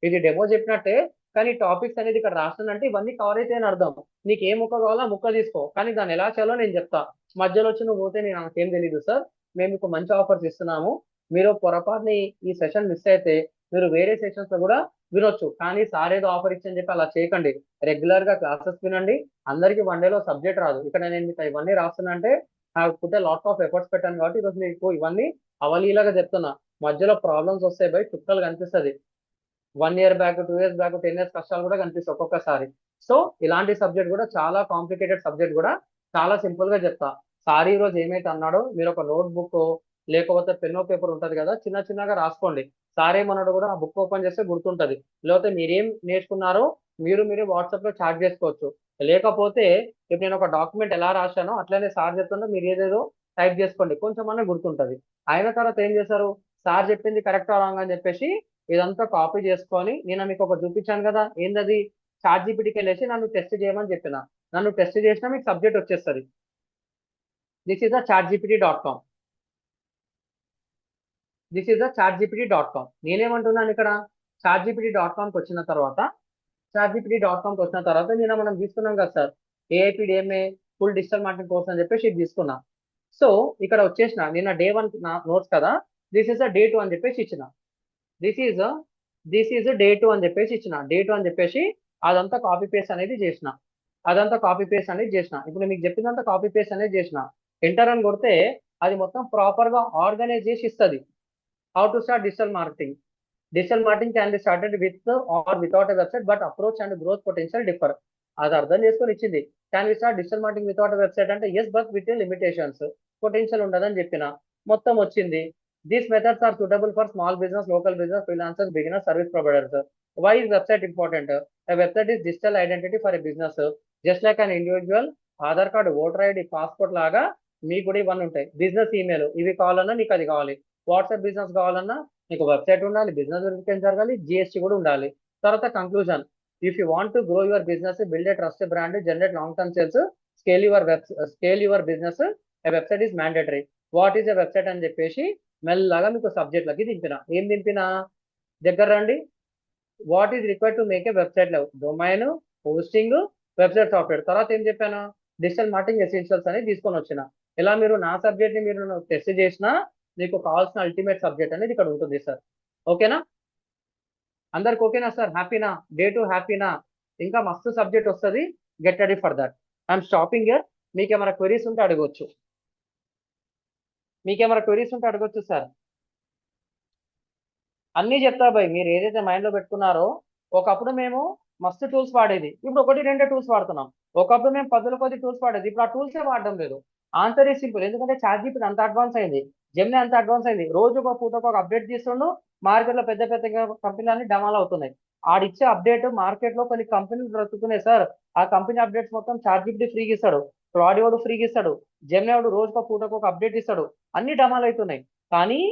ఇది డెమో చెప్పినట్టే, కానీ టాపిక్స్ అనేది ఇక్కడ రాస్తుందంటే ఇవన్నీ కవర్ అయితే అని అర్థం. నీకు ఏ ముక్క కావాలో ముక్క తీసుకో, కానీ దాన్ని ఎలా చేయాలో నేను చెప్తా. మధ్యలో వచ్చి నువ్వు పోతే నేను నాకేం తెలియదు సార్. మేము మీకు మంచి ఆఫర్స్ ఇస్తున్నాము. మీరు పొరపాటుని ఈ సెషన్ మిస్ అయితే మీరు వేరే సెషన్స్ లో కూడా వినొచ్చు. కానీ సార్ ఏదో ఆఫర్ ఇచ్చని చెప్పి అలా చేయకండి. రెగ్యులర్ గా క్లాసెస్ వినండి. అందరికి 1 day సబ్జెక్ట్ రాదు. ఇక్కడ నేను మీకు ఇవన్నీ రాస్తున్నా అంటే పుట్టే లాట్ ఆఫ్ ఎఫర్ట్స్ పెట్టాను కాబట్టి ఈరోజు మీకు ఇవన్నీ అవలీలాగా చెప్తున్నా. మధ్యలో ప్రాబ్లమ్స్ వస్తాయి బై, చుక్కలు కనిపిస్తుంది. 1 year back, 2 years back, 10 years కష్టాలు కూడా కనిపిస్తాయి ఒక్కొక్కసారి. సో ఇలాంటి సబ్జెక్ట్ కూడా చాలా కాంప్లికేటెడ్ సబ్జెక్ట్ కూడా చాలా సింపుల్ గా చెప్తా. సార్ ఈ రోజు ఏమైతే అన్నాడో మీరు ఒక నోట్ బుక్ లేకపోతే పెన్నో పేపర్ ఉంటది కదా, చిన్న చిన్నగా రాసుకోండి. సార్ ఏమన్నాడు కూడా ఆ బుక్ ఓపెన్ చేస్తే గుర్తుంటది. లేకపోతే మీరేం నేర్చుకున్నారో మీరే వాట్సాప్ లో చాట్ చేసుకోవచ్చు. లేకపోతే ఇప్పుడు నేను ఒక డాక్యుమెంట్ ఎలా రాశానో అట్లనే సార్ చెప్తుంటే మీరు ఏదేదో టైప్ చేసుకోండి, కొంచెం అన్న గుర్తుంటది. అయిన తర్వాత ఏం చేశారు, సార్ చెప్పింది కరెక్టా రాంగ్ అని చెప్పేసి ఇదంతా కాపీ చేసుకొని నేను మీకు ఒక చూపించాను కదా, ఏందది, చాట్ జీపీటీకి వెళ్ళేసి నన్ను టెస్ట్ చేయమని చెప్పిన. నన్ను టెస్ట్ చేసినా మీకు సబ్జెక్ట్ వచ్చేస్తుంది. This is the chat GPT dot com. నేనేమంటున్నాను ఇక్కడ, చాట్ జీపీటీ డాట్ కామ్కి వచ్చిన తర్వాత నేను మనం తీసుకున్నాం కదా sir, AIPDMA full digital marketing course అని చెప్పేసి ఇది తీసుకున్నా. సో ఇక్కడ వచ్చేసిన నిన్న డే 1 నా నోట్స్ కదా, దిస్ ఈస్ ద డే 2 అని చెప్పేసి ఇచ్చిన. This is this is day 2 అని చెప్పేసి ఇచ్చిన, డే 2 అని చెప్పేసి అదంతా కాపీ పేస్ట్ అనేది చేసిన, ఇప్పుడు మీకు చెప్పిందంతా కాపీ పేస్ట్ అనేది చేసిన. ఎంటర్ అని కొడితే అది మొత్తం ప్రాపర్ గా ఆర్గనైజ్ చేసి ఇస్తుంది. How to start digital marketing. Digital marketing can be started with or without a website, but approach and growth potential differ. అది అర్థం చేసుకొని ఇచ్చింది. Can be start digital marketing without website అంటే yes, but with limitations, potential ఉండదని చెప్పిన. మొత్తం వచ్చింది. These methods are suitable for small business, local business, freelancers, beginners, service providers. Why is website important? A website is digital identity for a business. Just like an individual, Aadhaar card, voter ID, passport లాగా మీకు కూడా ఇవన్నీ ఉంటాయి. బిజినెస్ ఈమెయిల్ ఇవి కావాలన్నా నీకు అది కావాలి. వాట్సాప్ బిజినెస్ కావాలన్నా నీకు వెబ్సైట్ ఉండాలి, బిజినెస్ వెరిఫికేషన్ జరగాలి, జిఎస్టీ కూడా ఉండాలి. తర్వాత conclusion. If you want to grow your business, build a trust brand, generate long term sales, scale your business, A website is mandatory. What is a website అని చెప్పేసి మెల్లగా మీకు సబ్జెక్ట్లకి దింపిన. ఏం దింపిన? దగ్గర రండి. What is required to make a website level, domain, hosting, website software. తర్వాత ఏం చెప్పాను? డిజిటల్ మార్కెటింగ్ ఎసెన్షియల్స్ అనేది తీసుకొని వచ్చిన. ఇలా మీరు నా సబ్జెక్ట్ ని మీరు టెస్ట్ చేసినా మీకు కావాల్సిన అల్టిమేట్ సబ్జెక్ట్ అనేది ఇక్కడ ఉంటుంది సార్. ఓకేనా? అందరికి ఓకేనా సార్? హ్యాపీనా? డే 2 హ్యాపీనా? ఇంకా మస్తు సబ్జెక్ట్ వస్తుంది. Get ready for that. I'm stopping here. మీకు ఏమైనా క్వరీస్ ఉంటే అడగొచ్చు. సార్ అన్నీ చెప్తా భయ్. మీరు ఏదైతే మైండ్ లో పెట్టుకున్నారో, ఒకప్పుడు మేము మస్తు టూల్స్ వాడేది, ఇప్పుడు ఒకటి రెండే టూల్స్ వాడుతున్నాం. ఒకప్పుడు మేము 10 కొద్ది టూల్స్ వాడేది, ఇప్పుడు ఆ టూల్సే వాడడం లేదు. Answer is simple. ఎందుకంటే చాట్‌జీపీటీ అంత అడ్వాన్స్ అయింది, జెమిని అంత అడ్వాన్స్ అయింది. రోజు ఒక ఫోటోకి ఒక అప్డేట్ చేస్తుండు. మార్కెట్ లో పెద్ద పెద్ద కంపెనీలన్నీ డమాల్ అవుతున్నాయి. ఆడిచ్చే అప్డేట్ మార్కెట్ లో కొన్ని కంపెనీలు బ్రతుకుతున్నాయి సార్. ఆ కంపెనీ అప్డేట్స్ మొత్తం చాట్‌జీపీటీ ఫ్రీగా ఇస్తాడు, క్లాడియోడు ఫ్రీగా ఇస్తాడు, జెమిని వాడు రోజుకు ఒక ఫోటోకి ఒక అప్డేట్ ఇస్తాడు. అన్ని డమాల్ అవుతున్నాయి. కానీ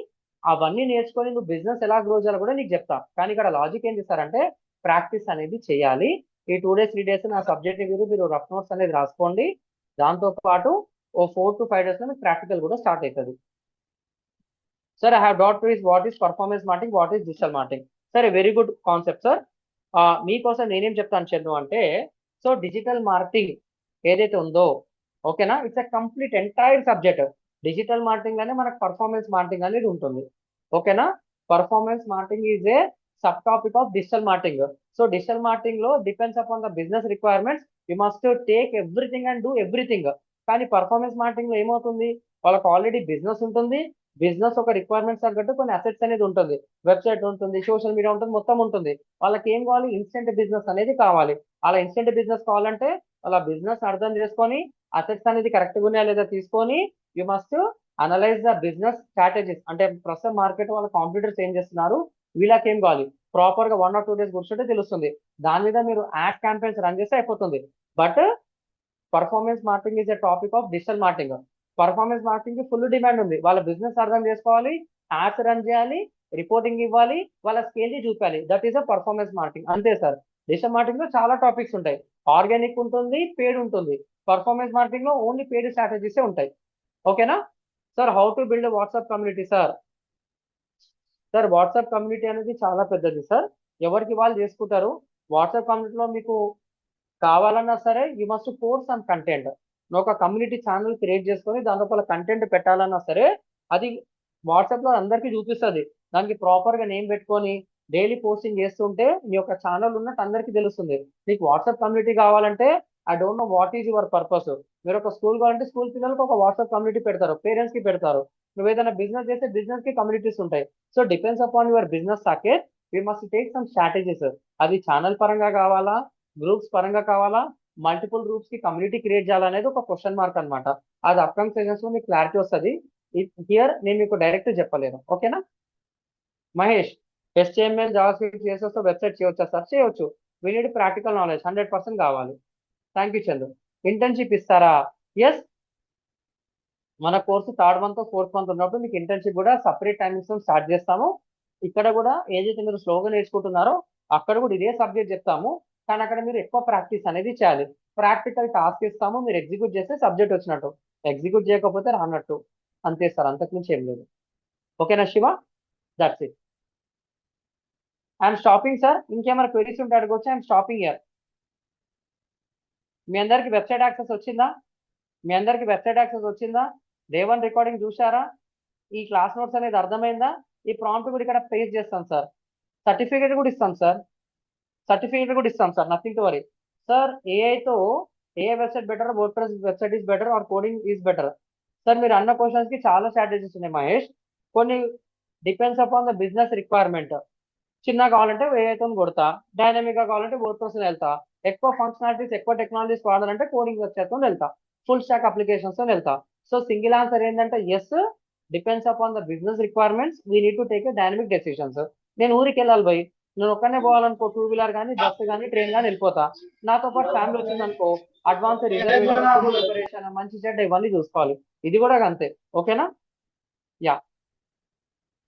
అవన్నీ నేర్చుకొని నువ్వు బిజినెస్ ఎలా గ్రో చేయాలో కూడా నీకు చెప్తా. కానీ ఇక్కడ లాజిక్ ఏం చేస్తారంటే ప్రాక్టీస్ అనేది చేయాలి. ఈ 2 days 3 days నా సబ్జెక్ట్ మీరు రఫ్ నోట్స్ అనేది రాసుకోండి. దాంతో పాటు ఓ 4 to 5 days లో మీకు ప్రాక్టికల్ కూడా స్టార్ట్ అవుతుంది. Sir I have dot is what is performance marketing, what is digital marketing. సరే, వెరీ గుడ్ కాన్సెప్ట్ సార్. మీకోసం నేనేం చెప్తాను చందు అంటే, సో డిజిటల్ మార్కెటింగ్ ఏదైతే ఉందో, ఓకేనా, it's a complete entire subject. Digital marketing లోనే మనకు పర్ఫార్మెన్స్ మార్కెటింగ్ అనేది ఉంటుంది. ఓకేనా? Performance marketing is a sub topic of digital marketing. So digital marketing లో depends upon the business requirements, you must take everything and do everything. కానీ పర్ఫార్మెన్స్ మార్కెటింగ్ లో ఏమవుతుంది? వాళ్ళకి ఆల్రెడీ బిజినెస్ ఉంటుంది. బిజినెస్ ఒక రిక్వైర్మెంట్స్ తగ్గట్టు కొన్ని అసెట్స్ అనేది ఉంటుంది, వెబ్సైట్ ఉంటుంది, సోషల్ మీడియా ఉంటుంది, మొత్తం ఉంటుంది. వాళ్ళకి ఏం కావాలి? ఇన్స్టెంట్ బిజినెస్ అనేది కావాలి. అలా ఇన్స్టెంట్ బిజినెస్ కావాలంటే వాళ్ళ బిజినెస్ అర్థం చేసుకొని అసెట్స్ అనేది కరెక్ట్గా ఉన్నాయా లేదా తీసుకొని you must analyse the business strategies. అంటే ప్రస్తుతం మార్కెట్ వాళ్ళ కాంపిటీటర్స్ ఏం చేస్తున్నారు, వీళ్ళకి ఏం కావాలి, ప్రాపర్ గా 1 or 2 days కూర్చుంటే తెలుస్తుంది. దాని మీద మీరు యాడ్ క్యాంపెయిన్స్ రన్ చేస్తే అయిపోతుంది. But performance marketing is a topic of digital marketing. Performance marketing కి ఫుల్ డిమాండ్ ఉంది. వాళ్ళ బిజినెస్ అర్థం చేసుకోవాలి, యాడ్స్ రన్ చేయాలి, రిపోర్టింగ్ ఇవ్వాలి, వాళ్ళ స్కేల్ చూపాలి. That is a performance marketing. అంతే సార్. డిజిటల్ మార్కెటింగ్ లో చాలా టాపిక్స్ ఉంటాయి. ఆర్గానిక్ ఉంటుంది, పేడ్ ఉంటుంది. పర్ఫార్మెన్స్ మార్కెటింగ్ లో ఓన్లీ పేడ్ స్ట్రాటజీస్ ఉంటాయి. ఓకేనా sir? How to build WhatsApp community sir. Sir WhatsApp community అనేది చాలా పెద్దది సార్. ఎవరికి వాళ్ళు చేసుకుంటారు. వాట్సాప్ కమ్యూనిటీలో మీకు కావాలన్నా సరే you must post some content. నువ్వు ఒక కమ్యూనిటీ ఛానల్ క్రియేట్ చేసుకొని దాని లోపల కంటెంట్ పెట్టాలన్నా సరే అది వాట్సాప్ లో అందరికీ చూపిస్తుంది. దానికి ప్రాపర్ గా నేమ్ పెట్టుకొని డైలీ పోస్టింగ్ చేస్తుంటే నీ యొక్క ఛానల్ ఉన్నట్టు అందరికీ తెలుస్తుంది. నీకు వాట్సాప్ కమ్యూనిటీ కావాలంటే I don't know what is your purpose. మీరు ఒక స్కూల్ కావాలంటే స్కూల్ పిల్లలకు ఒక వాట్సాప్ కమ్యూనిటీ పెడతారు, పేరెంట్స్ కి పెడతారు. నువ్వు ఏదైనా బిజినెస్ చేస్తే బిజినెస్ కి కమ్యూనిటీస్ ఉంటాయి. So depends upon your business package we must take some strategies. అది ఛానల్ పరంగా కావాలా, గ్రూప్స్ పరంగా కావాలా, మల్టిపుల్ గ్రూప్స్ కి కమ్యూనిటీ క్రియేట్ చేయాలనేది ఒక క్వశ్చన్ మార్క్ అనమాట. అది అప్కమింగ్ సెషన్స్ లో మీకు క్లారిటీ వస్తుంది. హియర్ నేను మీకు డైరెక్ట్ చెప్పలేను. ఓకేనా Mahesh? HTML JavaScript CSS website చేయవచ్చా సార్? చేయవచ్చు. వీ నీడ్ ప్రాక్టికల్ నాలెడ్జ్ 100% కావాలి. Thank you Chandu. ఇంటర్న్షిప్ ఇస్తారా? ఎస్, మన course 3rd month 4th month ఉన్నప్పుడు మీకు ఇంటర్న్షిప్ కూడా సపరేట్ టైమింగ్స్ స్టార్ట్ చేస్తాము. ఇక్కడ కూడా ఏదైతే మీరు స్లోగా నేర్చుకుంటున్నారో అక్కడ కూడా ఇదే సబ్జెక్ట్ చెప్తాము. కానీ అక్కడ మీరు ఎక్కువ ప్రాక్టీస్ అనేది చేయాలి. ప్రాక్టికల్ టాస్క్ ఇస్తాము, మీరు ఎగ్జిక్యూట్ చేస్తే సబ్జెక్ట్ వచ్చినట్టు, ఎగ్జిక్యూట్ చేయకపోతే రానట్టు. అంతే సార్, అంతకుమించి ఏం లేదు. ఓకేనా Shiva? That's it. I'm stopping sir. ఇంకేమైనా క్వెరీస్ ఉంటే అడగవచ్చు. I'm stopping year. మీ అందరికి వెబ్సైట్ యాక్సెస్ వచ్చిందా? డే 1 రికార్డింగ్ చూసారా? ఈ క్లాస్ నోట్స్ అనేది అర్థమైందా? ఈ ప్రాంప్ట్ కూడా ఇక్కడ పేస్ట్ చేస్తాను సార్. సర్టిఫికేట్ కూడా ఇస్తాం sir. Nothing to worry sir. ఏఐతో a website better, WordPress website is better or coding is better? Sir మీరు అన్న క్వశ్చన్స్ కి చాలా స్ట్రాటజీస్ ఉన్నాయి మహేష్. కొన్ని depends upon the business requirement. చిన్నగా కావాలంటే ఏఐతో కొడతా, డైనమిక్ గా కావాలంటే వర్డ్ ప్రెస్ వెళ్తా, ఎక్కువ ఫంక్షనాలిటీస్ ఎక్కువ టెక్నాలజీస్ వాడాలంటే కోడింగ్ వెబ్సైట్ తో వెళ్తా, ఫుల్ స్టాక్ అప్లికేషన్స్ తో వెళ్తా. సో సింగిల్ ఆన్సర్ ఏంటంటే yes, depends upon the business requirements we need to take a dynamic decisions. నేను ఊరికి వెళ్ళాలి భయ్, నేను ఒక్కనే పోవాలనుకో, టూ వీలర్ కానీ బస్సు కానీ ట్రైన్ కానీ వెళ్ళిపోతా. నాతో పాటు ఫ్యామిలీ వచ్చింది అనుకో, అడ్వాన్స్ రిజర్వేషన్, ఫుడ్ ప్రిపరేషన్, మంచి చెడ్డ ఇవన్నీ చూసుకోవాలి. ఇది కూడా అంతే. ఓకేనా? Yeah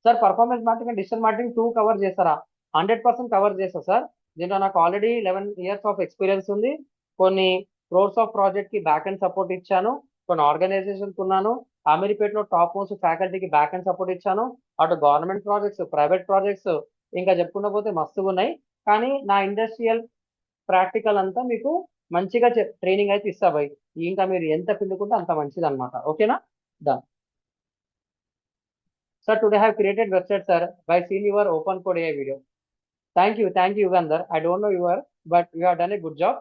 sir. Performance marketing and digital marketing 2 cover చేస్తారా? 100% కవర్ చేస్తా సార్. దీంట్లో నాకు ఆల్రెడీ 11 years ఆఫ్ ఎక్స్పీరియన్స్ ఉంది. కొన్ని క్రోర్స్ ఆఫ్ ప్రాజెక్ట్ కి బ్యాక్ అండ్ సపోర్ట్ ఇచ్చాను, కొన్ని ఆర్గనైజేషన్ ఉన్నాను, అమీర్పేటలో టాప్ మోస్ట్ ఫ్యాకల్టీకి బ్యాక్ అండ్ సపోర్ట్ ఇచ్చాను. అటు గవర్నమెంట్ ప్రాజెక్ట్స్, ప్రైవేట్ ప్రాజెక్ట్స్, ఇంకా చెప్పుకుంటూ పోతే మస్తుగా ఉన్నాయి. కానీ నా ఇండస్ట్రియల్ ప్రాక్టికల్ అంతా మీకు మంచిగా ట్రైనింగ్ అయితే ఇస్తా భయ్. ఇంకా మీరు ఎంత పిండుకుంటే అంత మంచిది అనమాట. ఓకేనా? దా sir, today have created website sir by seen your open code AI video. Thank you Yugandhar. I don't know your, but you have done a good job.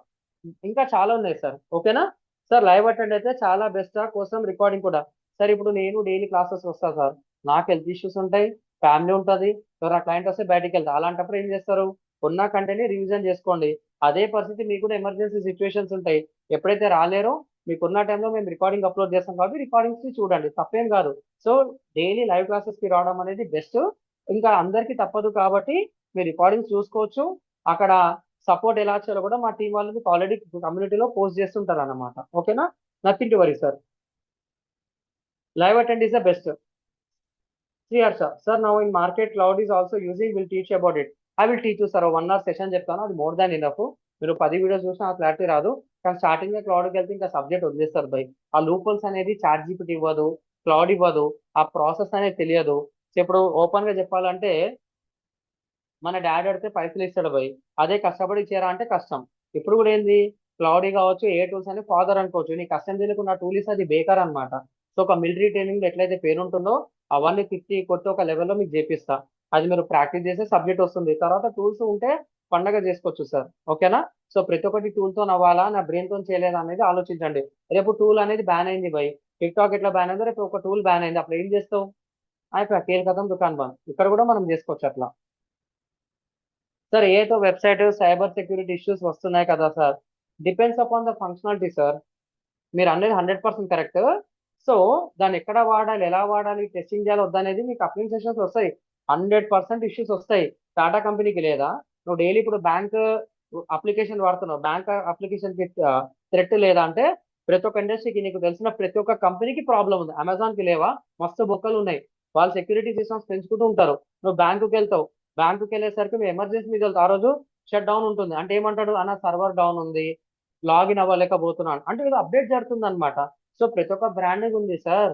ఇంకా చాలా ఉన్నాయి సార్. ఓకేనా సార్? లైవ్ అటెండ్ అయితే చాలా బెస్ట్ కోసం రికార్డింగ్ కూడా. సార్ ఇప్పుడు నేను డైలీ క్లాసెస్ వస్తా సార్, నాకు హెల్త్ ఇష్యూస్ ఉంటాయి, ఫ్యామిలీ ఉంటుంది, ఎవరైనా క్లయింట్ వస్తే బయటికి వెళ్తా. అలాంటప్పుడు ఏం చేస్తారు? ఉన్న కంటెంట్ని రివిజన్ చేసుకోండి. అదే పరిస్థితి మీకు కూడా ఎమర్జెన్సీ సిచ్యువేషన్స్ ఉంటాయి. ఎప్పుడైతే రాలేరో మీకున్న టైంలో మేము రికార్డింగ్ అప్లోడ్ చేస్తాం కాబట్టి రికార్డింగ్స్ చూడండి, తప్పేం కాదు. సో డైలీ లైవ్ క్లాసెస్ కి రావడం అనేది బెస్ట్. ఇంకా అందరికీ తప్పదు కాబట్టి మీరు రికార్డింగ్స్ చూసుకోవచ్చు. అక్కడ సపోర్ట్ ఎలా చేయాలో కూడా మా టీం వాళ్ళు మీకు ఆల్రెడీ కమ్యూనిటీలో పోస్ట్ చేస్తుంటారు అన్నమాట. ఓకేనా? Nothing to worry sir. Live attend is the best. Sriharsha sir, now in market cloud is also using, will teach about it. I will teach you sir. 1 hour session చెప్తాను, అది మోర్ దాన్ ఇనఫ్. మీరు 10 వీడియోస్ చూసినా ఆ క్లారిటీ రాదు. కానీ స్టార్టింగ్ క్లౌడ్కి వెళ్తే ఇంకా సబ్జెక్ట్ వదిలేస్తారు బై. ఆ లూపల్స్ అనేది చాట్ జీపీటీ ఇవ్వదు, క్లౌడ్ ఇవ్వదు, ఆ ప్రాసెస్ అనేది తెలియదు. సో ఇప్పుడు ఓపెన్ గా చెప్పాలంటే మన డాడీ అడితే పైసలు ఇస్తాడు పోయి, అదే కష్టపడి చేరా అంటే కష్టం. ఇప్పుడు కూడా ఏంది, క్లౌడీ కావచ్చు, ఏ టూల్స్ అని ఫాదర్ అనుకోవచ్చు, నీ కష్టం తెలియకుండా టూల్ ఇస్తే అది బేకార్ అనమాట. సో ఒక మిలిటరీ ట్రైనింగ్ ఎట్లయితే పేరు ఉంటుందో అవన్నీ తిట్టి కొట్టి ఒక లెవెల్లో మీకు చేపిస్తా. అది మీరు ప్రాక్టీస్ చేసే సబ్జెక్ట్ వస్తుంది. తర్వాత టూల్స్ ఉంటే పండగ చేసుకోవచ్చు సార్. ఓకేనా? సో ప్రతి ఒక్కటి టూల్ తో నవ్వాలా, నా బ్రెయిన్ తో చేయలేదా అనేది ఆలోచించండి. రేపు టూల్ అనేది బ్యాన్ అయింది భయ్, టిక్ టాక్ ఎట్లా బ్యాన్ అయిందో రేపు ఒక టూల్ బ్యాన్ అయింది, అప్పుడు ఏం చేస్తావు? అయిపోయా, కేల్ కథం దుకాన్ బంద్. ఇక్కడ కూడా మనం చేసుకోవచ్చు అట్లా. సార్ ఏతో వెబ్సైట్ సైబర్ సెక్యూరిటీ ఇష్యూస్ వస్తున్నాయి కదా sir? Depends upon the functionality sir. మీరు అనేది 100% కరెక్ట్. సో దాన్ని ఎక్కడ వాడాలి, ఎలా వాడాలి, టెస్టింగ్ చేయాలి వద్దనేది మీకు అప్లింగ్ సెషన్స్ వస్తాయి. 100% ఇష్యూస్ వస్తాయి. టాటా కంపెనీకి లేదా? నువ్వు డైలీ ఇప్పుడు బ్యాంక్ అప్లికేషన్ వాడుతున్నావు, బ్యాంక్ అప్లికేషన్ కి థ్రెట్ లేదా అంటే ప్రతి ఒక్క ఇండస్ట్రీకి నీకు తెలిసిన ప్రతి ఒక్క కంపెనీకి ప్రాబ్లం ఉంది. అమెజాన్ కి లేవా? మస్తు బొక్కలు ఉన్నాయి. వాళ్ళు సెక్యూరిటీ సిస్టమ్స్ పెంచుకుంటూ ఉంటారు. నువ్వు బ్యాంకుకి వెళ్తావు, బ్యాంకుకి వెళ్ళేసరికి నువ్వు ఎమర్జెన్సీ మీద వెళ్తావు, ఆ రోజు షట్ డౌన్ ఉంటుంది. అంటే ఏమంటాడు అన్న, సర్వర్ డౌన్ ఉంది, లాగిన్ అవ్వలేకపోతున్నాను అంటే ఏదో అప్డేట్ జరుగుతుంది అనమాట. సో ప్రతి ఒక్క బ్రాండింగ్ ఉంది సార్.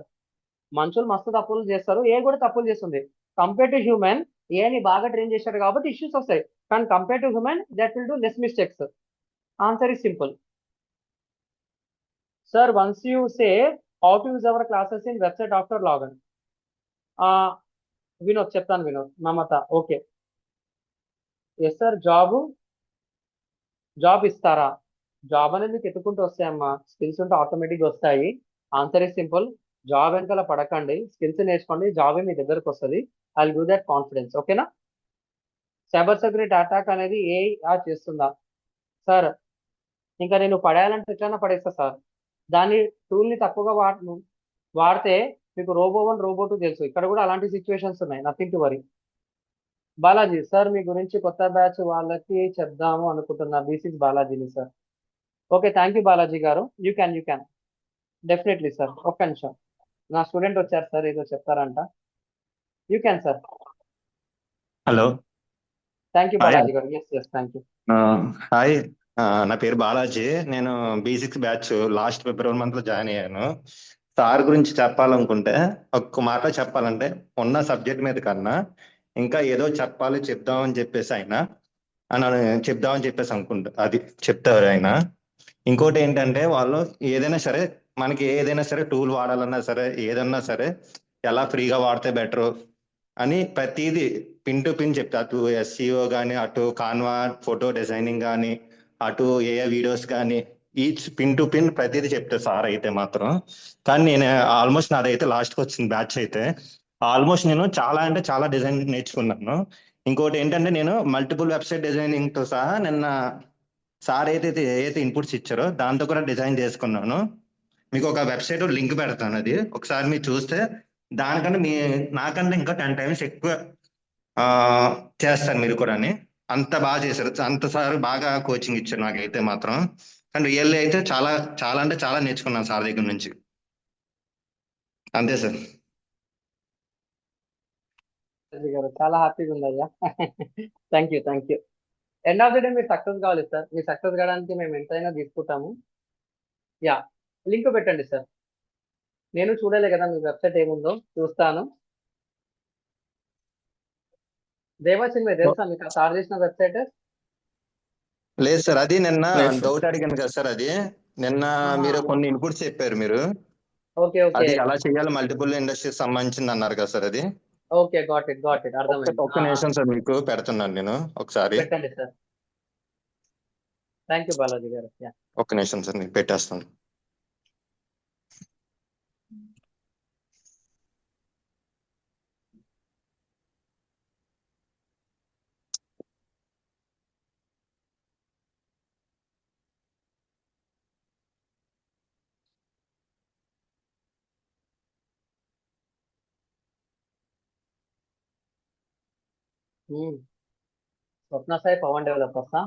మనుషులు మస్తు తప్పులు చేస్తారు, ఏ కూడా తప్పులు చేస్తుంది. కంపేర్ టు హ్యూమన్, ఏని బాగా ట్రైన్ చేశాడు కాబట్టి ఇష్యూస్ వస్తాయి. కానీ compare to human that will do less mistakes. Answer is simple sir. Once you say how to use our classes in website after login. Vinod చెప్తాను, Vinod Mamata. Okay yes sir. Job ఇస్తారా? జాబ్ అనేది మీకు ఎత్తుకుంటూ వస్తాయమ్మా, స్కిల్స్ ఉంటే ఆటోమేటిక్గా వస్తాయి. Answer is simple. జాబ్ వెనకాల పడకండి, స్కిల్స్ నేర్చుకోండి, జాబే మీ దగ్గరకు వస్తుంది. I will do that confidence. ఓకేనా? సైబర్ సెక్యూరిటీ అటాక్ అనేది చేస్తుందా సార్? ఇంకా నేను పడేయాలంటే ఎట్లైనా పడేస్తా సార్. దాని టూల్ని తక్కువగా వాడితే మీకు రోబో 1 రోబో 2 తెలుసు. ఇక్కడ కూడా అలాంటి సిచ్యువేషన్స్ ఉన్నాయి, nothing to worry. Balaji sir, మీ గురించి కొత్త బ్యాచ్ వాళ్ళకి చెప్దాము అనుకుంటున్నా, B6 బాలాజీని sir. Okay, thank you Balaji garu. You can definitely sir. ఒక్క నిమిషం, నా స్టూడెంట్ వచ్చారు సార్, ఏదో చెప్తారంట. You can sir. Hello, thank you hi. Balaji garu. Yes thank you. Hi, నా పేరు బాలాజీ. నేను B6 బ్యాచ్ లాస్ట్ ఫిబ్రవరి మంత్ లో జాయిన్ అయ్యాను. సార్ గురించి చెప్పాలనుకుంటే, ఒక్క మాట చెప్పాలంటే, ఉన్న సబ్జెక్ట్ మీద కన్నా ఇంకా ఏదో చెప్దామని చెప్పేసి చెప్దామని చెప్పేసి అనుకుంటా, అది చెప్తారు ఆయన. ఇంకోటి ఏంటంటే, వాళ్ళు ఏదైనా సరే, మనకి ఏదైనా సరే టూల్ వాడాలన్నా సరే, ఏదన్నా సరే ఎలా ఫ్రీగా వాడితే బెటరు అని ప్రతిదీ పిన్ టు పిన్ చెప్తా. అటు ఎస్సీఓ కానీ, అటు కాన్వా ఫోటో డిజైనింగ్ కానీ, అటు ఏఐ వీడియోస్ కానీ, ఈచ్ పిన్ టు పిన్ ప్రతిదీ చెప్తారు సార్ అయితే మాత్రం. కానీ నేను ఆల్మోస్ట్ నాదైతే లాస్ట్కి వచ్చింది బ్యాచ్ అయితే. ఆల్మోస్ట్ నేను చాలా అంటే చాలా డిజైన్ నేర్చుకున్నాను. ఇంకోటి ఏంటంటే నేను మల్టిపుల్ వెబ్సైట్ డిజైనింగ్ తో సహా నిన్న సార్ ఏదైతే ఇన్పుట్స్ ఇచ్చారో దాంతో కూడా డిజైన్ చేసుకున్నాను. మీకు ఒక వెబ్సైట్ లింక్ పెడతాను, అది ఒకసారి మీరు చూస్తే దానికంటే నాకంటే ఇంకా 10 times ఎక్కువ ఆ, చేస్తారు మీరు కూడా. అంత బాగా చేశారు, అంత సార్ బాగా కోచింగ్ ఇచ్చారు నాకైతే మాత్రం. కానీ రియల్లీ అయితే చాలా చాలా అంటే చాలా నేర్చుకున్నాను సార్ దగ్గర నుంచి. అంతే సార్. బాలాజీ గారు చాలా హ్యాపీగా ఉంది అయ్యా. Thank you. End of the day మీరు సక్సెస్ కావాలి సార్. మీరు సక్సెస్ కావడానికి మేము ఎంతైనా తీసుకుంటాము. యా, లింక్ పెట్టండి సార్. నేను చూడలే కదా మీ వెబ్సైట్ ఏముందో, చూస్తాను. దేవాచిన్మయ్ తెలుసా మీకు ఆ సార్ చేసిన వెబ్సైట్? లేదు సార్, అది నిన్న లేదు సార్. డౌట్ అడిగాను కదా సార్. అది నిన్న మీరు కొన్ని ఇన్పుట్స్ చెప్పారు మీరు, ఓకే అది ఎలా చేయాలి మల్టిపుల్ ఇండస్ట్రీస్ సంబంధించింది అన్నారు కదా సార్. అది ఓకే, గాట్ ఇట్ అర్థమైంది. ఒక్క నిమిషం సార్, మీకు పెడుతున్నాను నేను ఒకసారి. పెట్టండి సార్. థ్యాంక్ యూ బాలాజీ గారు. యా, ఒక్క నిమిషం సార్, మీకు పెట్టేస్తాను. స్వప్న సాయి పవన్ డెవలపర్స్.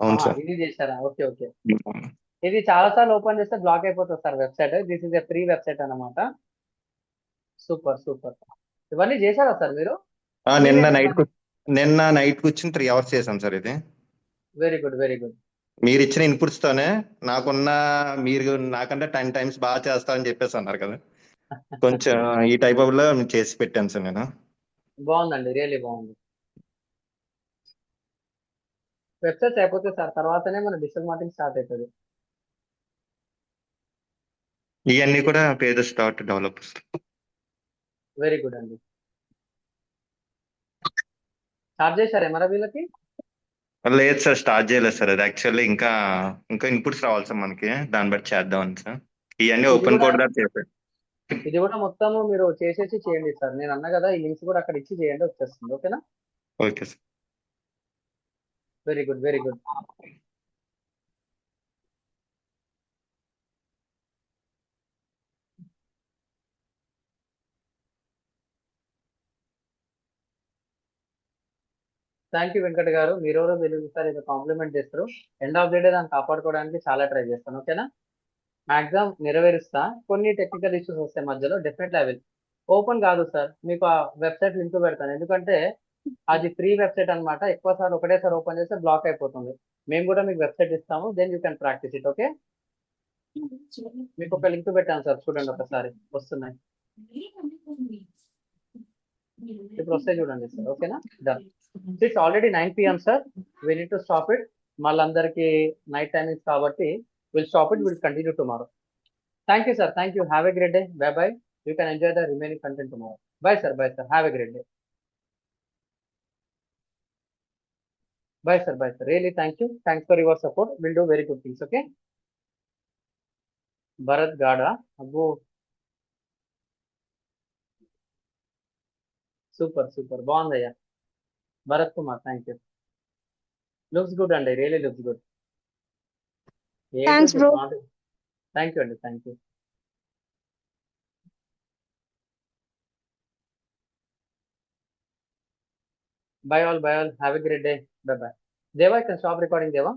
అవును సార్. ఇది చేశారా? ఓకే. ఇది చాలా సార్లు ఓపెన్ చేస్తే బ్లాక్ అయిపోతుంది sir website. This is a free website అన్నమాట. సూపర్. ఇవన్నీ చేశారా సార్ మీరు? నిన్న నైట్ కూర్చుని 3 hours చేశాం సార్ ఇది. Very good. మీరు ఇచ్చిన ఇన్పుట్స్ తోనే మీరు నాకంటే 10 times బాగా చేస్తారని చెప్పేసి అన్నారు కదా, కొంచెం ఈ టైప్ ఆఫ్ లో చేసి పెట్టాను సార్ నేను. బాగుందండి, రియల్లీ బాగుంది. వెబ్సైట్స్ అయిపోతే సార్ తర్వాతనే మన డిజిటల్ మార్కెటింగ్ స్టార్ట్ అవుతుంది. ఇవన్నీ కూడా పేద స్టార్ట్ డెవలపర్స్. వెరీ గుడ్ అండి. స్టార్ట్ చేశారా మరి వీళ్ళకి? లేదు సార్, స్టార్ట్ చేయలేదు సార్. అది యాక్చువల్లీ ఇంకా ఇన్పుట్స్ రావాలి సార్ మనకి, దాన్ని బట్టి చేద్దామని సార్. ఇవన్నీ ఓపెన్ కోడ్ ద్వారా చేశారు. ఇది కూడా మొత్తము మీరు చేసేసి చేయండి సార్. నేను అన్నా కదా, ఈ లింక్స్ కూడా అక్కడ ఇచ్చి చేయండి, వచ్చేస్తుంది. ఓకేనా? Okay sir. Very good. Thank you Venkat గారు. మీరు తెలుగు సార్ ఏదో కాంప్లిమెంట్ చేస్తారు. ఎండ్ ఆఫ్ ది డే దాన్ని కాపాడుకోవడానికి చాలా ట్రై చేస్తాను. ఓకేనా? మాక్సిమం నెరవేరుస్తా. కొన్ని టెక్నికల్ ఇష్యూస్ వస్తాయి మధ్యలో, డెఫినెట్లీ ఐ విల్. ఓపెన్ కాదు సార్, మీకు ఆ వెబ్సైట్ లింక్ పెడతాను. ఎందుకంటే అది ఫ్రీ వెబ్సైట్ అన్నమాట. ఎక్కువ సార్ ఒకటేసారి ఓపెన్ చేస్తే బ్లాక్ అయిపోతుంది. మేము కూడా మీకు వెబ్సైట్ ఇస్తాము, then you can practise it. Okay, మీకు ఒక లింక్ పెట్టాను సార్, చూడండి ఒకసారి. వస్తున్నాయి ఇప్పుడు, వస్తాయి చూడండి సార్. ఓకేనా? Done. It's already 9 PM sir. We need to stop it. మళ్ళీ అందరికి నైట్ టైమింగ్స్ కాబట్టి will stop it. Will continue tomorrow. Thank you sir. Thank you. Have a great day. By. You can enjoy the remaining content tomorrow. By sir. Have a great day. Bye sir. Really, thank you. Thanks for your support. We'll do very good things. Okay. Bharat Gada. Abbo. Super. Bondaya. Bharat Kumar. Thank you. Looks good and really looks good. Thanks, bro. Thank you, Andy. Thank you. Bye all. Have a great day. Bye. Deva, you can stop recording, Deva.